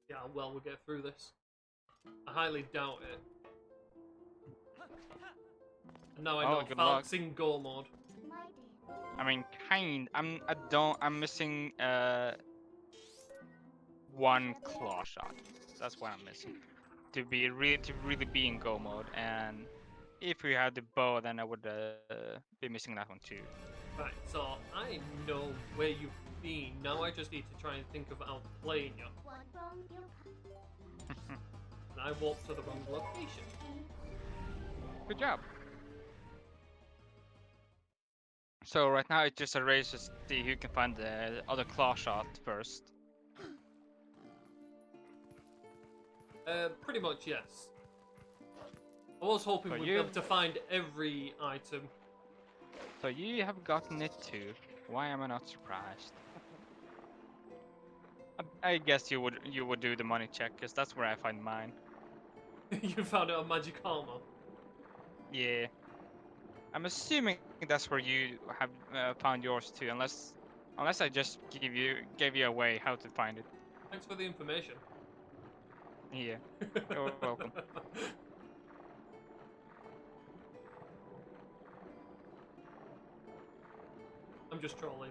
Yeah, well, we'll get through this. I highly doubt it. And now I know Good luck. Falk's in Go mode. I mean, I'm missing one claw shot. That's what I'm missing. To really be in go mode, and if we had the bow, then I would be missing that one too. Right, so I know where you've been. Now I just need to try and think of outplaying you. And I walked to the wrong location. Good job. So right now it's just a race to see who can find the other claw shot first. Pretty much, yes. I was hoping So we'd be able to find every item. So you have gotten it too. Why am I not surprised? I guess you would do the money check, cause that's where I find mine. You found it on Magic Armor. Yeah. I'm assuming that's where you have found yours too, unless I just gave you away how to find it. Thanks for the information. Yeah. You're welcome. I'm just trolling.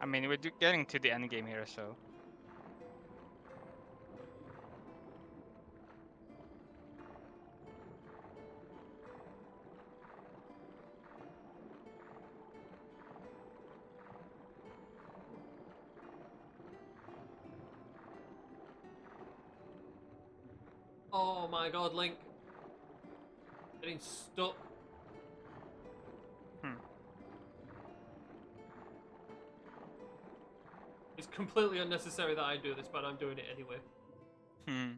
I mean, we're getting to the end game here, so. Oh my god, Link. Getting stuck. It's completely unnecessary that I do this, but I'm doing it anyway. I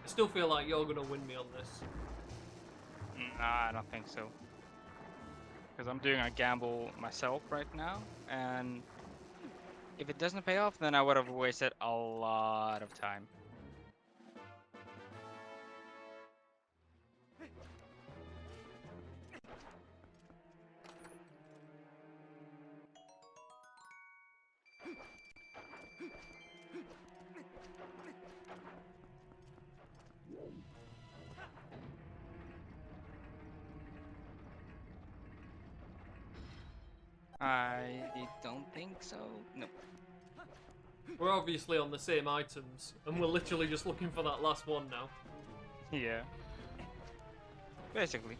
still feel like you're gonna win me on this. Nah, I don't think so. Because I'm doing a gamble myself right now, and if it doesn't pay off, then I would have wasted a lot of time. I don't think so. No. We're obviously on the same items, and we're literally just looking for that last one now. Yeah. Basically.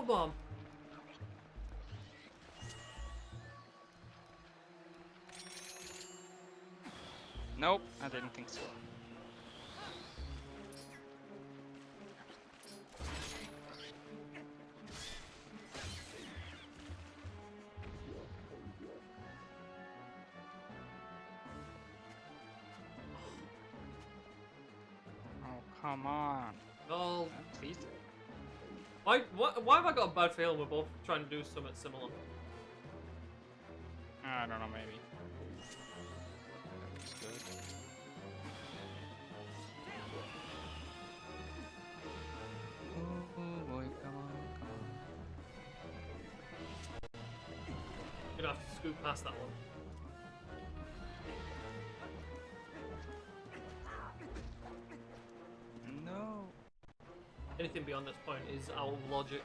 smoke bomb. Nope, I didn't think so. Oh, come on. Oh, Please. why have I got a bad feeling we're both trying to do something similar? I don't know, maybe. That's good. Oh boy, come on, come on. Gonna have to scoot past that one. No. Anything beyond this point is out of logic.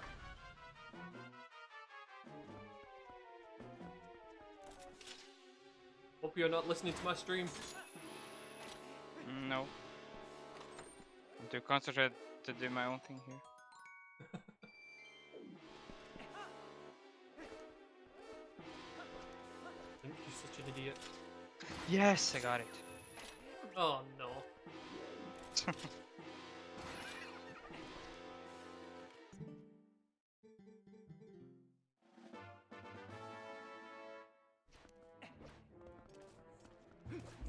Hope you're not listening to my stream. No. I'm too concentrated to do my own thing here. You're such an idiot. Yes, I got it. Oh no.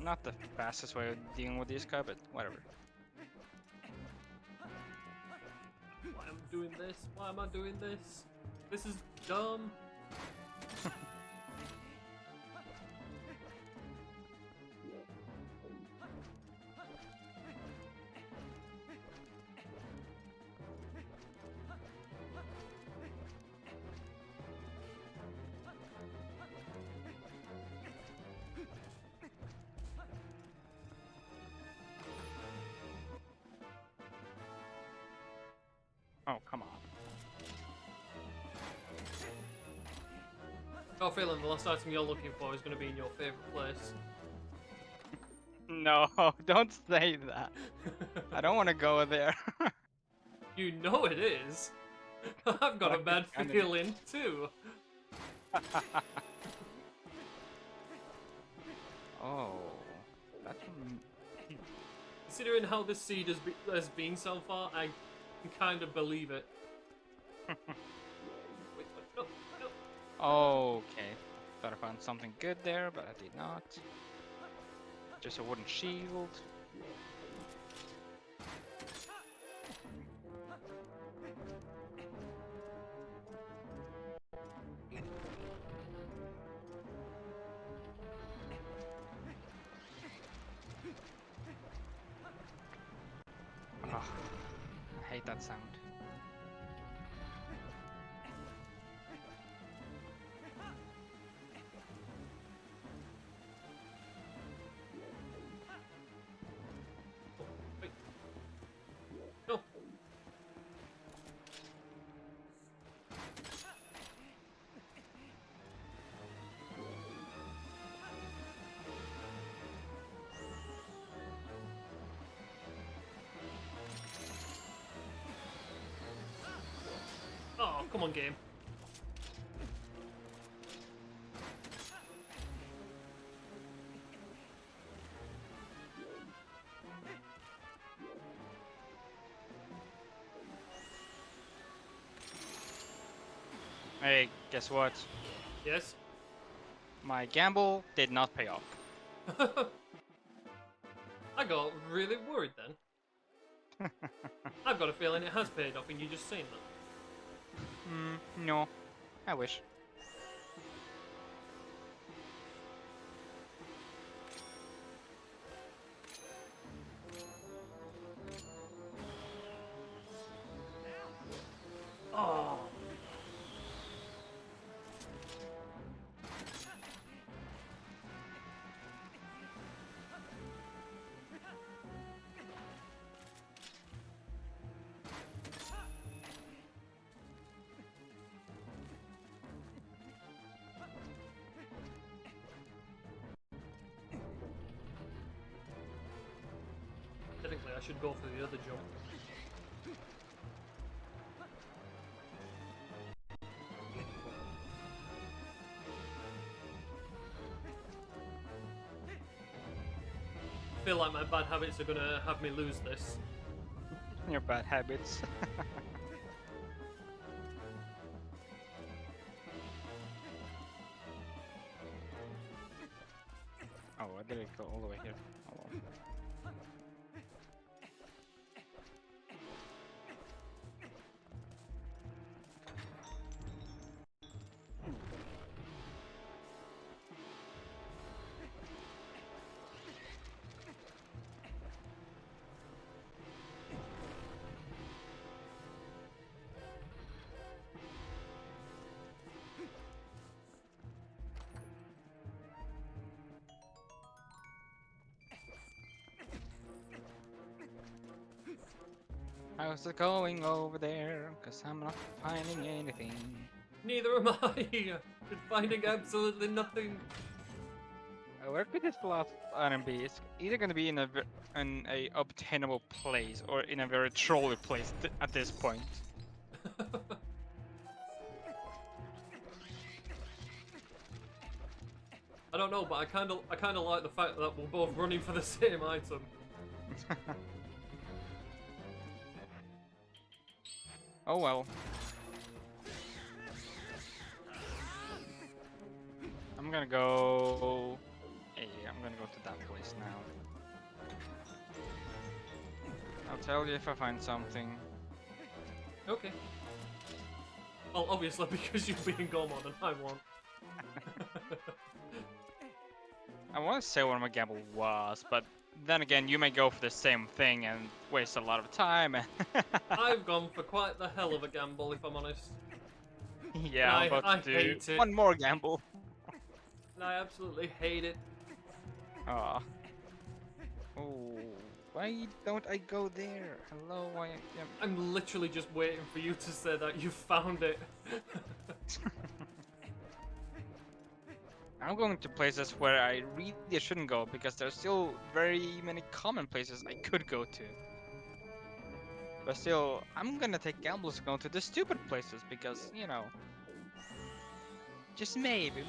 Not the fastest way of dealing with this guy, but whatever. Why am I doing this? Why am I doing this? This is dumb. Oh, come on. I got a feeling the last item you're looking for is going to be in your favourite place. No, don't say that. I don't want to go there. You know it is. I've got a bad feeling too. Oh, that's Considering how this seed has been so far, I can kind of believe it. Wait, no, no. okay. Thought I found something good there, but I did not. Just a wooden shield. Oh, I hate that sound. Wait. No. Oh, come on, game. Hey, guess what? Yes? My gamble did not pay off. I got really worried then. I've got a feeling it has paid off and you just seen that. No. I wish. Oh. Technically, I should go for the other jump. feel like my bad habits are gonna have me lose this. Your bad habits. Oh, I did it go all the way here. Oh, well. How's it going over there? Cause I'm not finding anything. Neither am I. Been finding absolutely nothing. Where could this last item be? It's either gonna be in a obtainable place or in a very trolly place at this point. I don't know, but I kind of like the fact that we're both running for the same item. Oh well. I'm gonna go. Hey, I'm gonna go to that place now. I'll tell you if I find something. Okay. Well, obviously because you've been in Gormon and I won't. I want to say where my gamble was, but then again, you may go for the same thing and waste a lot of time. I've gone for quite the hell of a gamble, if I'm honest. Yeah, I'm I about to do hate it. one more gamble. And I absolutely hate it. Aw. Oh, why don't I go there? Hello, I am. I'm literally just waiting for you to say that you found it. I'm going to places where I really shouldn't go because there's still very many common places I could go to. But still, I'm gonna take gambles going to the stupid places because, you know, just maybe.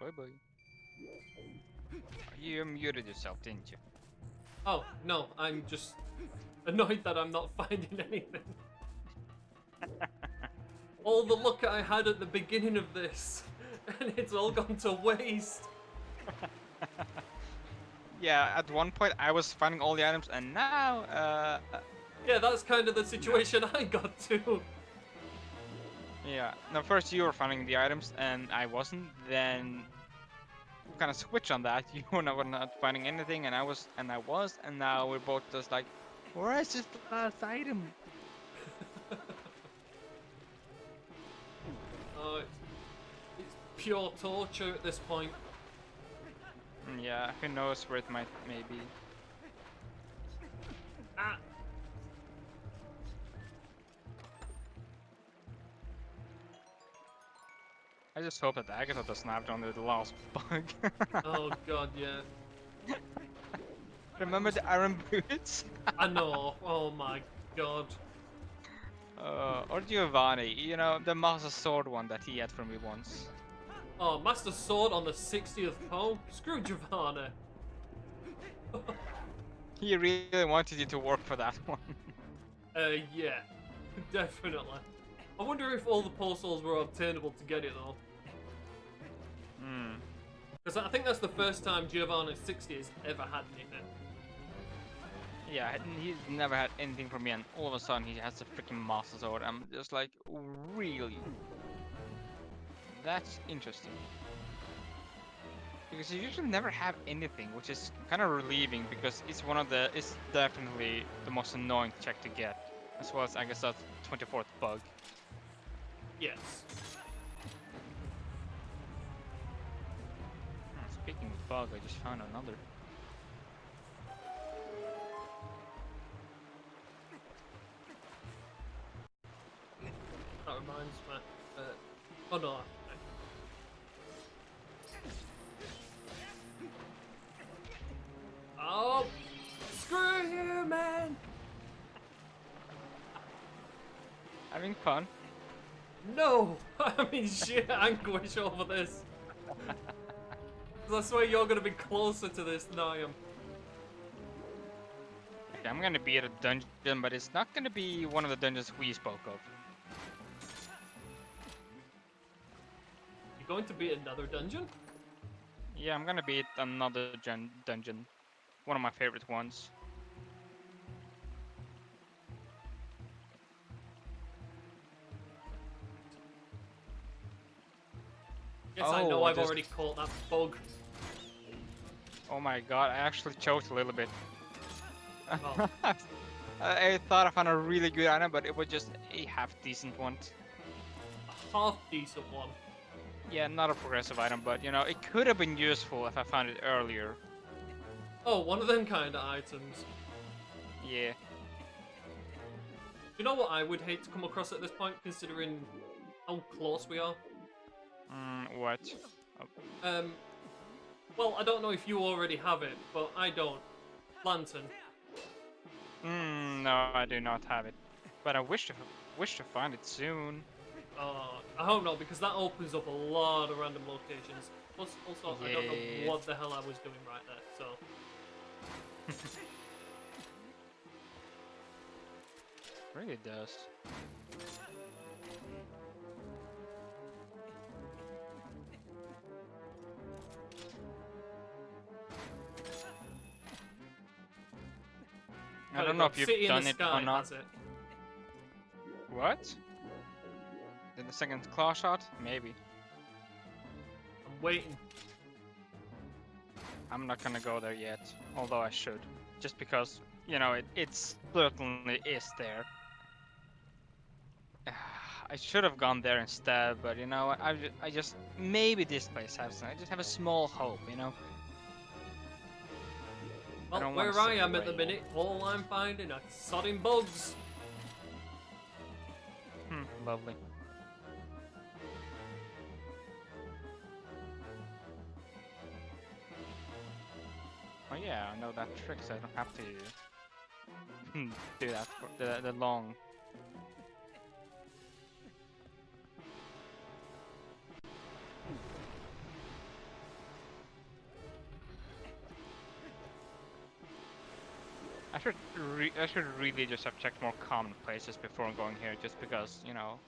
Bye. You muted yourself, didn't you? Oh, no, I'm just annoyed that I'm not finding anything. All the luck I had at the beginning of this, and it's all gone to waste. Yeah, at one point I was finding all the items, and now, Yeah, that's kind of the situation I got to. yeah. No, first you were finding the items, and I wasn't. Then we kind of switch on that. You were not finding anything, and I was, and now we're both just like, where is this last item? Oh, it's pure torture at this point. Yeah, who knows where it may be. Ah. I just hope that Agatha doesn't have done the last bug. Oh god, yeah. Remember the iron boots? I know. Oh my god. Or Giovanni, you know, the Master Sword one that he had for me once. Oh, Master Sword on the 60th home? Screw Giovanna. He really wanted you to work for that one. Yeah. Definitely. I wonder if all the postals were obtainable to get it though. Hmm. Because I think that's the first time Giovanna 60 has ever had anything. Yeah, he's never had anything from me, and all of a sudden he has a freaking Master Sword. I'm just like, really? That's interesting. Because you usually never have anything, which is kind of relieving because it's definitely the most annoying check to get, as well as I guess that 24th bug. Yes. Speaking of bug, I just found another. That reminds me. Oh no. Oh! Screw you, man! having fun. No! I'm in sheer anguish over this. 'Cause I swear you're gonna be closer to this than I am. Okay, I'm gonna be at a dungeon, but it's not gonna be one of the dungeons we spoke of. You're going to be another dungeon? Yeah, I'm gonna be at another dungeon. One of my favorite ones. Yes, I know Oh, I've just- already caught that bug. Oh my god, I actually choked a little bit. Oh. I thought I found a really good item, but it was just a half-decent one. A half decent one. Yeah, not a progressive item, but you know, it could have been useful if I found it earlier. Oh, one of them kind of items. Yeah. You know what I would hate to come across at this point, considering how close we are? What? Well, I don't know if you already have it, but I don't. Lantern. No, I do not have it. But I wish to find it soon. I hope not, because that opens up a lot of random locations. Plus, also, I don't know Yeah. what the hell I was doing right there, so... Really does. I don't know if City you've in done the it Sky or not. has it. What? Then the second claw shot? Maybe. I'm waiting. I'm not gonna go there yet, although I should. Just because, you know, it's certainly is there. I should have gone there instead, but you know what? I just maybe this place has some. I just have a small hope, you know. Well, don't wanna where I sit am at the away. minute, all I'm finding are sodding bugs. Lovely. Oh yeah, I know that trick, so I don't have to do that for the long. I should really just have checked more common places before going here, just because you know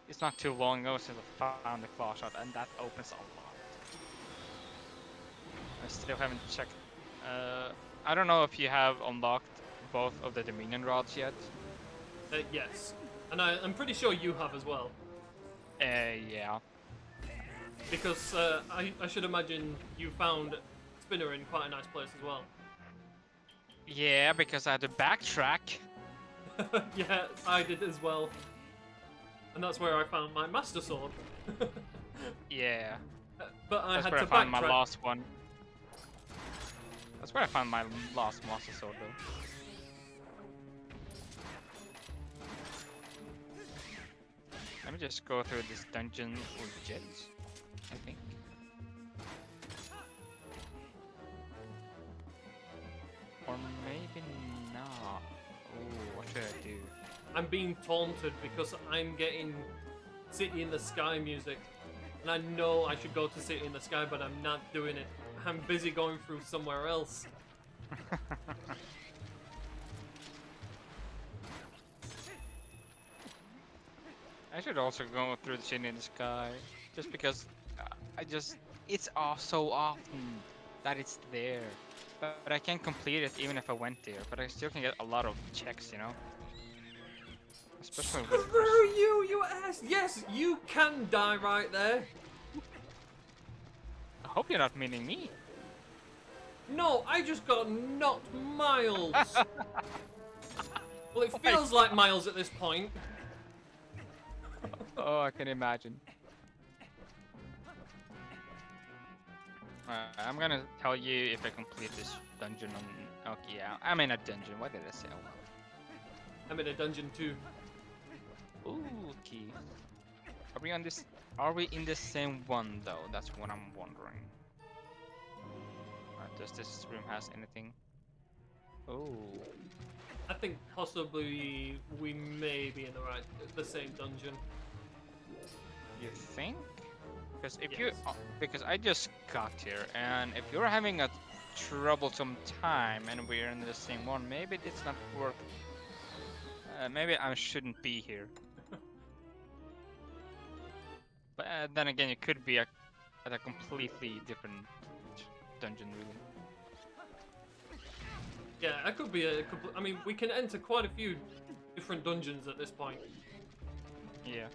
it's not too long ago since I found the claw shot, and that opens a lot. I still haven't checked. I don't know if you have unlocked both of the Dominion rods yet. Yes. And I'm pretty sure you have as well. Yeah. Because I should imagine you found Spinner in quite a nice place as well. Yeah, because I had to backtrack. Yeah, I did as well. And that's where I found my Master Sword. Yeah. But I That's had where to I found my backtrack. last one. That's where I found my last Master Sword, though. Let me just go through this dungeon legit, I think. Or maybe not. Ooh, what should I do? I'm being taunted because I'm getting City in the Sky music. And I know I should go to City in the Sky, but I'm not doing it. I'm busy going through somewhere else. I should also go through the City in the Sky, just because it's off so often that it's there. But I can't complete it even if I went there, but I still can get a lot of checks, you know? Especially with Screw you, you ass! Yes, you can die right there. I hope you're not meaning me. No, I just got knocked miles. Well, it feels like miles at this point. Oh, I can imagine. I'm gonna tell you if I complete this dungeon on... Okay, yeah, I'm in a dungeon. What did I say? I'm in a dungeon too. Ooh, okay. Are we on this? Are we in the same one though? That's what I'm wondering. Does this room has anything? Oh. I think possibly we may be in the same dungeon. You think? Because if Yes. because I just got here, and if you're having a troublesome time and we're in the same one, maybe it's not worth. Maybe I shouldn't be here. But then again, it could be at a completely different dungeon, really. Yeah, that could be a couple. I mean, we can enter quite a few different dungeons at this point. Yeah.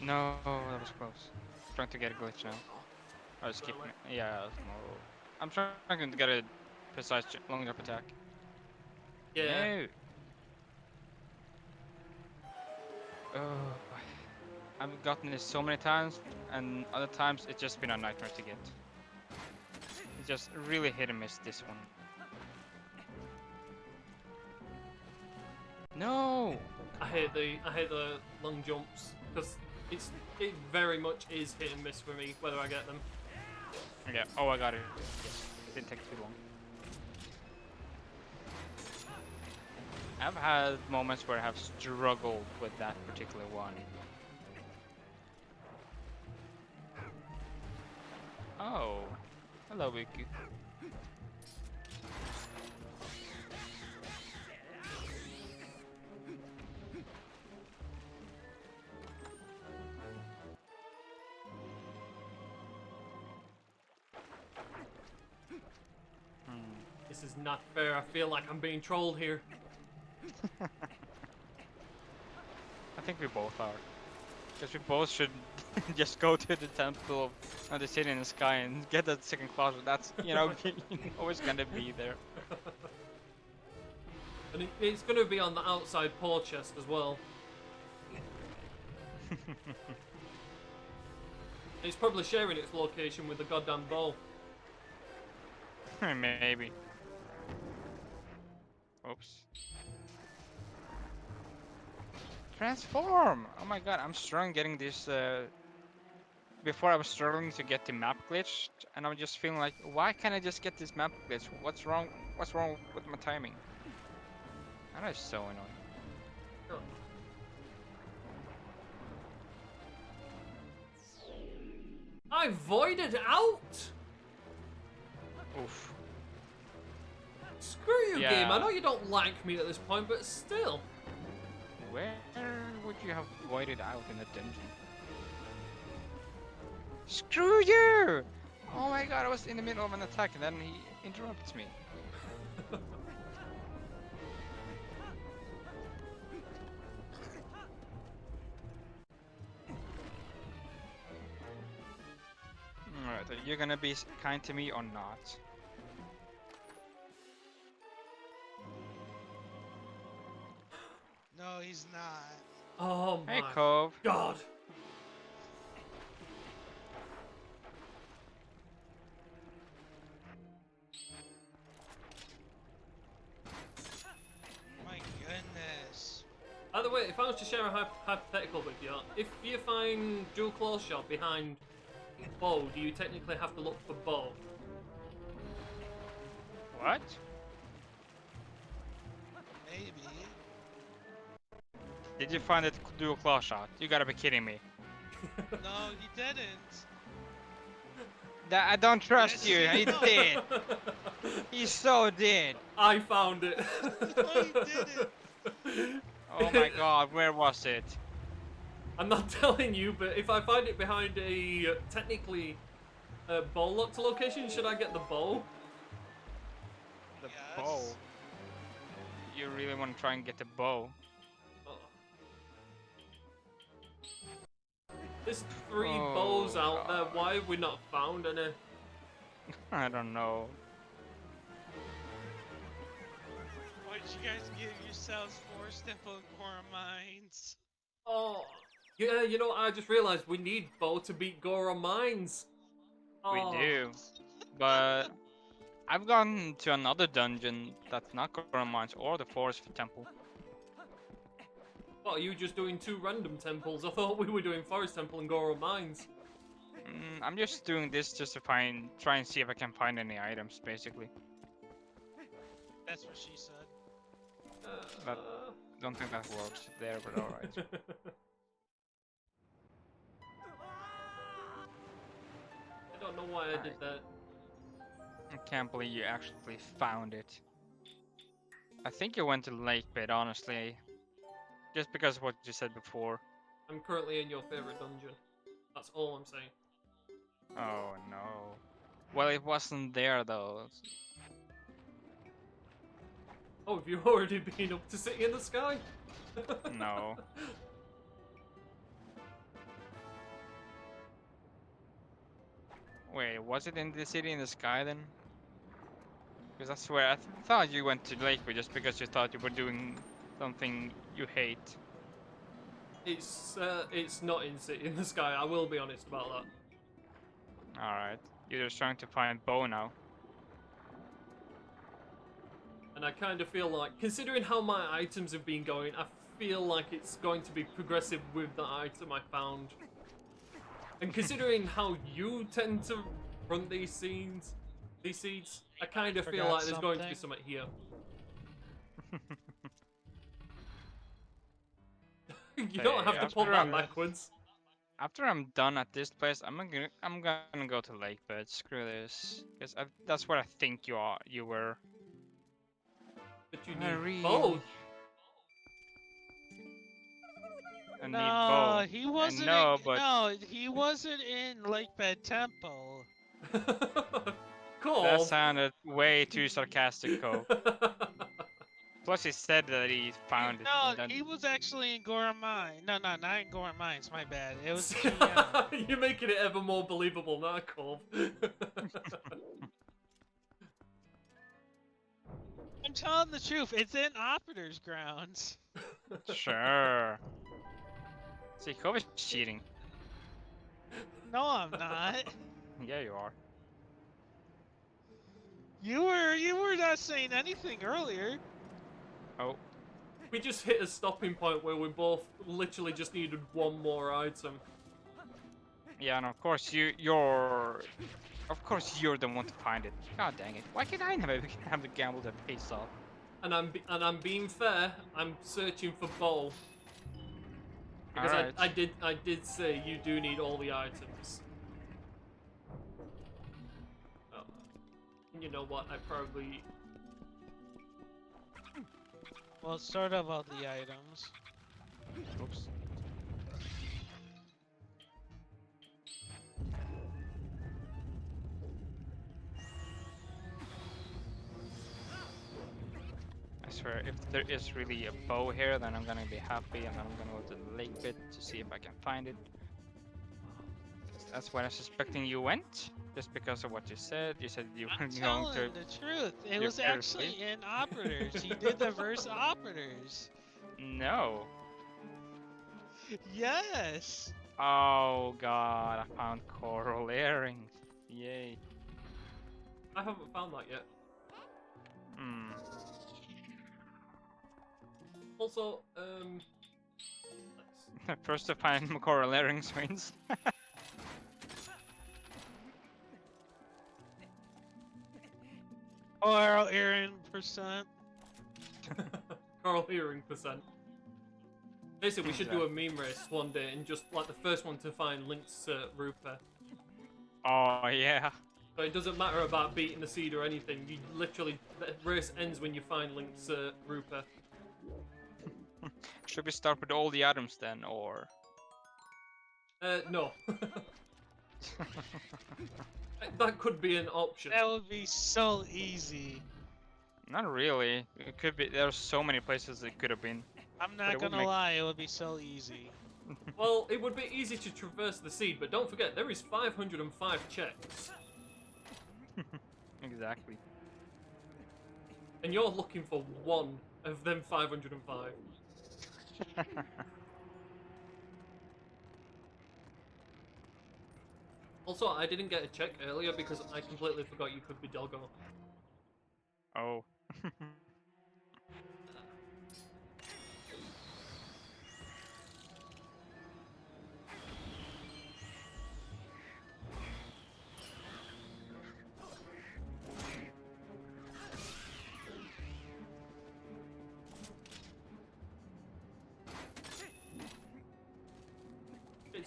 No, that was close. Trying to get a glitch now. I was keeping. Yeah, no. I'm trying to get a precise long jump attack. Yeah. No. Oh, I've gotten this so many times, and other times it's just been a nightmare to get. It's just really hit and miss this one. No. I hate the long jumps because it very much is hit and miss for me whether I get them. Yeah. Oh, I got it. Yes. It didn't take too long. I've had moments where I have struggled with that particular one. Oh, hello, Wiki. This is not fair. I feel like I'm being trolled here. I think we both are. Because we both should just go to the temple of the city in the sky and get that second class. That's, you know, always gonna be there. And it's going to be on the outside paw chest as well. It's probably sharing its location with the goddamn bow. Maybe. Oops. Transform! Oh my god, I'm struggling getting this, before I was struggling to get the map glitched, and I'm just feeling like, why can't I just get this map glitch? What's wrong with my timing? That is so annoying. Oh. I voided out! Oof. Screw you, Yeah. game. I know you don't like me at this point, but still. Where would you have voided out in a dungeon? Screw you! Oh my god, I was in the middle of an attack and then he interrupts me. Alright, are you gonna be kind to me or not? No, he's not. Oh my Hey, Cove. god. My goodness. By the way, if I was to share a hypothetical with you, if you find dual claw shot behind bow, do you technically have to look for bow? What? Maybe. Did you find it dual claw shot? You gotta be kidding me. No, he didn't. I don't trust Yes, you. he He did. did. He so did. I found it. No, he didn't. Oh my god, where was it? I'm not telling you, but if I find it behind a technically bow locked location, should I get the bow? The Yes. bow. You really want to try and get the bow? Oh. There's 3 Oh, bows out there. God. Why have we not found any? I don't know. Why'd you guys give yourselves 4 Temple and Core Mines? Oh, yeah. You know, I just realized we need bow to beat Goron Mines. Oh. We do. But I've gone to another dungeon that's not Goron Mines or the Forest Temple. What, are you just doing 2 random temples? I thought we were doing Forest Temple and Goron Mines. I'm just doing this just to try and see if I can find any items, basically. That's what she said. But don't think that works there, but alright. I don't know why I did that. I can't believe you actually found it. I think you went to the lake bed, honestly. Just because of what you said before. I'm currently in your favorite dungeon. That's all I'm saying. Oh no. Well, it wasn't there though. Oh, have you already been up to City in the Sky? No. Wait, was it in the city in the sky then? Because I swear, I thought you went to Lakewood just because you thought you were doing something you hate. It's not in City in the Sky. I will be honest about that. Alright. You're just trying to find Bo now. And I kind of feel like, considering how my items have been going, I feel like it's going to be progressive with the item I found. And considering how you tend to run these seeds, I kind of feel Forgot like there's going to be something? something here. You don't have Hey, to pull after that I'm- backwards. After I'm done at this place, I'm gonna go to Lake Bed. Screw this, because that's what I think you were. But you I need really- both. I need No, Bo. he wasn't. know, in, but- No, he wasn't in Lakebed Temple. Cool. That sounded way too sarcastic, Cole. Plus, he said that he found it. No, And then... he was actually in Goron Mine. No, not in Goron Mines. My bad. It was GM. You're making it ever more believable now, Cole. I'm telling the truth. It's in Operator's grounds. Sure. See, Cole is cheating. No, I'm not. Yeah, you are. You were not saying anything earlier. Oh, We just hit a stopping point where we both literally just needed one more item. yeah, and of course of course you're the one to find it. God dang it! Why can't I never have the gamble that pays off? And I'm being fair. I'm searching for Bowl because Alright. I did say you do need all the items. Oh, you know what? I probably Well, sort of all the items. Oops. I swear, if there is really a bow here, then I'm gonna be happy, and then I'm gonna go to the lake bit to see if I can find it. 'Cause that's where I'm suspecting you went, just because of what you said. You said you were I'm going telling to. the truth. It You're was fair actually asleep. in Operators. He did the verse Operators. No. Yes. Oh god, I found coral earrings. Yay. I haven't found that yet. Hmm. Also, nice. First to find coral earrings wins. Or Aaron percent. Coral hearing percent. Basically, we should do a meme race one day and just like the first one to find Link's Rupa. Oh yeah. So it doesn't matter about beating the seed or anything. You literally the race ends when you find Link's Rupa. Should we start with all the items then, or? No. That could be an option. That would be so easy. Not really. It could be. There's so many places it could have been. I'm it not would gonna make- lie, it would be so easy. Well, it would be easy to traverse the seed, but don't forget there is 505 checks, Exactly. and you're looking for one of them 505. Also, I didn't get a check earlier because I completely forgot you could be Delgo. Oh.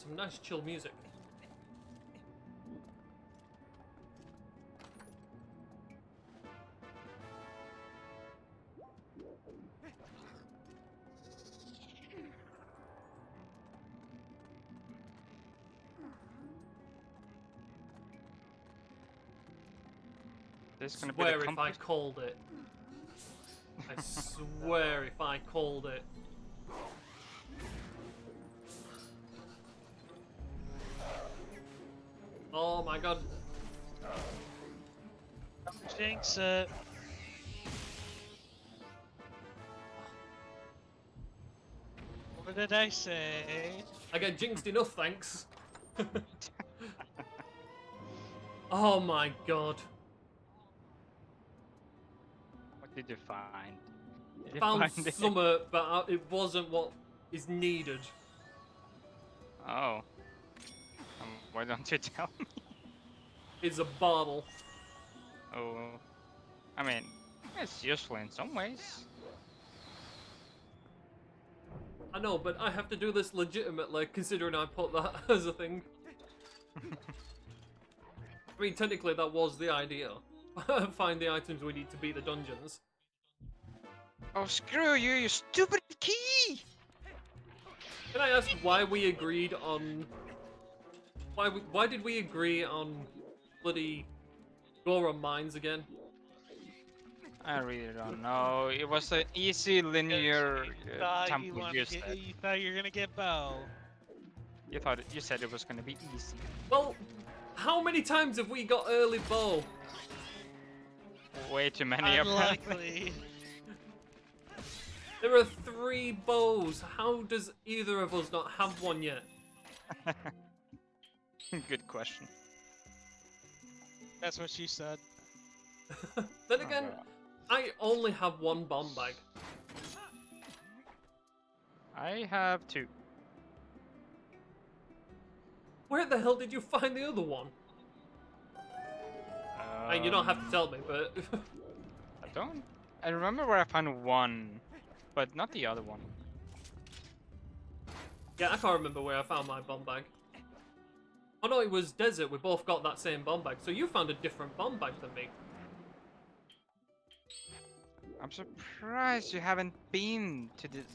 some nice chill music. This is gonna be the Swear if I compass. called it. I swear if I called it. Oh my god. Jinx it. What did I say? I get jinxed enough, thanks. Oh my god. What did you find? Did you Found find it? summer, but it wasn't what is needed. Oh. Why don't you tell me? It's a bottle. Oh. I mean, it's useful in some ways. I know, but I have to do this legitimately, considering I put that as a thing. I mean, technically that was the idea. Find the items we need to beat the dungeons. Oh, screw you, you stupid key! Can I ask why we agreed on... Why did we agree on bloody Goron Mines again? I really don't know. It was an easy linear temple you said. You thought you were gonna get bow. You said it was gonna be easy. Well, how many times have we got early bow? Way too many apparently. Unlikely. There are 3 bows. How does either of us not have one yet? Good question. That's what she said. Then again, I only have 1 bomb bag. I have 2. Where the hell did you find the other one? And you don't have to tell me, but... I don't. I remember where I found 1, but not the other one. Yeah, I can't remember where I found my bomb bag. Oh no, it was desert. We both got that same bomb bag. So you found a different bomb bag than me. I'm surprised you haven't been to this.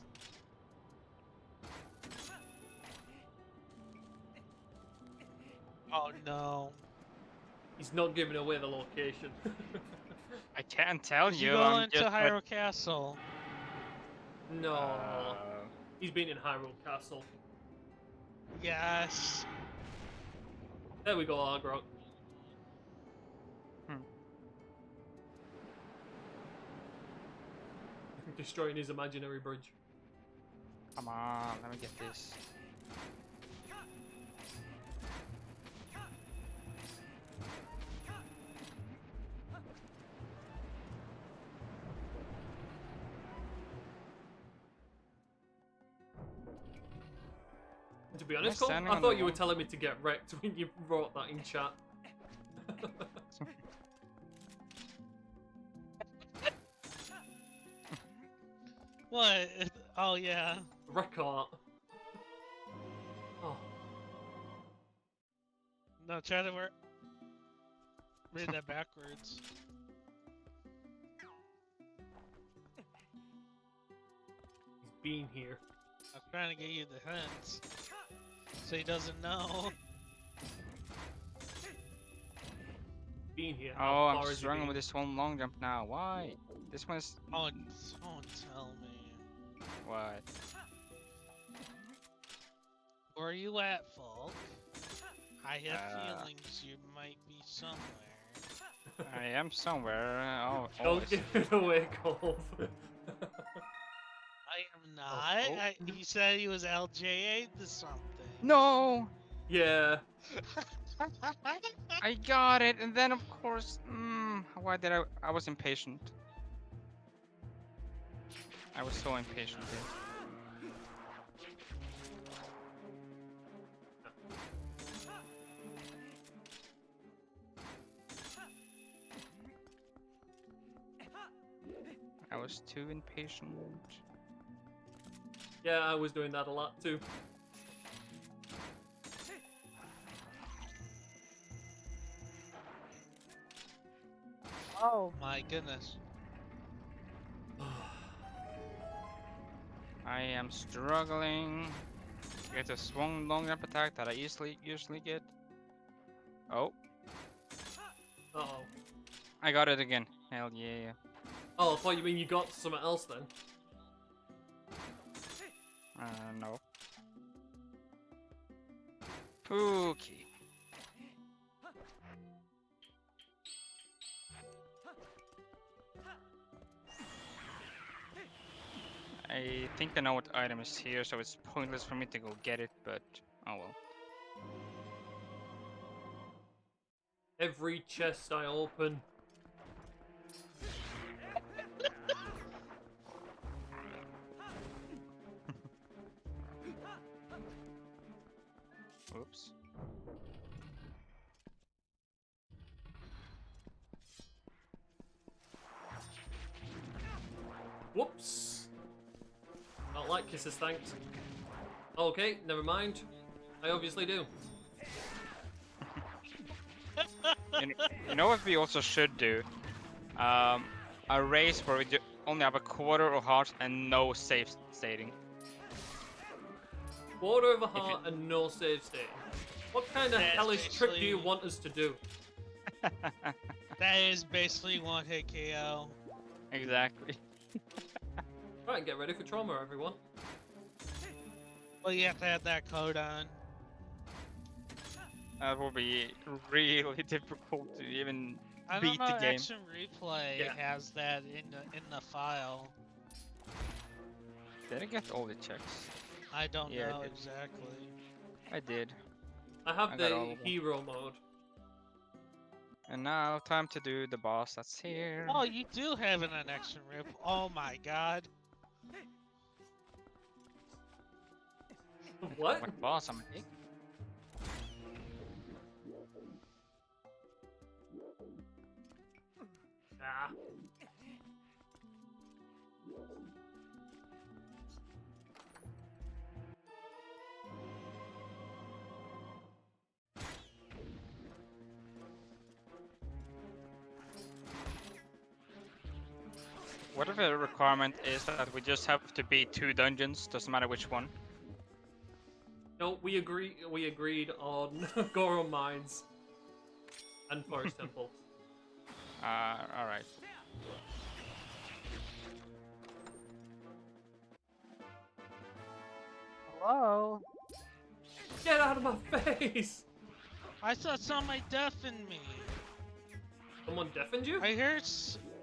Oh no. He's not giving away the location. I can't tell Did you. you go I'm into just Hyrule Castle? No. He's been in Hyrule Castle. Yes. There we go, Argrok. Destroying his imaginary bridge. Come on, let me get this. To be honest, Am I Cole, standing I on thought the you were wall? telling me to get wrecked when you wrote that in chat. What? Oh yeah. Record. Oh. No, try to read that backwards. He's been here. I was trying to get you the hints, so he doesn't know. Been here. Oh, How I'm far has he struggling been? with this one long jump now. Why? This one is Oh, don't tell me. what? Where are you at, Falk? I have Uh, feelings you might be somewhere. I am somewhere. Oh, Don't always. give it away, Cole. I am not. oh. He said he was LJA to something. No, Yeah. I got it, and then of course, why did I? I was impatient. I was so impatient. Dude. I was too impatient. Yeah, I was doing that a lot too. Oh my goodness. I am struggling to get a swung long jump attack that I usually get. Oh, Uh-oh. I got it again. Hell yeah. Oh, I thought you mean you got something else then. No. Okay. I think I know what item is here, so it's pointless for me to go get it, but oh well. Every chest I open. Oops. Whoops. Don't like kisses, thanks. Okay, never mind. I obviously do. You know what we also should do? A race where we only have a quarter of hearts and no save stating. Quarter of a If you- heart and no save state. What kind of That's hellish trick do you basically- want us to do? That is basically one hit KO. Exactly. Right, get ready for trauma, everyone. Well, you have to have that code on. That will be really difficult to even I beat don't know. the game. Action Replay Yeah. has that in the file. Did I get all the checks? I don't Yeah, I know did. exactly. I did. I have I got all the of them. hero mode. And now, time to do the boss that's here. Oh, you do have an action rip. Oh my god. What? What boss am I taking? Ah. What if the requirement is that we just have to beat 2 dungeons, doesn't matter which one? No, we agreed on Goron Mines and Forest Temple. Alright. Hello? Get out of my face! I thought somebody deafened me. Someone deafened you? I heard.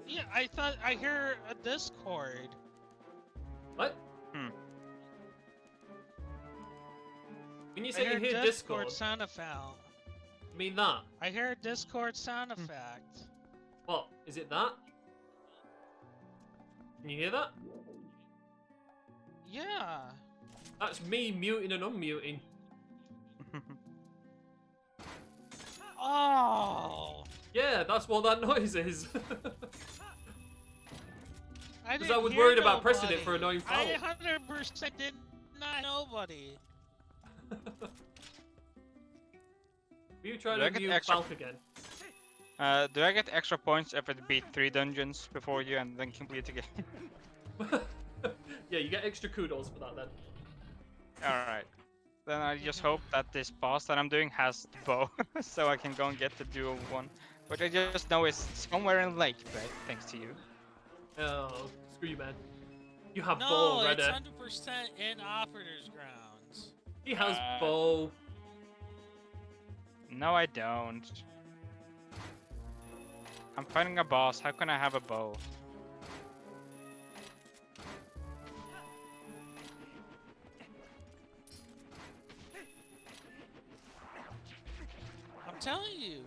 Yeah, I thought I heard a Discord. What? Hmm. When you I say you heard hear Discord, sound effect. you mean that? I heard Discord sound effect. What? Is it that? Can you hear that? Yeah. That's me muting and unmuting. Oh. Yeah, that's what that noise is. I 'Cause didn't I was hear worried about pressing it nobody. for annoying I Falk. 100% did not nobody. You try Do to I get mute extra- Falk again. Do I get extra points if it beat 3 dungeons before you and then complete the game? Yeah, you get extra kudos for that then. Alright. Then I just hope that this boss that I'm doing has the bow, so I can go and get the dual one. But I just know it's somewhere in Lake, right? Thanks to you. Oh, screw you, man. You have No, bow it's already. 100% in Operator's Grounds. He has Uh, bow. No, I don't. I'm fighting a boss. How can I have a bow? I'm telling you.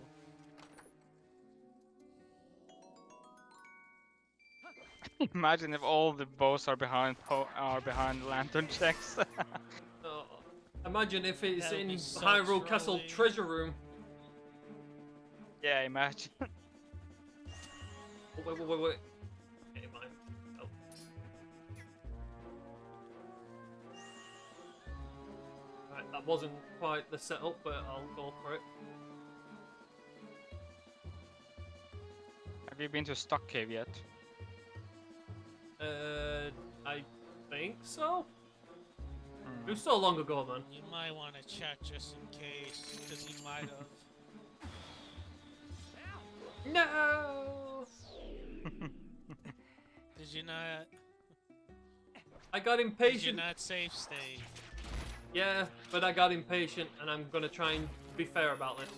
Imagine if all the bows are behind lantern checks. Oh, imagine if it's That would in be so Hyrule Castle trolling. treasure room. Yeah, imagine. Oh, wait. Okay, mine. Oh. Right, that wasn't quite the setup, but I'll go for it. Have you been to Stock Cave yet? I think so. Hmm. It was so long ago, man. You might want to check just in case, because he might have. No! Did you not? I got Did you impatient. not save state? Yeah, but I got impatient, and I'm gonna try and be fair about this.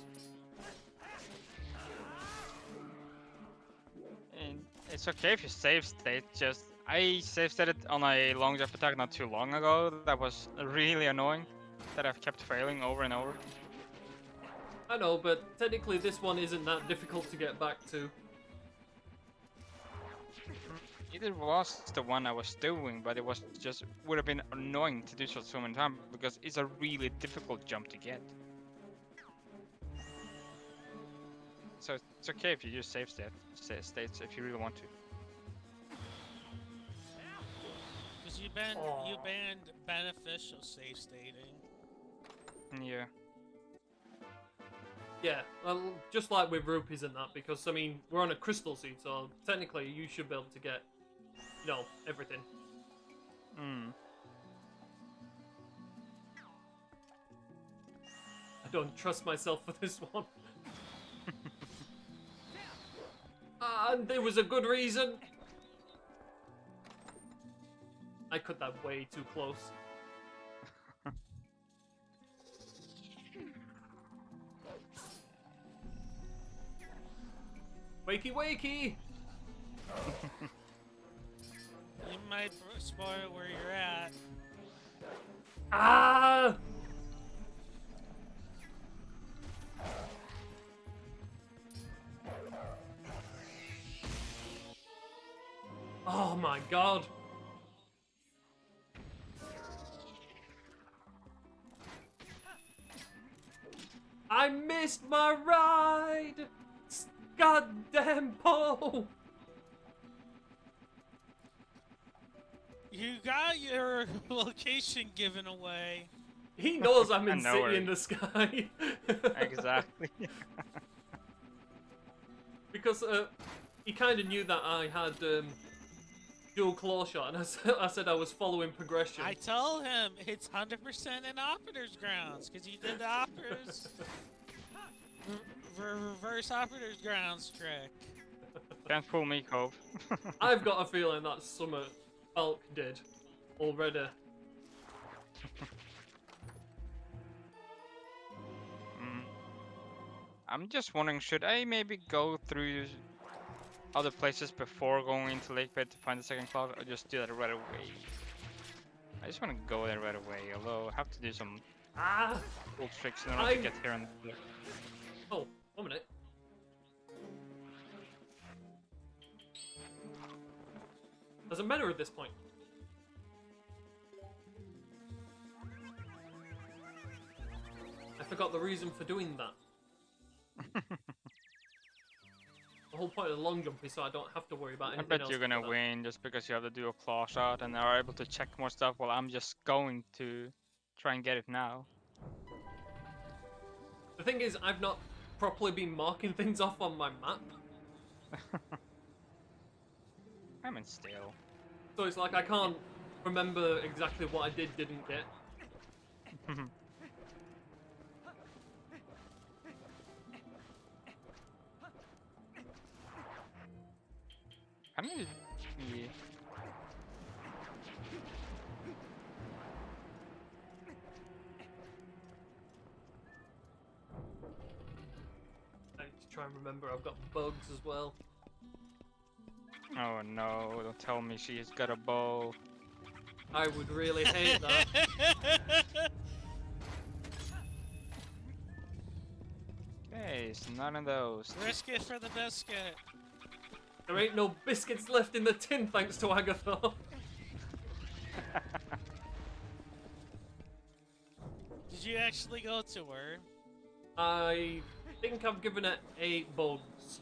And it's okay if you save state, just I save stated on a long jump attack not too long ago. That was really annoying. That I've kept failing over and over. I know, but technically this one isn't that difficult to get back to. It was the one I was doing, but it was just would have been annoying to do so many times because it's a really difficult jump to get. So it's okay if you use save states if you really want to. Because you banned beneficial save stating. Yeah. Yeah, well, just like with rupees and that, because, I mean, we're on a crystal seed, so technically you should be able to get, you know, everything. Hmm. I don't trust myself for this one. And there was a good reason. I cut that way too close. Wakey wakey! You might spoil where you're at. Ah! Oh my god. I missed my ride! Goddamn Poe! You got your location given away. He knows I'm I in know City where in the Sky. Exactly. Because he kind of knew that I had dual claw shot, and I said I was following progression. I told him it's 100% in Operator's Grounds, because he did the Operator's reverse Operator's Grounds trick. Can't fool me, Cove. I've got a feeling that's something Falk did already. I'm just wondering, should I maybe go through other places before going into Lake Bed to find the second cloud, or just do that right away? I just want to go there right away, although I have to do some Ah! cool tricks in order to get here and there. Oh, 1 minute. Doesn't matter at this point. I forgot the reason for doing that. The whole point of the long jump is so I don't have to worry about I anything bet else. you're gonna after that. win just because you have to do a claw shot and are able to check more stuff, while I'm just going to try and get it now. The thing is, I've not properly been marking things off on my map. I mean, still. So it's like I can't remember exactly what I didn't get. How many? Yeah. I need to try and remember I've got bugs as well. Oh no! Don't tell me she's got a bow. I would really hate that. Okay, it's none of those. Risk it for the biscuit. There ain't no biscuits left in the tin thanks to Agatha. Did you actually go to her? I think I've given it 8 bugs.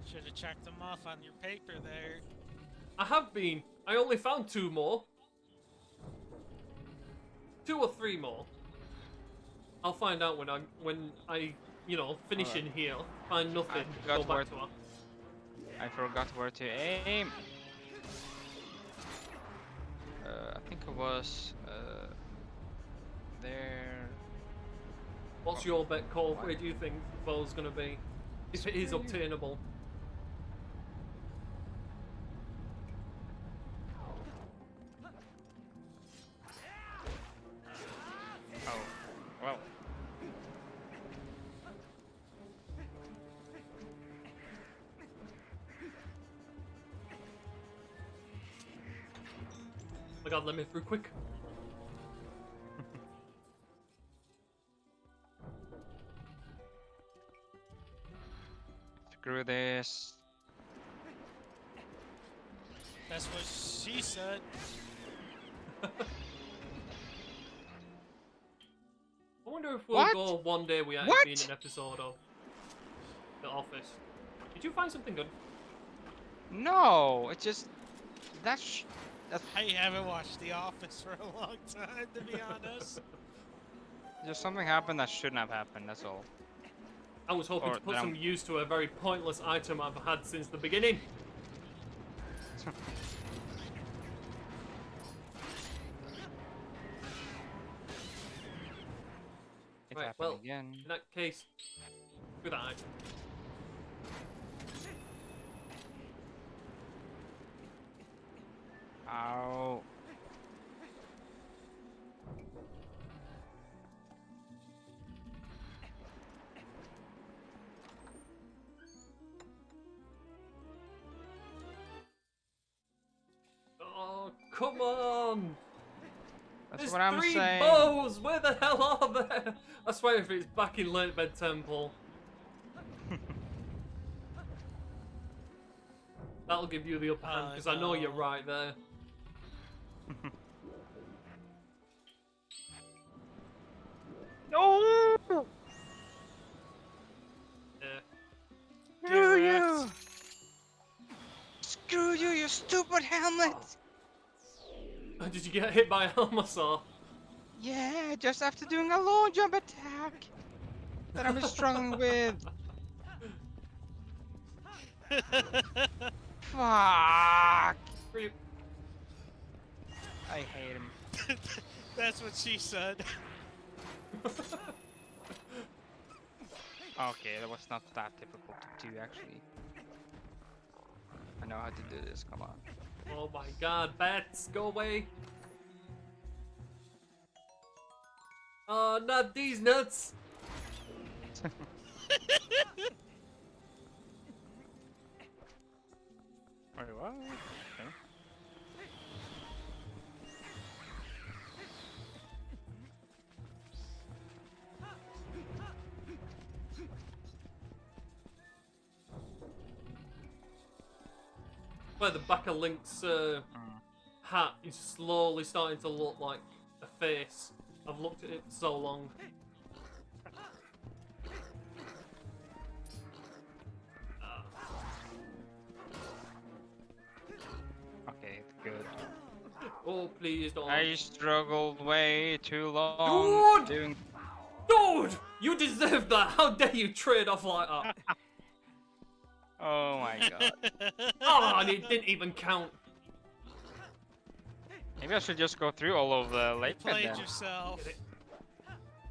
Should have checked them off on your paper there. I have been. I only found 2 more. 2 or 3 more. I'll find out when I you know, finish in here, find nothing, forgot go back where- to her. I forgot where to aim. I think it was there. What's your bet, Cole? What? Where do you think Bo's gonna be? If it is Screw you. obtainable. Oh, well. Oh my god, let me through quick. Screw this. That's what she said. I wonder if we'll What? go one day without What? being an episode of The Office. Did you find something good? No, it's just that's I haven't watched The Office for a long time, to be honest. just something happened that shouldn't have happened. That's all. I was hoping Or to put that some I'm- use to a very pointless item I've had since the beginning. It Right, happened well, again. in that case, screw that item. Ow. Oh, come on! That's There's what I'm 3 saying. bows! Where the hell are they? I swear if it's back in Late Bed Temple. That'll give you the upper hand, because I know you're no. right there. No! Yeah. Screw Get you! wrecked. Screw you, you stupid helmet! Oh, did you get hit by a Helmasaur? Yeah, just after doing a long jump attack that I'm struggling with. Fuck! Creep. I hate him. That's what she said. Okay, that was not that difficult to do actually. I know how to do this, come on. Oh my god, bats, go away! Oh, not these nuts! Wait, what? Okay. Where the back of Link's hat is slowly starting to look like a face. I've looked at it so long. Okay, good. Oh, please don't. I struggled way too long Dude! doing. Dude! You deserve that! How dare you trade off like that? Oh my god. Oh, and it didn't even count. Maybe I should just go through all of the lake bed Played then. yourself.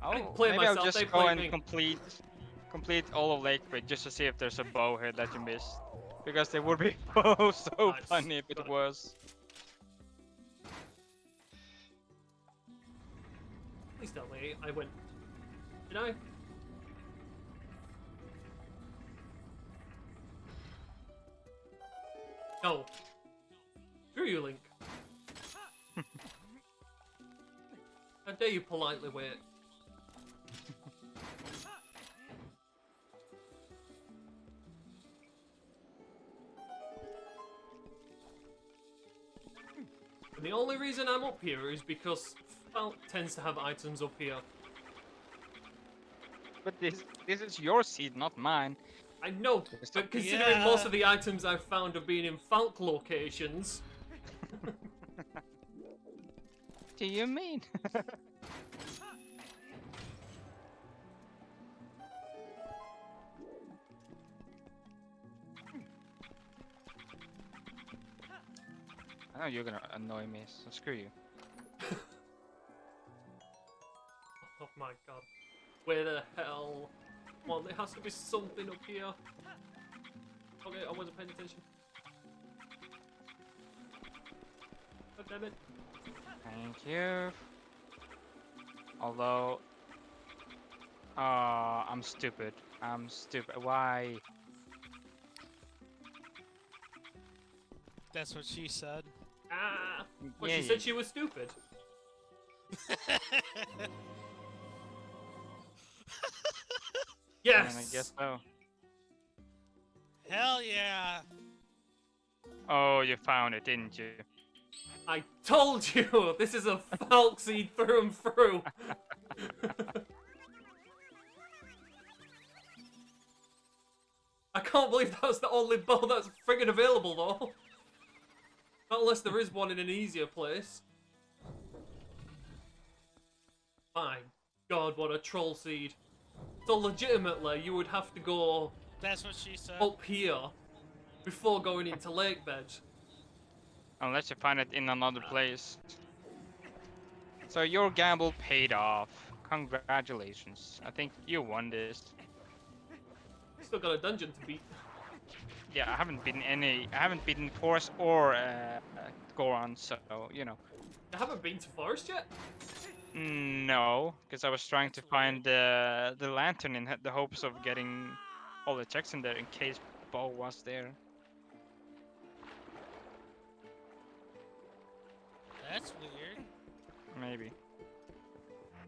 I didn't Oh, play maybe myself, I'll they just go played and me. complete all of Lakebridge just to see if there's a bow here that you missed. Because it would be so Nice. funny if it Got it. was. Please tell me I went. Did I? No. Screw you, Link. How dare you politely wait? And the only reason I'm up here is because Falk tends to have items up here. But this is your seed, not mine. I know, Just but up- considering Yeah. most of the items I've found have been in Falk locations, What do you mean? Oh, you're gonna annoy me, so screw you. Oh my god. Where the hell? Come on, there has to be something up here. Okay, I wasn't paying attention. God damn it. Thank you. Although, I'm stupid. I'm stupid. Why? That's what she said. Ah! Well, Yeah, she said she was stupid. Yes! I guess so. Hell yeah! Oh, you found it, didn't you? I told you! This is a Falk seed through and through! I can't believe that's the only bow that's friggin' available, though. Not unless there is one in an easier place. My god, what a troll seed. So legitimately, you would have to go That's what she said. up here before going into lake bed. Unless you find it in another place. So your gamble paid off. Congratulations. I think you won this. Still got a dungeon to beat. Yeah, I haven't beaten Force or Goron, so you know. I haven't been to Forest yet. No, because I was trying to find the lantern in the hopes of getting all the checks in there in case Bo was there. That's weird. Maybe.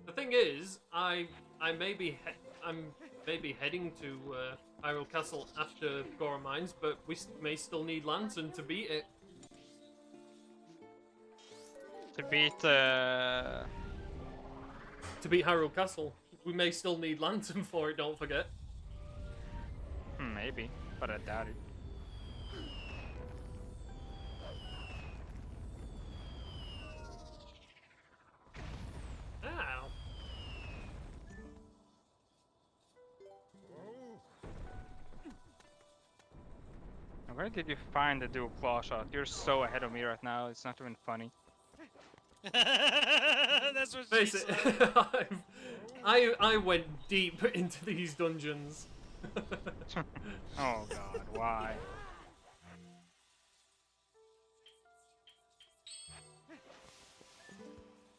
The thing is, I'm maybe heading to Hyrule Castle after Goron Mines, but we may still need Lantern to beat it. To beat To beat Hyrule Castle, we may still need Lantern for it. Don't forget. maybe, but I doubt it. Ow. Where did you find the dual claw shot? You're so ahead of me right now. It's not even funny. That's what she Face it, said. I went deep into these dungeons. Oh god, why?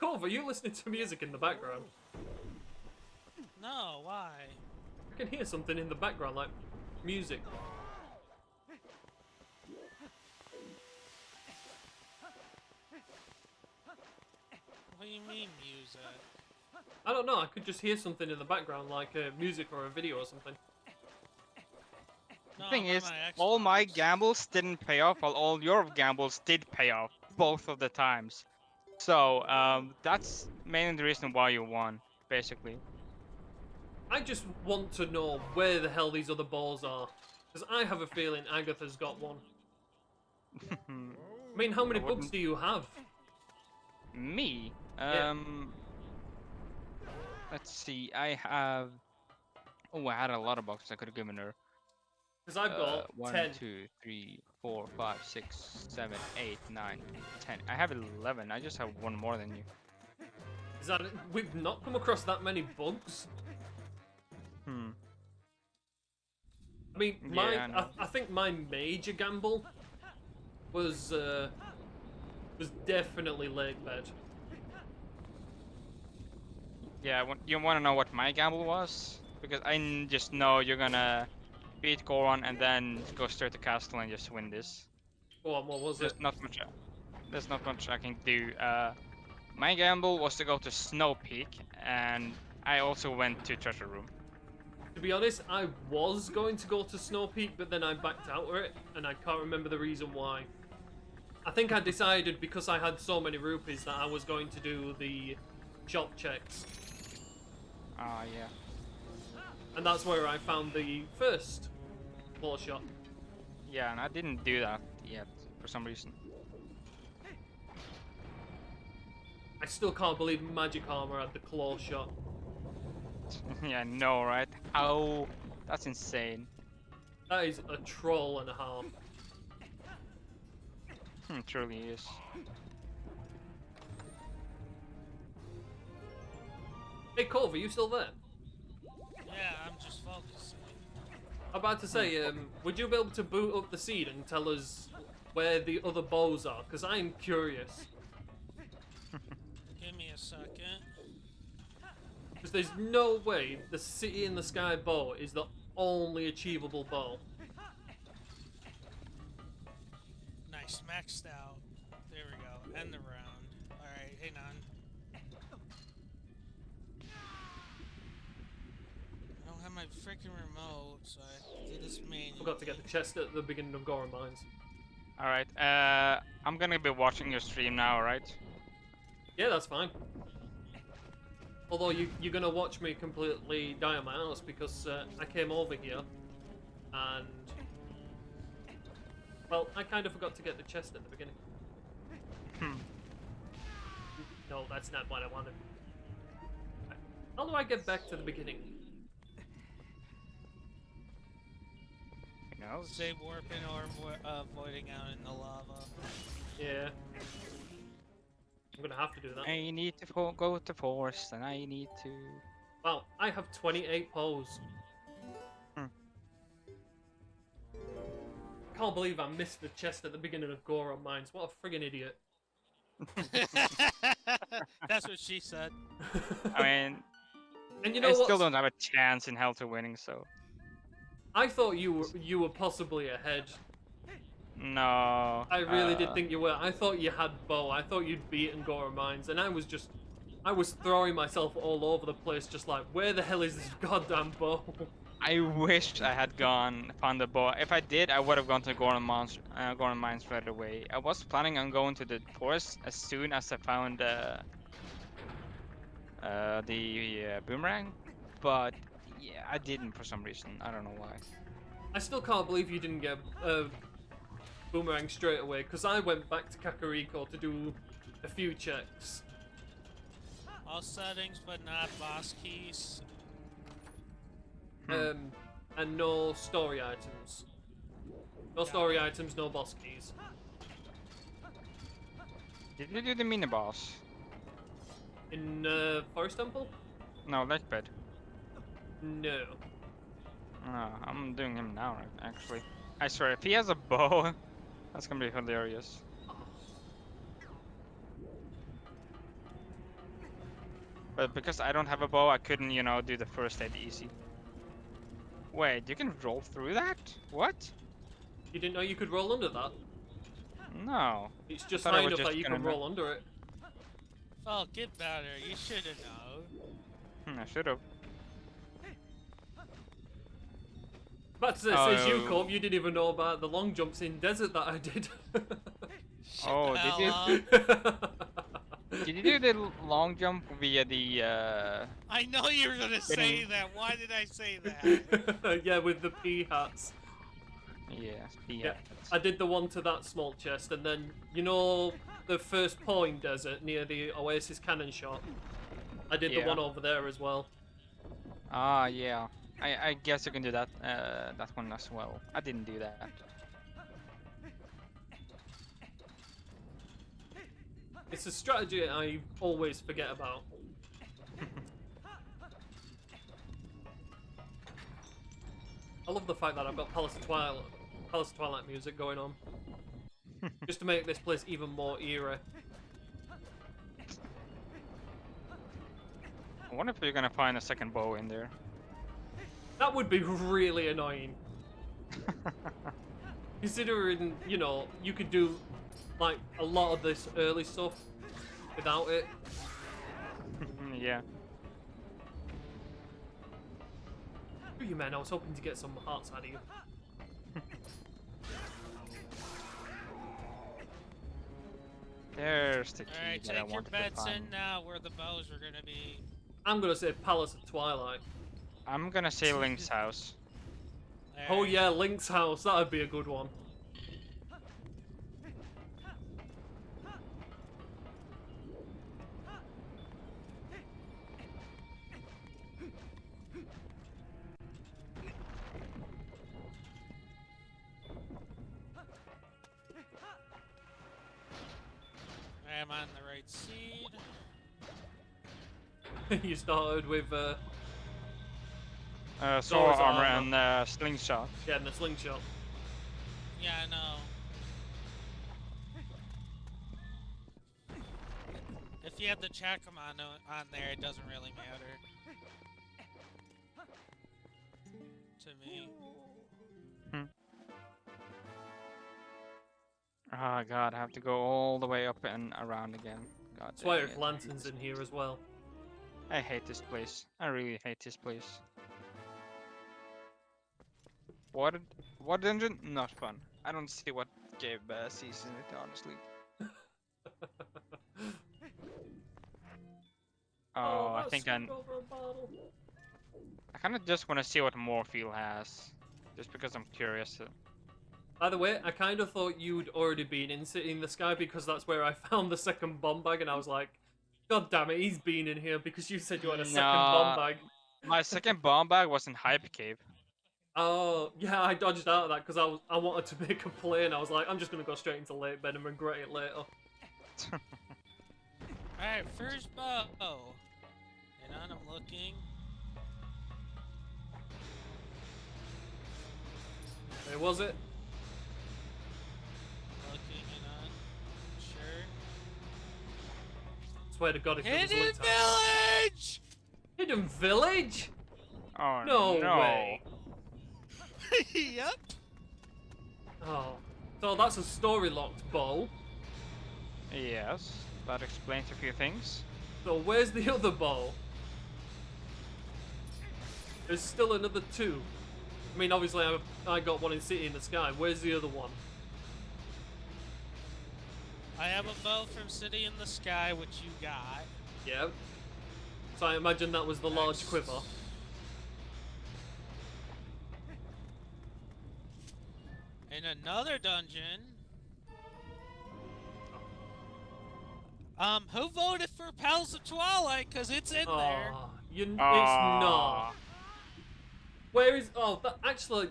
Cove, are you listening to music in the background? No, why? I can hear something in the background, like music. What do you mean music? I don't know, I could just hear something in the background, like music or a video or something. No, The thing I'm on is, my all my Xbox. gambles didn't pay off, while all your gambles did pay off, both of the times. So, that's mainly the reason why you won, basically. I just want to know where the hell these other balls are. Because I have a feeling Agatha's got one. I mean, how many books wouldn't- do you have? Me? Yeah. Let's see, I have... Oh, I had a lot of boxes I could have given her. Because I've got 1, 10. 2, 3, 4, 5, 6, 7, 8, 9, 10. I have 11, I just have one more than you. Is that we've not come across that many bugs? I mean, Yeah, I know. I think my major gamble was definitely lake bed. Yeah, you want to know what my gamble was? Because I just know you're gonna beat Goron and then go straight to castle and just win this. Go on, what was it? There's not much I can do. My gamble was to go to Snow Peak, and I also went to Treasure Room. To be honest, I was going to go to Snow Peak, but then I backed out of it, and I can't remember the reason why. I think I decided because I had so many rupees that I was going to do the shop checks. Ah, yeah. And that's where I found the first claw shot. Yeah, and I didn't do that yet, for some reason. I still can't believe Magic Armor had the claw shot. Yeah, no, right? How? That's insane. That is a troll and a half. Truly is. Hey, Corv, are you still there? Yeah, I'm just focusing. I'm about to say, would you be able to boot up the seed and tell us where the other bows are? Because I'm curious. Give me a second. Because there's no way the City in the Sky bow is the only achievable bow. Nice, maxed out. There we go. End the round. Alright, hang on. I don't have my freaking remote, so I did this manually. Forgot to get the chest at the beginning of Goron Mines. Alright, I'm gonna be watching your stream now, right? Yeah, that's fine. Although you're gonna watch me completely die on my ass because I came over here and well, I kind of forgot to get the chest at the beginning. No, that's not what I wanted. How do I get back to the beginning? Who knows? Say warping or avoiding out in the lava. Yeah. I'm gonna have to do that. I need to go to forest, and I need to. Wow, I have 28 pose. Can't believe I missed the chest at the beginning of Goron Mines. What a friggin' idiot. That's what she said. I mean, And you know I what? still don't have a chance in hell to winning, so. I thought you were possibly ahead. No. I really did think you were. I thought you had bow. I thought you'd beaten Goron Mines, and I was throwing myself all over the place, just like, where the hell is this goddamn bow? I wished I had found the bow. If I did, I would have gone to Goron Mines right away. I was planning on going to the forest as soon as I found the boomerang, but yeah, I didn't for some reason. I don't know why. I still can't believe you didn't get boomerang straight away, because I went back to Kakariko to do a few checks. All settings, but not boss keys. And no story items. No story items, no boss keys. Did you do the mini boss? In Forest Temple? No, Lake Bed. No. No, I'm doing him now, actually. I swear, if he has a bow, that's gonna be hilarious. But because I don't have a bow, I couldn't, do the first aid easy. Wait, you can roll through that? What? You didn't know you could roll under that? No. It's just thought I high was enough just that you gonna can roll under it. Falk, get better. You should have known. I should have. About to say, says you, Oh. Corv, you didn't even know about the long jumps in desert that I did. Oh, the did you? hell up. Did you do the long jump via the, I know you were gonna say that. Why did I say that? Yeah, with the pea hats. Yeah. I did the one to that small chest, and then, you know, the first point desert near the Oasis cannon shot? I did the Yeah. one over there as well. Ah, yeah. I guess you can do that, that one as well. I didn't do that. It's a strategy I always forget about. I love the fact that I've got Palace of Twilight music going on. Just to make this place even more eerie. I wonder if you're gonna find a second bow in there. That would be really annoying. Considering, you know, you could do like a lot of this early stuff without it. Yeah. Screw you, man, I was hoping to get some hearts out of you. There's the key Alright, that I take your wanted to bets find. in now where the bows are gonna be. I'm gonna say Palace of Twilight. I'm gonna say Link's house. Oh Alright. yeah, Link's house, that'd be a good one. Alright, I'm on the right seed. You started with Sword Thor's armor armor. and slingshot. yeah, and the slingshot. Yeah, I know. If you have the Chakram on there, it doesn't really matter. To me. Oh god, I have to go all the way up and around again. God That's why dang there's it. lanterns in here as well. I hate this place. I really hate this place. What dungeon? Not fun. I don't see what gave season it, honestly. Oh, I that think slipped over a bottle. I kind of just want to see what Morpheal has, just because I'm curious. By the way, I kind of thought you'd already been in City in the Sky because that's where I found the second bomb bag, and I was like, God damn it, he's been in here because you said you had a second bomb Nah, bag. my second bomb bag was in Hype Cave. Oh, yeah, I dodged out of that because I wanted to make a play, and I was like, I'm just going to go straight into late bed and regret it later. Alright, first bow. And on, I'm looking. Where was it? Looking and on. Sure. Swear to God, if it was Hidden lit time. village! Hidden Village? Oh No no! way. Yep. Oh. So that's a story-locked bow. Yes, that explains a few things. So where's the other bow? There's still another two. I mean, obviously I got one in City in the Sky. Where's the other one? I have a bow from City in the Sky, which you got. Yeah. So I imagine that was the large Next. quiver. In another dungeon. Who voted for Palace of Twilight? Cause it's in there. Oh, it's not. Ah, Where is? Oh, that actually,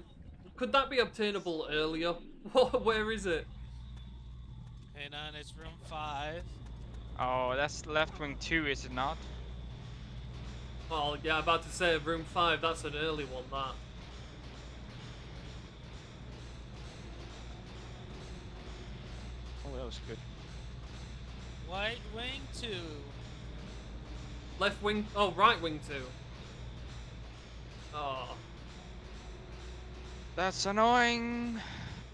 could that be obtainable earlier? Where is it? And on, it's room 5. oh, that's left wing 2, is it not? Oh, yeah, about to say room 5. That's an early one. That. Oh, that was good. White wing 2. Left wing. Oh, right wing 2. Oh. That's annoying.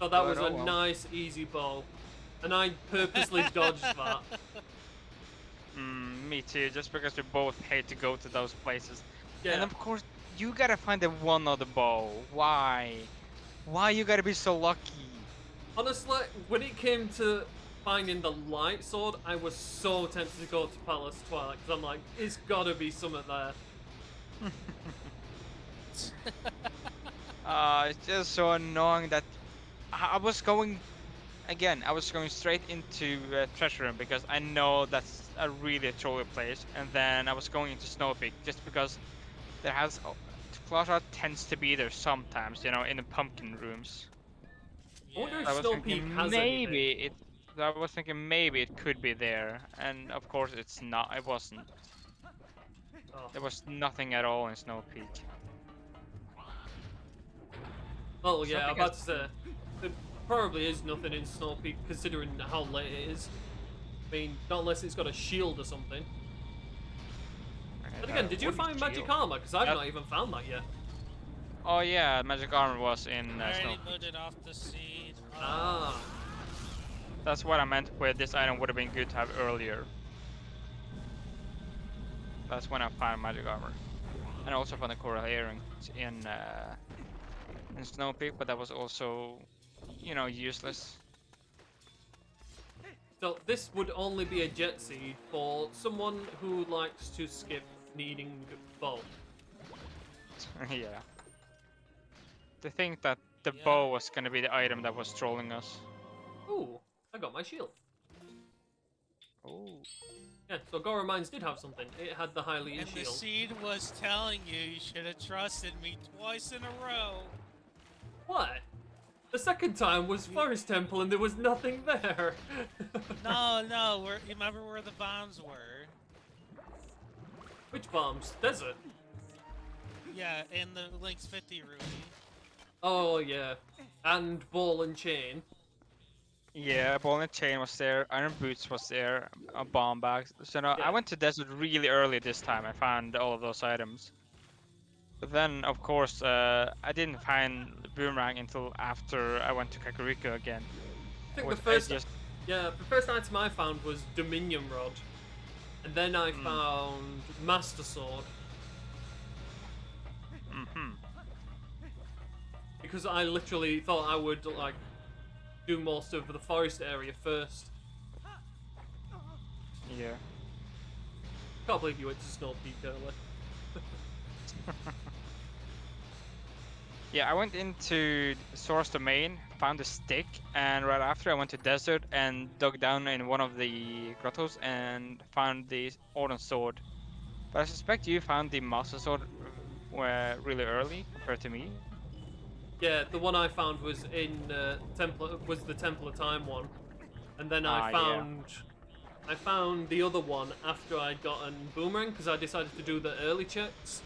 So that But was oh a well. nice, easy bow. And I purposely dodged that. Me too, just because we both hate to go to those places. Yeah. And of course, you gotta find the one other bow. Why? Why you gotta be so lucky? Honestly, when it came to finding the light sword, I was so tempted to go to Palace Twilight because I'm like, it's gotta be something there. It's just so annoying that I was going again. I was going straight into Treasure Room because I know that's a really trolly place, and then I was going into Snow Peak just because there has Clara tends to be there sometimes, you know, in the pumpkin rooms. I wonder if I was Snow thinking Peak has maybe anything. it. I was thinking maybe it could be there, and of course it's not. It wasn't. Oh. There was nothing at all in Snow Peak. Oh yeah, I'm Something about to say, there probably is nothing in Snow Peak considering how late it is. I mean, not unless it's got a shield or something. But again, did you find magic armor? Because I've not even found that yet. Oh yeah, magic armor was in I Snow already Peak. put it off the seed. Ah. That's what I meant with this item would have been good to have earlier. That's when I found magic armor. And I also found the coral earrings in Snow Peak, but that was also, you know, useless. So this would only be a jet seed for someone who likes to skip needing bow. Yeah. To think that the Yeah. bow was gonna be the item that was trolling us. Ooh, I got my shield. Oh. Yeah, so Gora Mines did have something. It had the Hylian And the shield. seed was telling you should have trusted me twice in a row. What? The second time was Forest Temple and there was nothing there. No, you remember where the bombs were? Which bombs? Desert. Yeah, in the Link's 50 Ruby. Oh yeah, and ball and chain. Yeah, ball and chain was there, iron boots was there, a bomb bag. So no, Yeah. I went to desert really early this time. I found all of those items. But then, of course, I didn't find boomerang until after I went to Kakariko again. I think Which the I first, just yeah, the first item I found was Dominion Rod, and then I found Master Sword because I literally thought I would like do most of the forest area first. yeah. Can't believe you went to Snow Peak early. Yeah, I went into Source Domain, found a stick, and right after I went to Desert and dug down in one of the grottos and found the Odin Sword. But I suspect you found the Master Sword really early compared to me. Yeah, the one I found was in the Temple of Time one, and then Ah, yeah. I found the other one after I'd gotten Boomerang because I decided to do the early checks.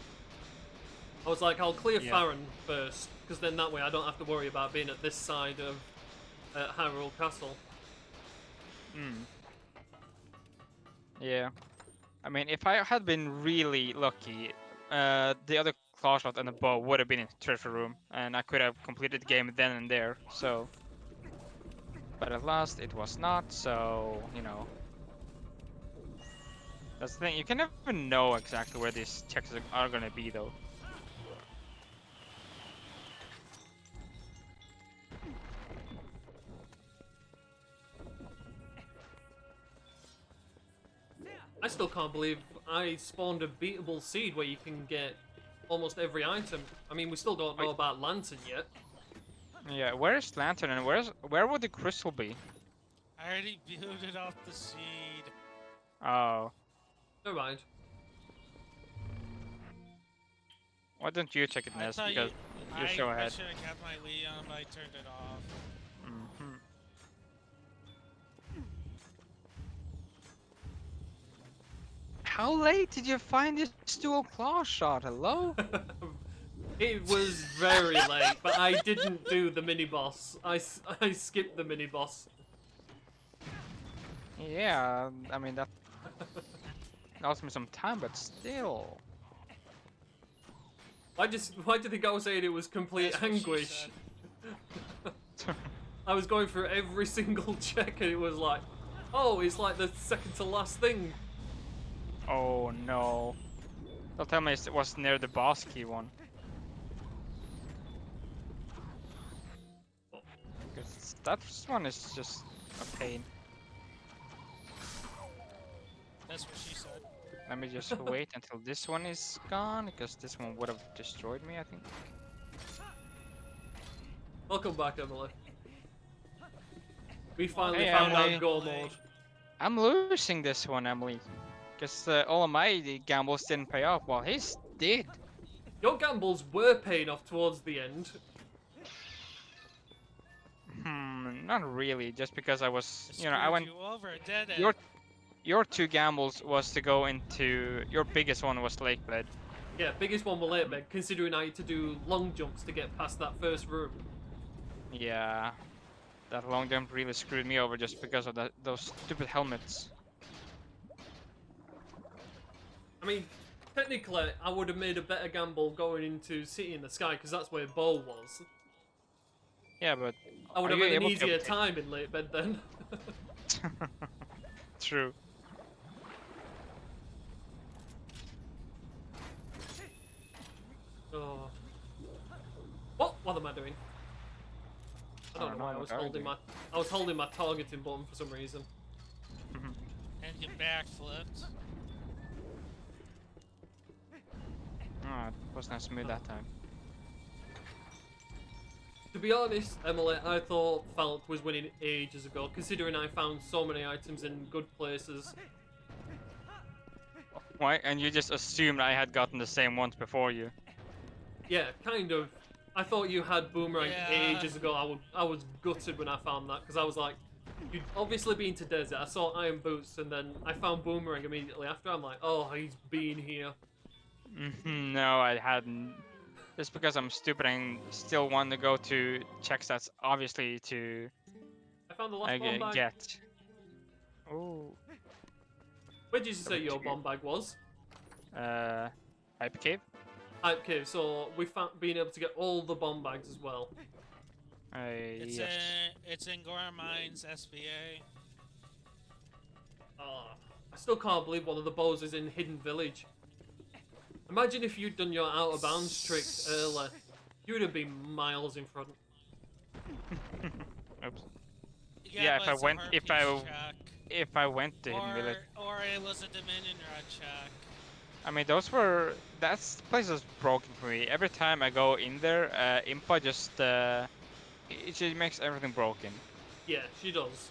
I was like, I'll clear Yeah. Farron first, because then that way I don't have to worry about being at this side of Hyrule Castle. Yeah. I mean, if I had been really lucky, the other claw shot and the bow would have been in the treasure room, and I could have completed the game then and there. So, but at last it was not. So you know, that's the thing. You can never know exactly where these checks are gonna be, though. I still can't believe I spawned a beatable seed where you can get almost every item. I mean, we still don't know about Lantern yet. Yeah, where's Lantern and where would the crystal be? I already booted off the seed. Oh, Never mind. why don't you check it, I Ness? thought Because you're so I ahead. should have kept my Leon, but I turned it off. Mhm. How late did you find this dual claw shot? Hello? It was very late, but I didn't do the mini boss. I skipped the mini boss. Yeah, I mean that cost me some time, but still. Why do you think I was saying it was complete That's what she anguish? said. I was going through every single check and it was like, oh, it's like the second to last thing. Oh no. Don't tell me it was near the boss key one. Because that one is just a pain. That's what she said. Let me just wait until this one is gone, because this one would have destroyed me, I think. Welcome back, Emily. We finally Hey, found Emily. out Go mode. I'm losing this one, Emily. Because all of my gambles didn't pay off, while his did. Your gambles were paying off towards the end. Not really, just because I was, I you know, I went. You over, did it? Your two gambles was to go into. Your biggest one was Lake Blade. Yeah, biggest one will later, considering I had to do long jumps to get past that first room. Yeah, that long jump really screwed me over just because of those stupid helmets. I mean, technically, I would have made a better gamble going into City in the Sky, because that's where Bo was. Yeah, but I would are have you had an able to easier obtain- time in late bed then. True. Oh. What am I doing? I don't know why I was holding my targeting button for some reason. And you backflipped. Oh, it was not smooth that time. To be honest, Emily, I thought Falk was winning ages ago, considering I found so many items in good places. Why? And you just assumed I had gotten the same ones before you. Yeah, kind of. I thought you had boomerang Yeah. ages ago. I was gutted when I found that because I was like, you'd obviously been to desert. I saw iron boots and then I found boomerang immediately after. I'm like, oh, he's been here. No, I hadn't. Just because I'm stupid and still want to go to check stats, obviously to I found the last bomb bag. get. Oh. Where did you say your bomb bag was? Hype cave. Okay, so we found being able to get all the bomb bags as well. It's Yes. it's in Goron Mines SVA. I still can't believe one of the bows is in Hidden Village. Imagine if you'd done your out of bounds trick earlier. You would have been miles in front. Oops. Yeah, if but I it's a went- hard if piece I- check. If I went to Hidden Village, Or it was a Dominion Rod check. I mean that place was broken for me. Every time I go in there, Impa just it just makes everything broken. Yeah, she does.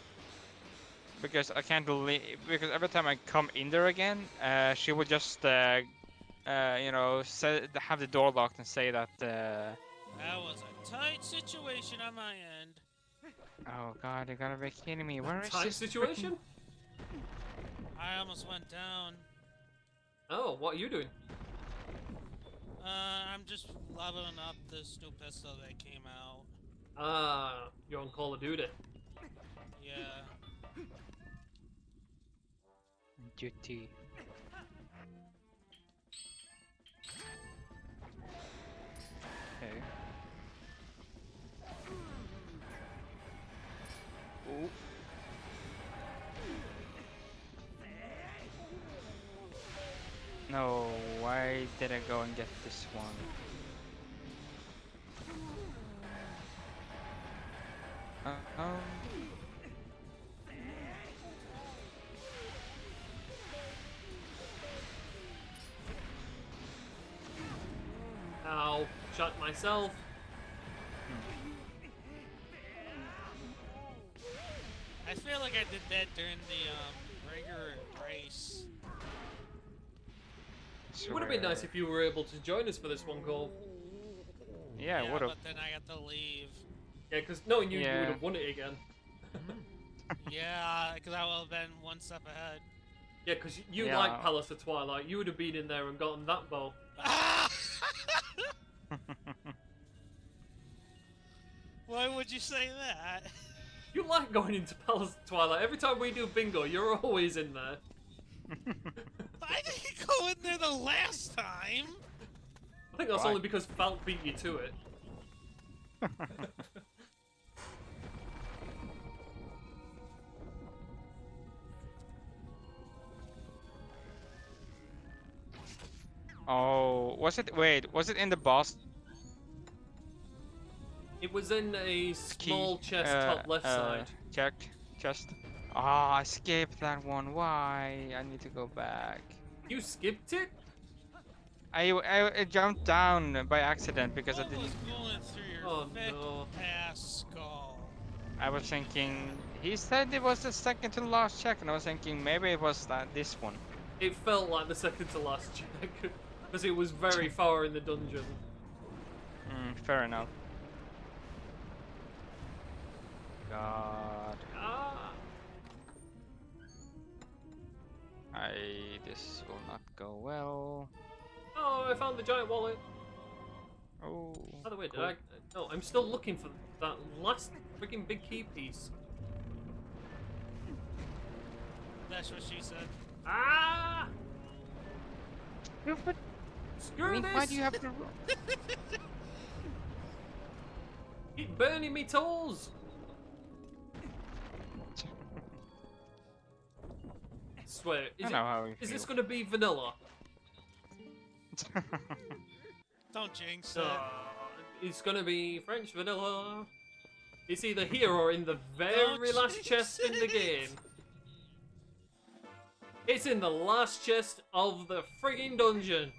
Because I can't believe, because every time I come in there again, she would just you know, have the door locked and say that That was a tight situation on my end. oh god, you gotta be kidding me. Where is Tight this situation? I almost went down. Oh, what are you doing? I'm just leveling up this new pistol that came out. Ah, you're on Call of Duty. Yeah. Duty? Okay. Ooh. No, why did I go and get this one? Um. Ow, shot myself. I feel like I did that during the regular race. It would have been nice if you were able to join us for this one, Cole. Yeah, I would have. But then I got to leave. Yeah, because knowing you, you Yeah. would have won it again. Yeah, because I would have been one step ahead. Yeah, because you Yeah. like Palace of Twilight. You would have been in there and gotten that bow. Why would you say that? You like going into Palace of Twilight. Every time we do bingo, you're always in there. I didn't go in there the last time. I think that's Why? only because Falk beat you to it. Oh, was it? Wait, was it in the boss It was in a key? small chest top left side. Check chest. Ah, I skipped that one. Why? I need to go back. You skipped it? I jumped down by accident because I What was didn't. going through your Oh, thick no. ass skull? I was thinking. He said it was the second to last check, and I was thinking maybe it was this one. It felt like the second to last check. Because it was very far in the dungeon. Fair enough. God. Ah! This will not go well. Oh, I found the giant wallet. Oh. By the way, cool. did I... No, I'm still looking for that last freaking big key piece. That's what she said. Ah! Yeah, but Screw this! why do you have to? Keep burning me toes! Swear, I know how you is this feel. gonna be vanilla? Don't jinx it. It's gonna be French vanilla. It's either here or in the very Don't last jinx chest in the it. game. It's in the last chest of the frigging dungeon.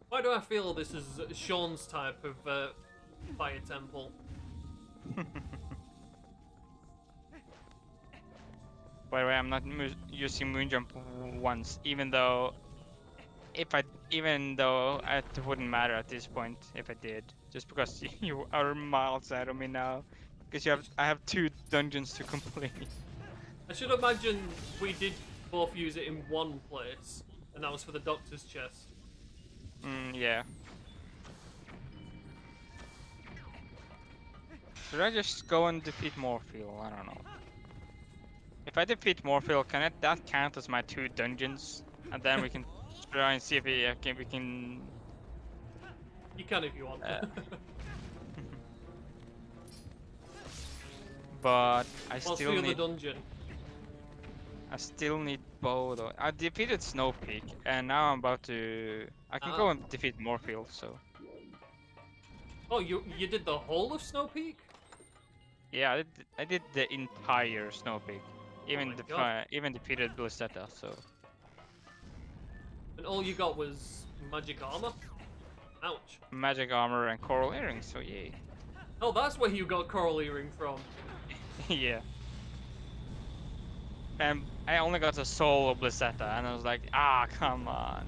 Why do I feel this is Sean's type of fire temple? By the way, I'm not using moon jump once, even though it wouldn't matter at this point if I did, just because you are miles ahead of me now, because I have 2 dungeons to complete. I should imagine we did both use it in one place, and that was for the doctor's chest. Yeah. Should I just go and defeat Morpheal? I don't know. If I defeat Morpheal, that count as my 2 dungeons? And then we can try and see if we can. You can if you want. But I What's still the other need. dungeon? I still need bow though. I defeated Snow Peak, and now I'm about to. I can go and defeat Morpheal. So. Oh, you did the whole of Snow Peak? Yeah, I did the entire Snow Peak, even my God. even defeated Blissetta. So. And all you got was magic armor? Ouch. Magic armor and coral earrings. So yay. Oh, that's where you got coral earring from. Yeah. And I only got a soul of Blissetta, and I was like, ah, come on.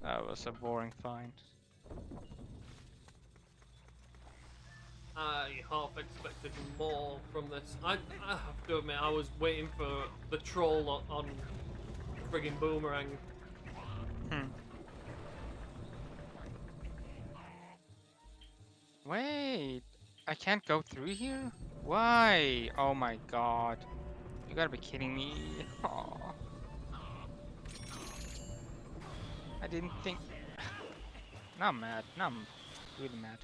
That was a boring find. I half expected more from this. I have to admit, I was waiting for the troll on friggin' Boomerang. Wait, I can't go through here? Why? Oh my god. You gotta be kidding me. Aw. I didn't think. Now I'm mad. Now I'm really mad.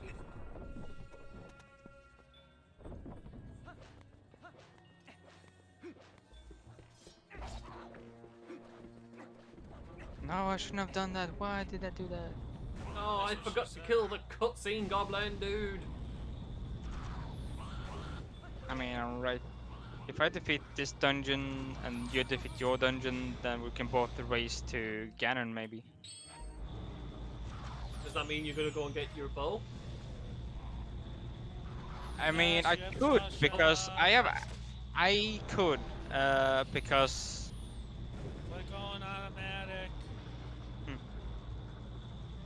No, I shouldn't have done that. Why did I do that? Oh, I forgot to kill the cutscene goblin dude. I mean, I'm right. If I defeat this dungeon and you defeat your dungeon, then we can both race to Ganon, maybe. Does that mean you're gonna go and get your bow? I mean, I she has could to because show I could because Click on automatic.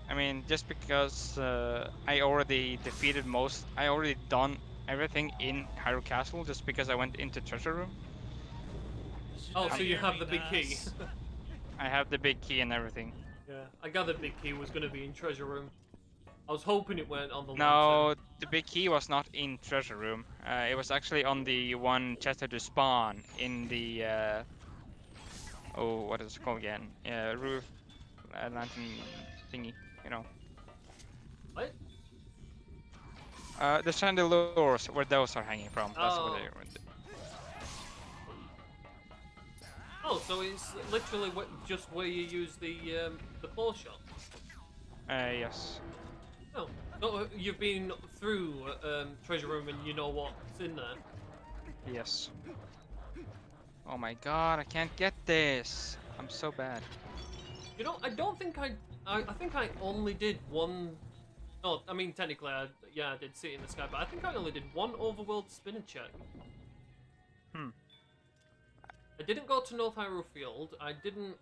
I mean just because I already defeated I already done everything in Hyrule Castle just because I went into treasure room. Oh, so you have the big key. Nice. I have the big key and everything. Yeah, I gathered big key was gonna be in treasure room. I was hoping it went on the lantern. No, the big key was not in treasure room. It was actually on the one chest to spawn in the oh, what is it called again? Roof lantern thingy, you know. What? The chandeliers where those are hanging from. That's Oh. what they. Oh, so it's literally just where you use the claw shot. Yes. Oh, so you've been through treasure room and you know what's in there. Yes. Oh my god, I can't get this. I'm so bad. You know, I don't think I think I only did one. Oh, I mean technically, I did see it in the sky, but I think I only did one overworld spinner check. I didn't go to North Hyrule Field. I didn't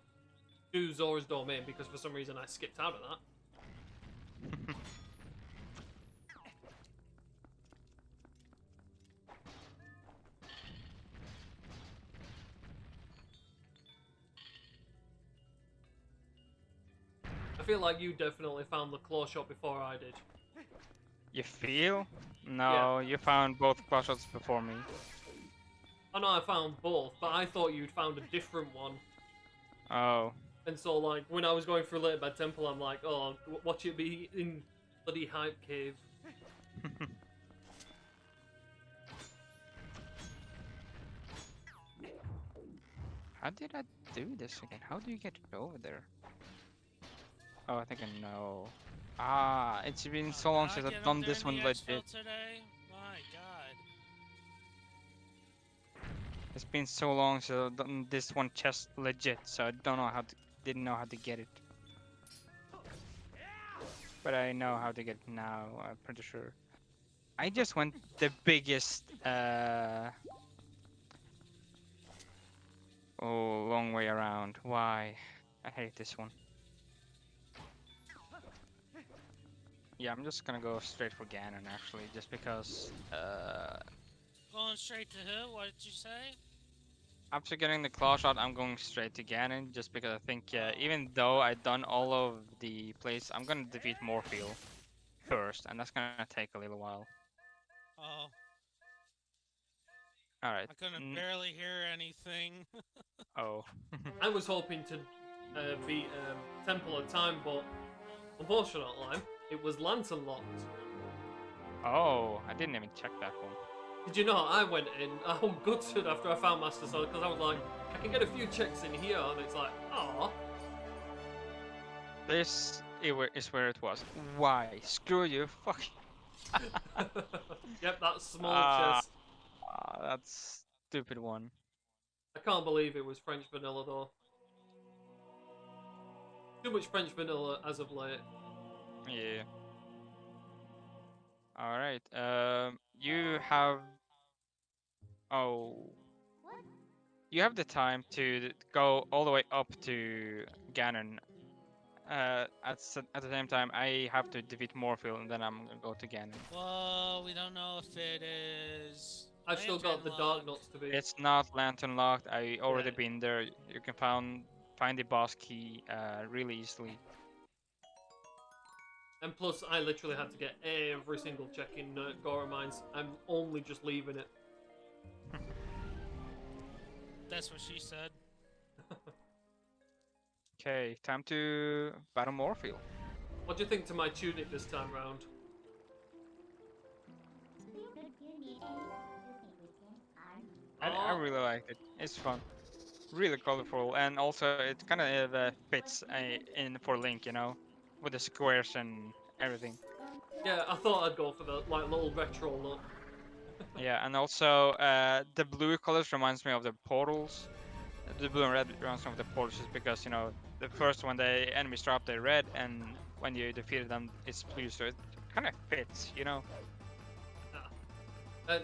do Zora's Domain because for some reason I skipped out of that. I feel like you definitely found the claw shot before I did. You feel? No, you found both claw shots before me. I know I found both, but I thought you'd found a different one. Oh. And so, like, when I was going through Late Bad Temple, I'm like, oh, watch it be in bloody Hype Cave. How did I do this again? How do you get over there? Oh, I think I know. Ah, it's been so long since I've done this one legit. Today? My god. It's been so long since I've done this one chest legit, so I don't know didn't know how to get it. But I know how to get it now, I'm pretty sure. I just went the biggest wrong way around. Why? I hate this one. Yeah, I'm just gonna go straight for Ganon actually, just because Going straight to who? What did you say? after getting the claw shot, I'm going straight to Ganon, just because I think Oh. even though I've done all of the plays, I'm gonna defeat Morphle first, and that's gonna take a little while. Oh, Alright. I couldn't barely hear anything. Oh. I was hoping to beat Temple of Time, but unfortunately, it was lantern locked. Oh, I didn't even check that one. Did you know? I went in, I'm gutted after I found Master Sword because I was like, I can get a few checks in here, and it's like, oh. This is where it was. Why? Screw you. Fuck. Yep, that small Ah. chest. That's stupid one. I can't believe it was French vanilla though. Too much French vanilla as of late. Yeah. Alright. You have. Oh. You have the time to go all the way up to Ganon. At the same time, I have to defeat Morphle, and then I'm gonna go to Ganon. Well, we don't know if it is. I've still got the lantern dark locked. knots to be. It's not lantern locked. I already Yeah. been there. You can find the boss key really easily. And plus, I literally had to get every single check in Gora Mines. I'm only just leaving it. That's what she said. Okay, time to battle Morphle. What do you think to my tunic this time round? I really liked it. It's fun, really colorful, and also it kind of fits in for Link, you know, with the squares and everything. Yeah, I thought I'd go for the like little retro look. Yeah, and also the blue colors reminds me of the portals. The blue and red reminds me of the portals just because, you know, the first when the enemies drop they're red, and when you defeated them it's blue, so it kind of fits, you know.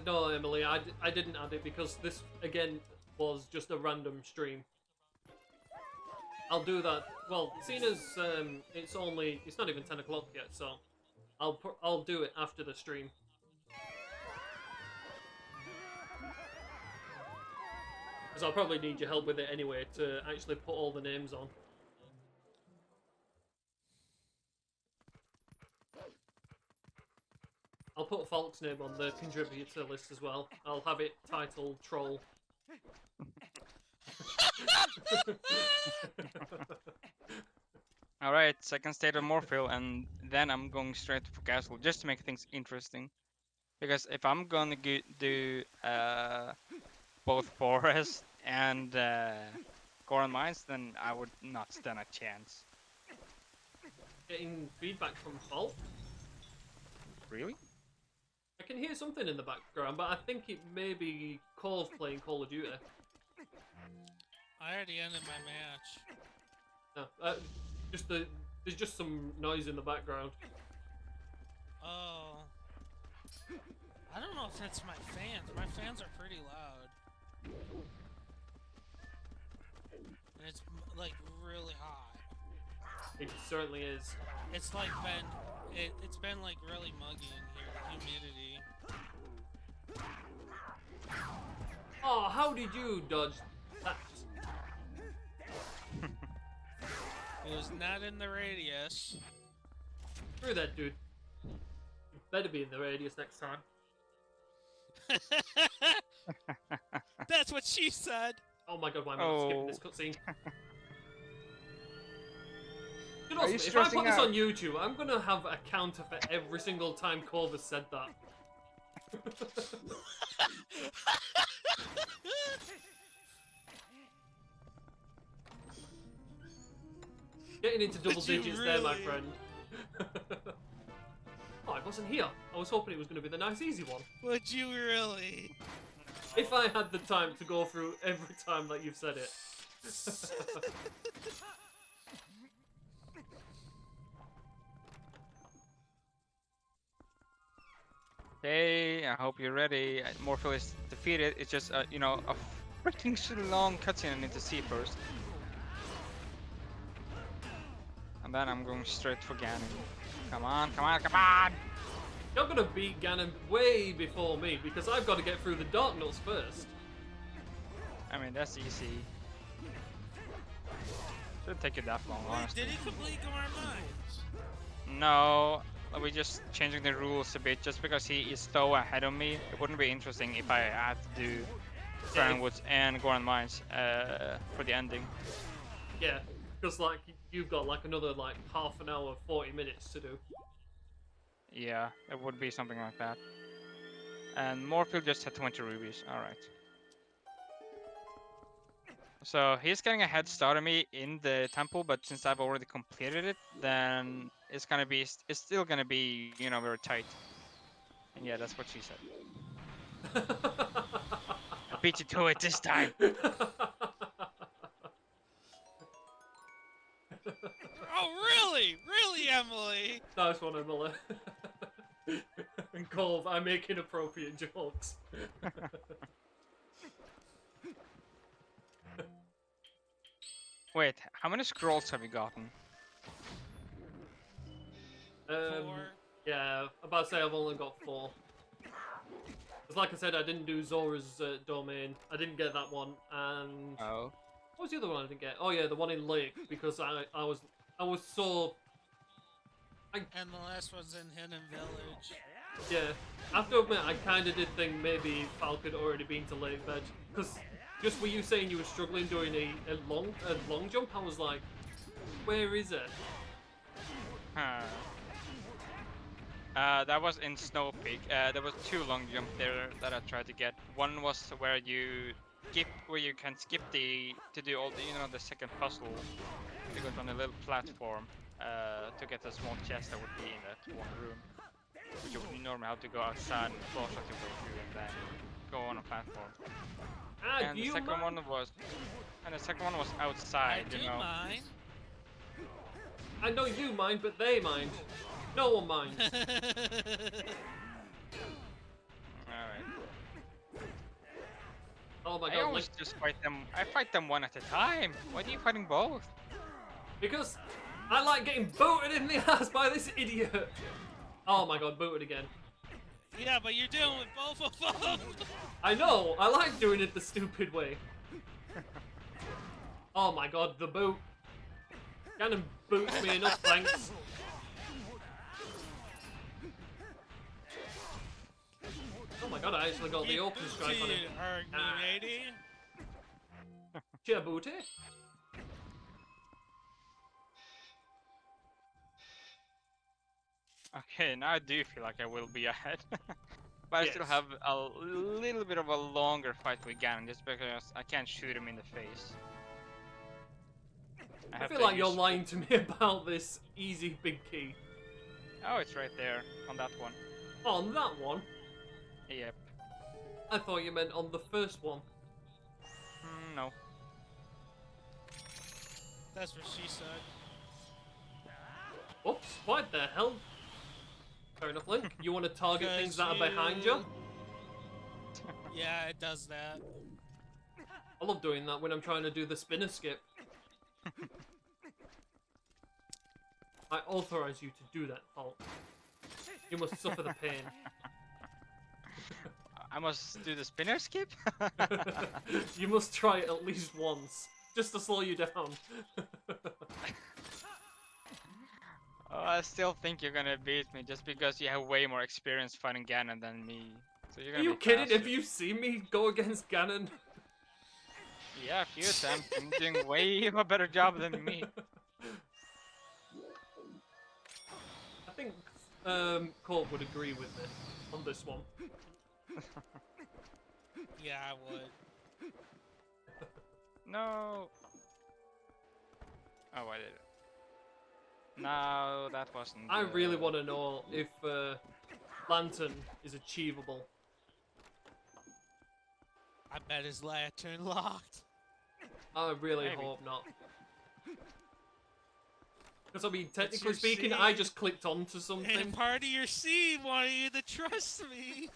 No, Emily, I didn't add it because this, again, was just a random stream. I'll do that. Well, seeing as it's not even 10 o'clock yet, so I'll do it after the stream. Because I'll probably need your help with it anyway to actually put all the names on. I'll put Falk's name on the contributor list as well. I'll have it titled Troll. Alright, second state of Morphle, and then I'm going straight for Castle just to make things interesting. Because if I'm gonna do both Forest and Goron Mines, then I would not stand a chance. Getting feedback from Falk? Really? I can hear something in the background, but I think it may be Cove playing Call of Duty. I already ended my match. No, there's just some noise in the background. Oh. I don't know if it's my fans. My fans are pretty loud. And it's like really hot. It certainly is. It's like it's been like really muggy in here. The humidity. Oh, how did you dodge that? It was not in the radius. Screw that, dude. You better be in the radius next time. That's what she said. Oh my god, why am I skipping this cutscene? You know, Are you if I put stressing this out? on YouTube, I'm gonna have a counter for every single time Corvus said that. Getting into double Would you digits there, my really? friend. Oh, it wasn't here. I was hoping it was going to be the nice, easy one. Would you really? If I had the time to go through every time that you've said it. Hey, I hope you're ready. Morphle is defeated. It's just, you know, freaking long cutscene I need to see first. And then I'm going straight for Ganon. Come on, come on, come on! You're gonna beat Ganon way before me because I've got to get through the Dark Notes first. I mean, that's easy. Shouldn't take you that long, Wait, honestly. did he complete Gourmet Mines? No, we're just changing the rules a bit. Just because he is so ahead of me, it wouldn't be interesting if I had to do Woods and Goran Mines for the ending. Yeah, because like you've got like another like half an hour, 40 minutes to do. Yeah, it would be something like that. And Morphle just had 20 rubies. Alright. So he's getting a head start on me in the temple, but since I've already completed it, then it's still gonna be, you know, very tight. And yeah, that's what she said. I beat you to it this time. Oh, really? Really, Emily? Nice one, Emily. And Cove, I make inappropriate jokes. Wait, how many scrolls have you gotten? 4. Yeah, about to say I've only got 4. Because like I said, I didn't do Zora's domain. I didn't get that one, and Oh. what was the other one I didn't get? Oh yeah, the one in Lake, because I was so... And the last one's in Hidden Village. Yeah, I have to admit, I kind of did think maybe Falk had already been to Lake Veg, because just were you saying you were struggling doing a long jump, I was like, where is it? That was in Snow Peak. There was 2 long jumps there that I tried to get. One was where you can skip to do all the, you know, the second puzzle. You go on a little platform to get a small chest that would be in that one room. Which you normally have to go outside and cross your way through and then go on a platform. And the second one was outside, I do you know. mine. I know you mind, but they mind. No one minds. Alright. Oh my I god, always just fight them. I fight them one at a time. Why are you fighting both? because I like getting booted in the ass by this idiot. Oh my god, booted again. Yeah, but you're dealing with both of them. I know, I like doing it the stupid way. Oh my god, the boot. Ganon boots me enough, thanks. Oh my god, I actually got the open strike on him. Cheer booty. Okay, now I do feel like I will be ahead. But I still Yes. have a little bit of a longer fight with Ganon just because I can't shoot him in the face. I feel like you're lying to me about this easy big key. Oh, it's right there on that one. On that one? Yep. I thought you meant on the first one. No. That's what she said. Oops, what the hell? Fair enough, Link. You want to target things that are behind you? Yeah, it does that. I love doing that when I'm trying to do the spinner skip. I authorize you to do that, Falk. You must suffer the pain. I must do the spinner skip? You must try it at least once, just to slow you down. Oh, I still think you're gonna beat me just because you have way more experience fighting Ganon than me. So you're Are gonna you be kidding? faster. Have you seen me go against Ganon? Yeah, a few times. I'm doing way a better job than me. I think Corp would agree with me on this one. Yeah, I would. No. Oh, I did it. No, that wasn't. I really want to know if Lantern is achievable. I bet his lantern locked. I really Maybe. hope not. Because I mean, technically your speaking, seed. I just clicked onto something. And part of your seed wanted you to trust me.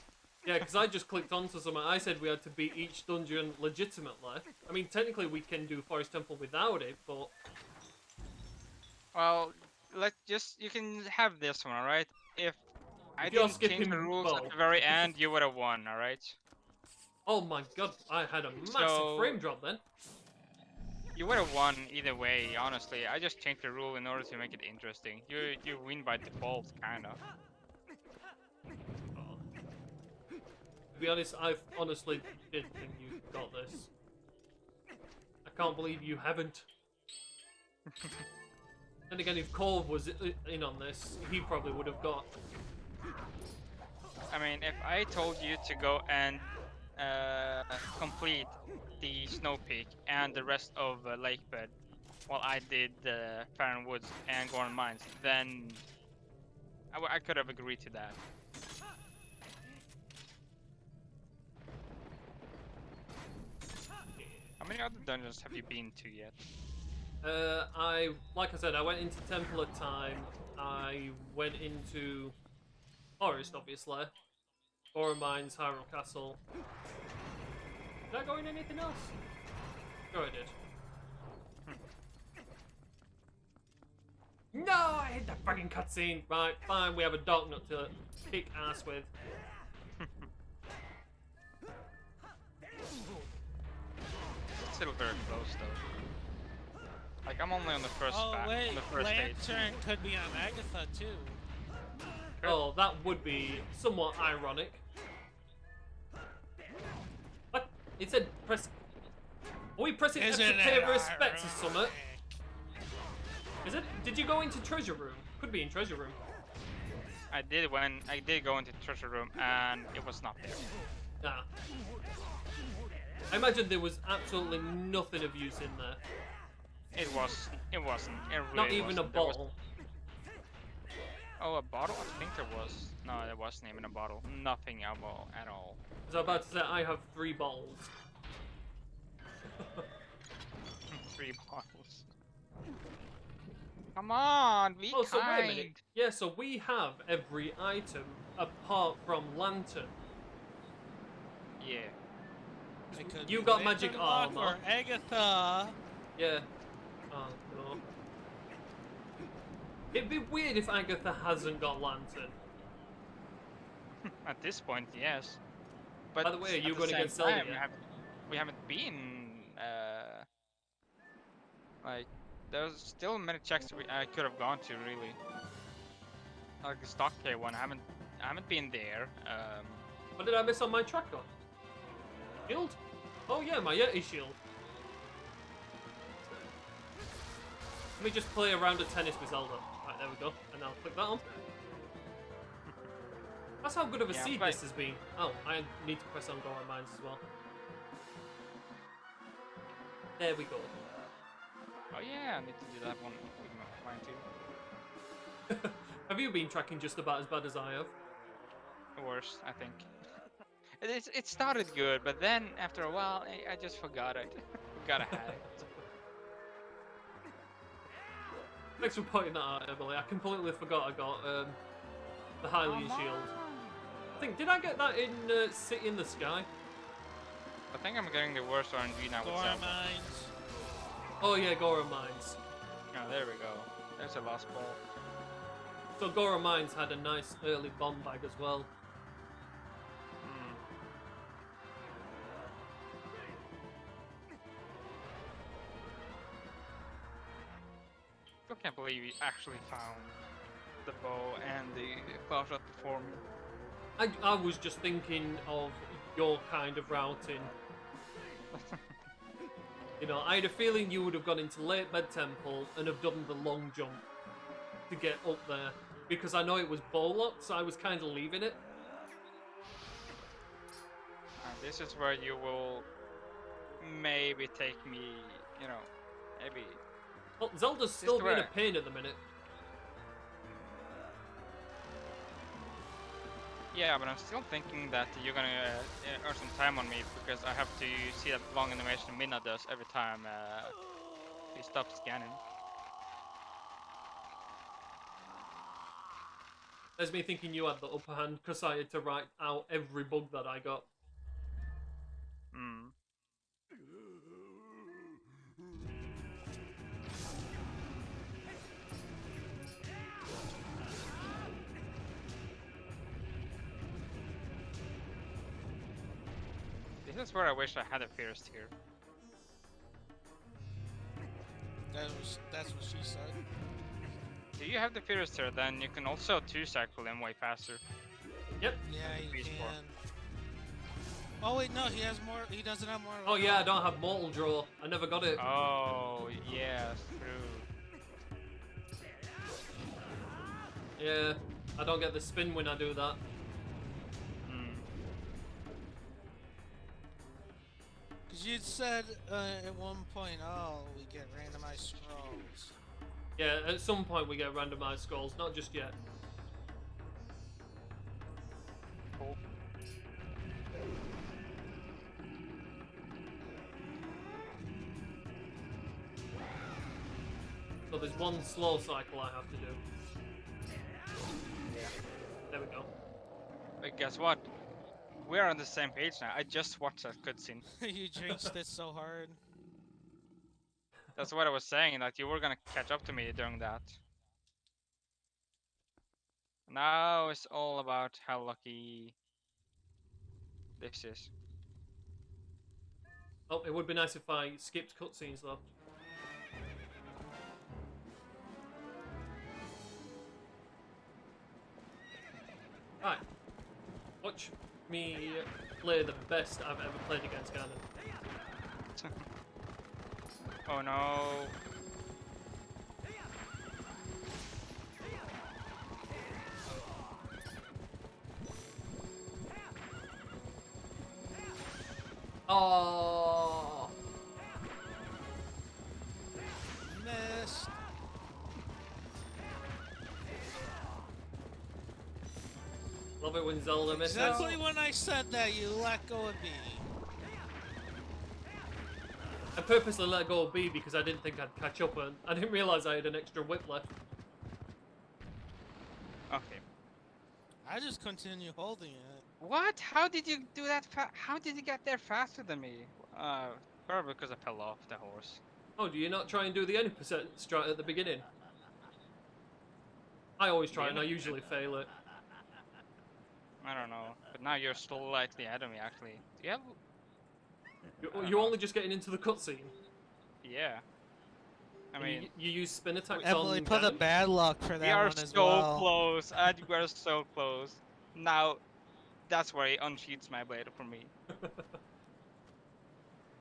Yeah, because I just clicked onto something. I said we had to beat each dungeon legitimately. I mean, technically we can do Forest Temple without it, but Well, you can have this one, alright? If I if you're didn't change skipping the rules at bow, the very end, you would have won, alright? oh my god, I had a massive So frame drop then. you would have won either way, honestly. I just changed the rule in order to make it interesting. You win by default, kinda. To be honest, I honestly did think you got this. I can't believe you haven't. And again, if Corv was in on this, he probably would have got. I mean, if I told you to go and complete the Snow Peak and the rest of Lakebed, while I did Farron Woods and Gorn Mines, then I could have agreed to that. How many other dungeons have you been to yet? Like I said, I went into Temple at Time. I went into Forest, obviously. Borough Mines, Hyrule Castle. Did I go in anything else? Sure I did. No, I hit that fucking cutscene. Right, fine, we have a dog nut to kick ass with. It's still very close though. Like I'm only on the first Oh wait, on the first stage. Lantern could be on Agatha too. Oh, that would be somewhat ironic. What? It said press. Are we pressing F to Isn't pay it respect to Summit? ironic? Is it? Did you go into Treasure Room? Could be in Treasure Room. I did go into the treasure room and it was not there. Nah. I imagine there was absolutely nothing of use in there. It wasn't. It really Not even a wasn't. There was- bottle. Oh, a bottle? I think there was. No, there wasn't even a bottle. Nothing at all. Because I was about to say, I have 3 bottles. 3 bottles. Come on, be Oh, so wait a kind. minute. Yeah, so we have every item apart from Lantern. Yeah. It could You be got magic Lantern Lock armor. or Agatha. Yeah. Oh, no. It'd be weird if Agatha hasn't got Lantern. At this point, yes. But By the way, are you at going the against same Zelda time, yet? we haven't been. Like, there's still many checks I could have gone to, really. Like the stock K one, I haven't been there. What did I miss on my tracker? Shield? Oh yeah, my Yeti shield. Let me just play a round of tennis with Zelda. Right, there we go. And I'll click that on. That's how good of a Yeah, seed but- this has been. Oh, I need to press on Goron Mines as well. There we go. Oh yeah, I need to do that one with mine too. Have you been tracking just about as bad as I have? Worse, I think. It started good, but then after a while, I just forgot it. Forgot I had it. Thanks for pointing that out, Emily. I completely forgot I got the Hylian shield. I think, did I get that in City in the Sky? I think I'm getting the worst RNG now with Gora Zelda. Mines. Oh yeah, Goron Mines. Oh, there we go. There's a lost ball. So Goron Mines had a nice early bomb bag as well. Hmm. Still can't believe we actually found the bow and the claw shot before me. I was just thinking of your kind of routing. You know, I had a feeling you would have gone into Late Bed Temple and have done the long jump to get up there. Because I know it was bow locked, so I was kind of leaving it. This is where you will maybe take me, you know, maybe. Well, Zelda's still being a where- pain at the minute. Yeah, but I'm still thinking that you're gonna earn some time on me because I have to see that long animation Minna does every time he stops scanning. There's me thinking you had the upper hand because I had to write out every bug that I got. Hmm. This is where I wish I had a first here. That's what she said. Do you have the first here? Then you can also two-cycle him way faster. Yep. Yeah, you Phase four. can. Oh wait, no, he has more. He doesn't have more. Oh yeah, I don't have mortal draw. I never got it. Oh, yes, true. Yeah, I don't get the spin when I do that. Hmm. Because you'd said at one point, oh, we get randomized scrolls. Yeah, at some point we get randomized scrolls, not just yet. Cool. So there's one slow cycle I have to do. There we go. But guess what? We're on the same page now. I just watched that cutscene. You jinxed it so hard. That's what I was saying, that you were gonna catch up to me during that. Now it's all about how lucky this is. Oh, it would be nice if I skipped cutscenes though. Right. Watch me play the best I've ever played against Ganon. Oh no. Oh, Missed. love it when Zelda misses. Exactly when I said that, you let go of me. I purposely let go of B because I didn't think I'd catch up, and I didn't realise I had an extra whip left. Okay. I just continue holding it. What? How did you do that? How did you get there faster than me? Probably because I fell off the horse. Oh, do you not try and do the any percent strat at the beginning? I always try and I usually fail it. I don't know. But now you're slightly ahead of me, actually. Do you have... You're only just getting into the cutscene. Yeah. I And mean... you use spin attacks Emily on put a Ganon? bad luck for We that are one as so well. close, and we are so close. Now, that's where he unsheaths my blade for me.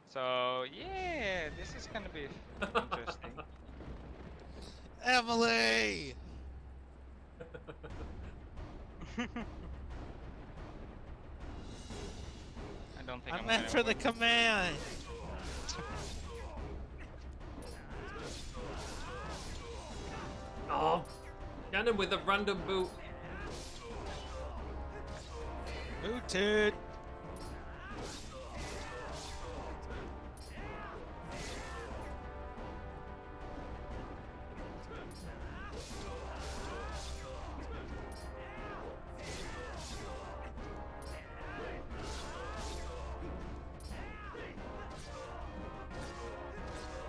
So, yeah, this is gonna be interesting. Emily! I don't think I I'm meant gonna for the win. command. Oh, Ganon with a random boot. Booted.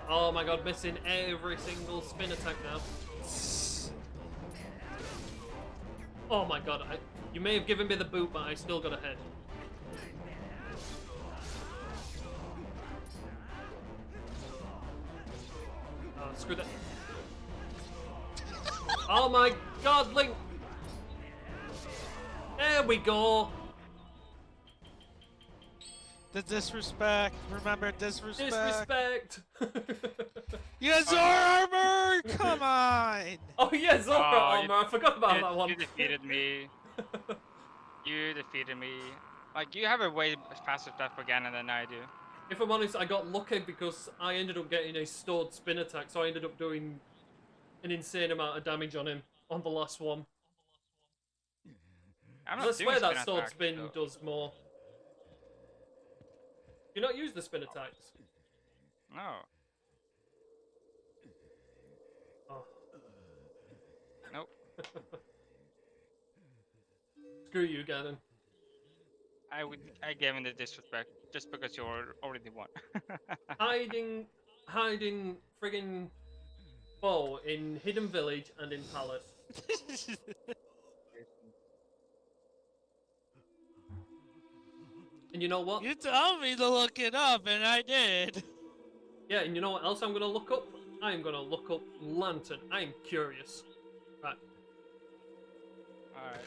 Oh my god, missing every single spin attack now. Oh my god, you may have given me the boot, but I still got ahead. Oh, screw that. Oh my god, Link! There we go! The disrespect. Remember, disrespect. Disrespect! You have Zora armor! Come on! Oh yeah, Zora armor, I forgot about that one. You defeated me. You defeated me. Like, you have a way faster step for Ganon than I do. If I'm honest, I got lucky because I ended up getting a stored spin attack, so I ended up doing an insane amount of damage on him on the last one. I'm I not swear doing that spin stored attack, spin though. does more. Do you not use the spin attacks? No. Oh. Nope. Screw you, Ganon. I gave him the disrespect just because you already won. Hiding friggin' bow in Hidden Village and in Palace. And you know what? You told me to look it up, and I did. Yeah, and you know what else I'm gonna look up? I'm gonna look up Lantern. I'm curious. Right. Alright.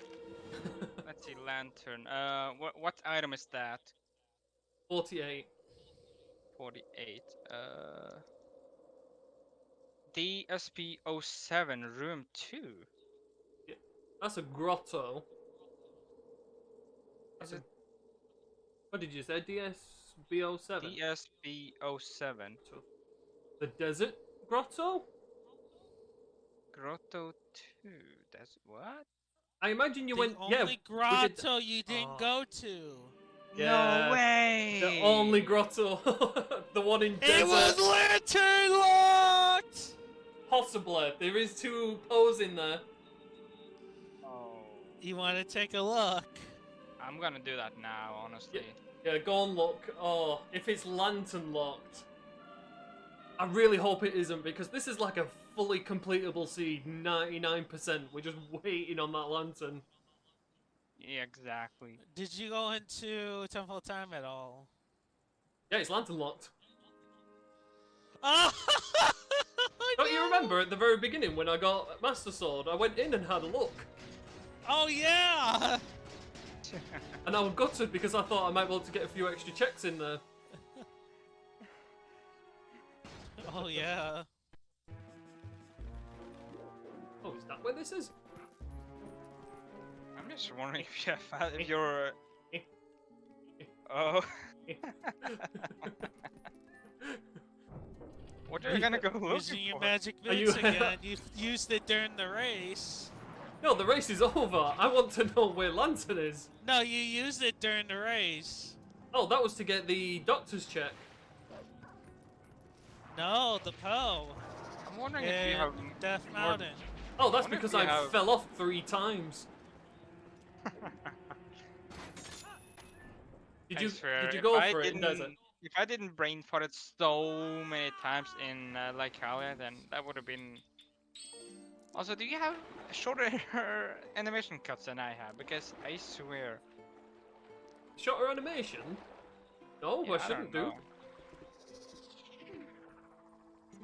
Let's see, lantern. What item is that? 48. 48. DSP07 room 2. Yeah, that's a grotto. That's Is a... it What did you say? DSBO7? DSP07? The desert grotto? Grotto 2. That's what? I imagine you The went. only Yeah, we did. grotto you didn't Oh. go to. Yeah, No way! the only grotto, the one in desert. It was lantern locked. Possibly. There is 2 Poes in there. Oh. You want to take a look? I'm gonna do that now, honestly. Yeah, go and look. Oh, if it's lantern locked. I really hope it isn't, because this is like a fully completable seed, 99%. We're just waiting on that lantern. Yeah, exactly. Did you go into Temple of Time at all? Yeah, it's lantern locked. Oh, Don't you no. remember at the very beginning when I got Master Sword? I went in and had a look. Oh yeah. And I was gutted because I thought I might be able to get a few extra checks in there. Oh yeah. Oh, is that where this is? I'm just wondering if you have, if you're. Oh. What are you gonna go looking Using your for? magic Are you- boots again. You used it during the race. No, the race is over. I want to know where Lantern is. No, you used it during the race. Oh, that was to get the doctor's check. No, the Poe. I'm wondering if you In have. Death more- Mountain. Oh, that's wonder if because you I have- fell off 3 times. Did I you swear, did you if go I for it in didn't- desert? If I didn't brain fart it so many times in Lycalia, then that would have been. Also, do you have shorter animation cuts than I have? Because I swear. Shorter animation? No, Yeah, I don't shouldn't do. know.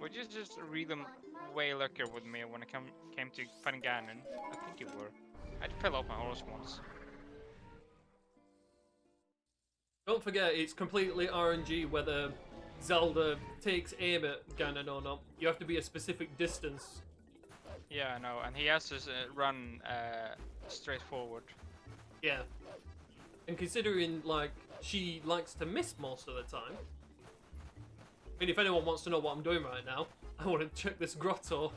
Would you just read them way luckier with me when it came to fighting Ganon? I think you were. I fell off my horse once. Don't forget, it's completely RNG whether Zelda takes aim at Ganon or not. You have to be a specific distance. Yeah, I know, and he has to run straight forward. Yeah. And considering, like, she likes to miss most of the time. I mean, if anyone wants to know what I'm doing right now, I want to check this grotto.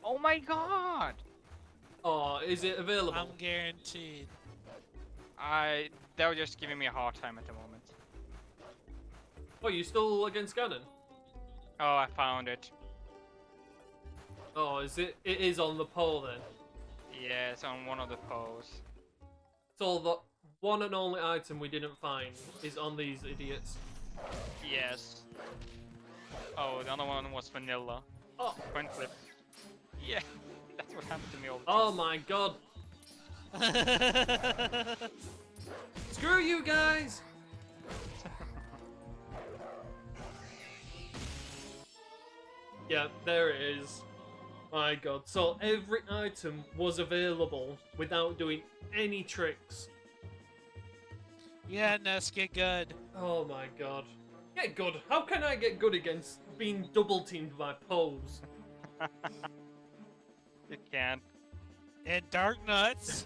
Oh my god! Oh, is it available? I'm guaranteed. They were just giving me a hard time at the moment. Oh, you still against Ganon? Oh, I found it. Oh, is it? It is on the pole then. Yeah, it's on one of the poles. So the one and only item we didn't find is on these idiots. Yes. Oh, the other one was vanilla. Oh, Coin flip. Yeah, that's what happened to me all the oh time. my god. Screw you guys! Yeah, there it is. My god. So every item was available without doing any tricks. Yeah, Ness, get good. Oh my god. Get good. How can I get good against being double teamed by Poes? You can't. And Dark Nuts.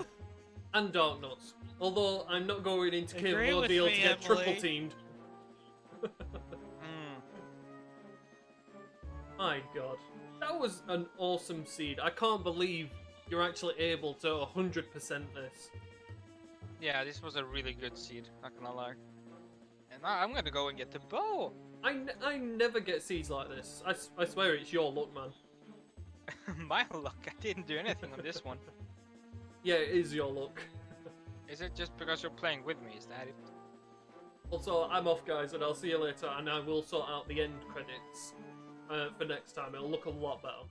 And Dark Nuts. Although I'm not going into Agree Cave with Ordeal me, to get Emily. triple teamed. Mm. My god. That was an awesome seed. I can't believe you're actually able to 100% this. Yeah, this was a really good seed, not gonna lie. And now I'm gonna go and get the bow! I never get seeds like this. I swear it's your luck, man. My luck, I didn't do anything on this one. Yeah, it is your luck. Is it just because you're playing with me? Is that it? Also, I'm off, guys, and I'll see you later, and I will sort out the end credits for next time. It'll look a lot better.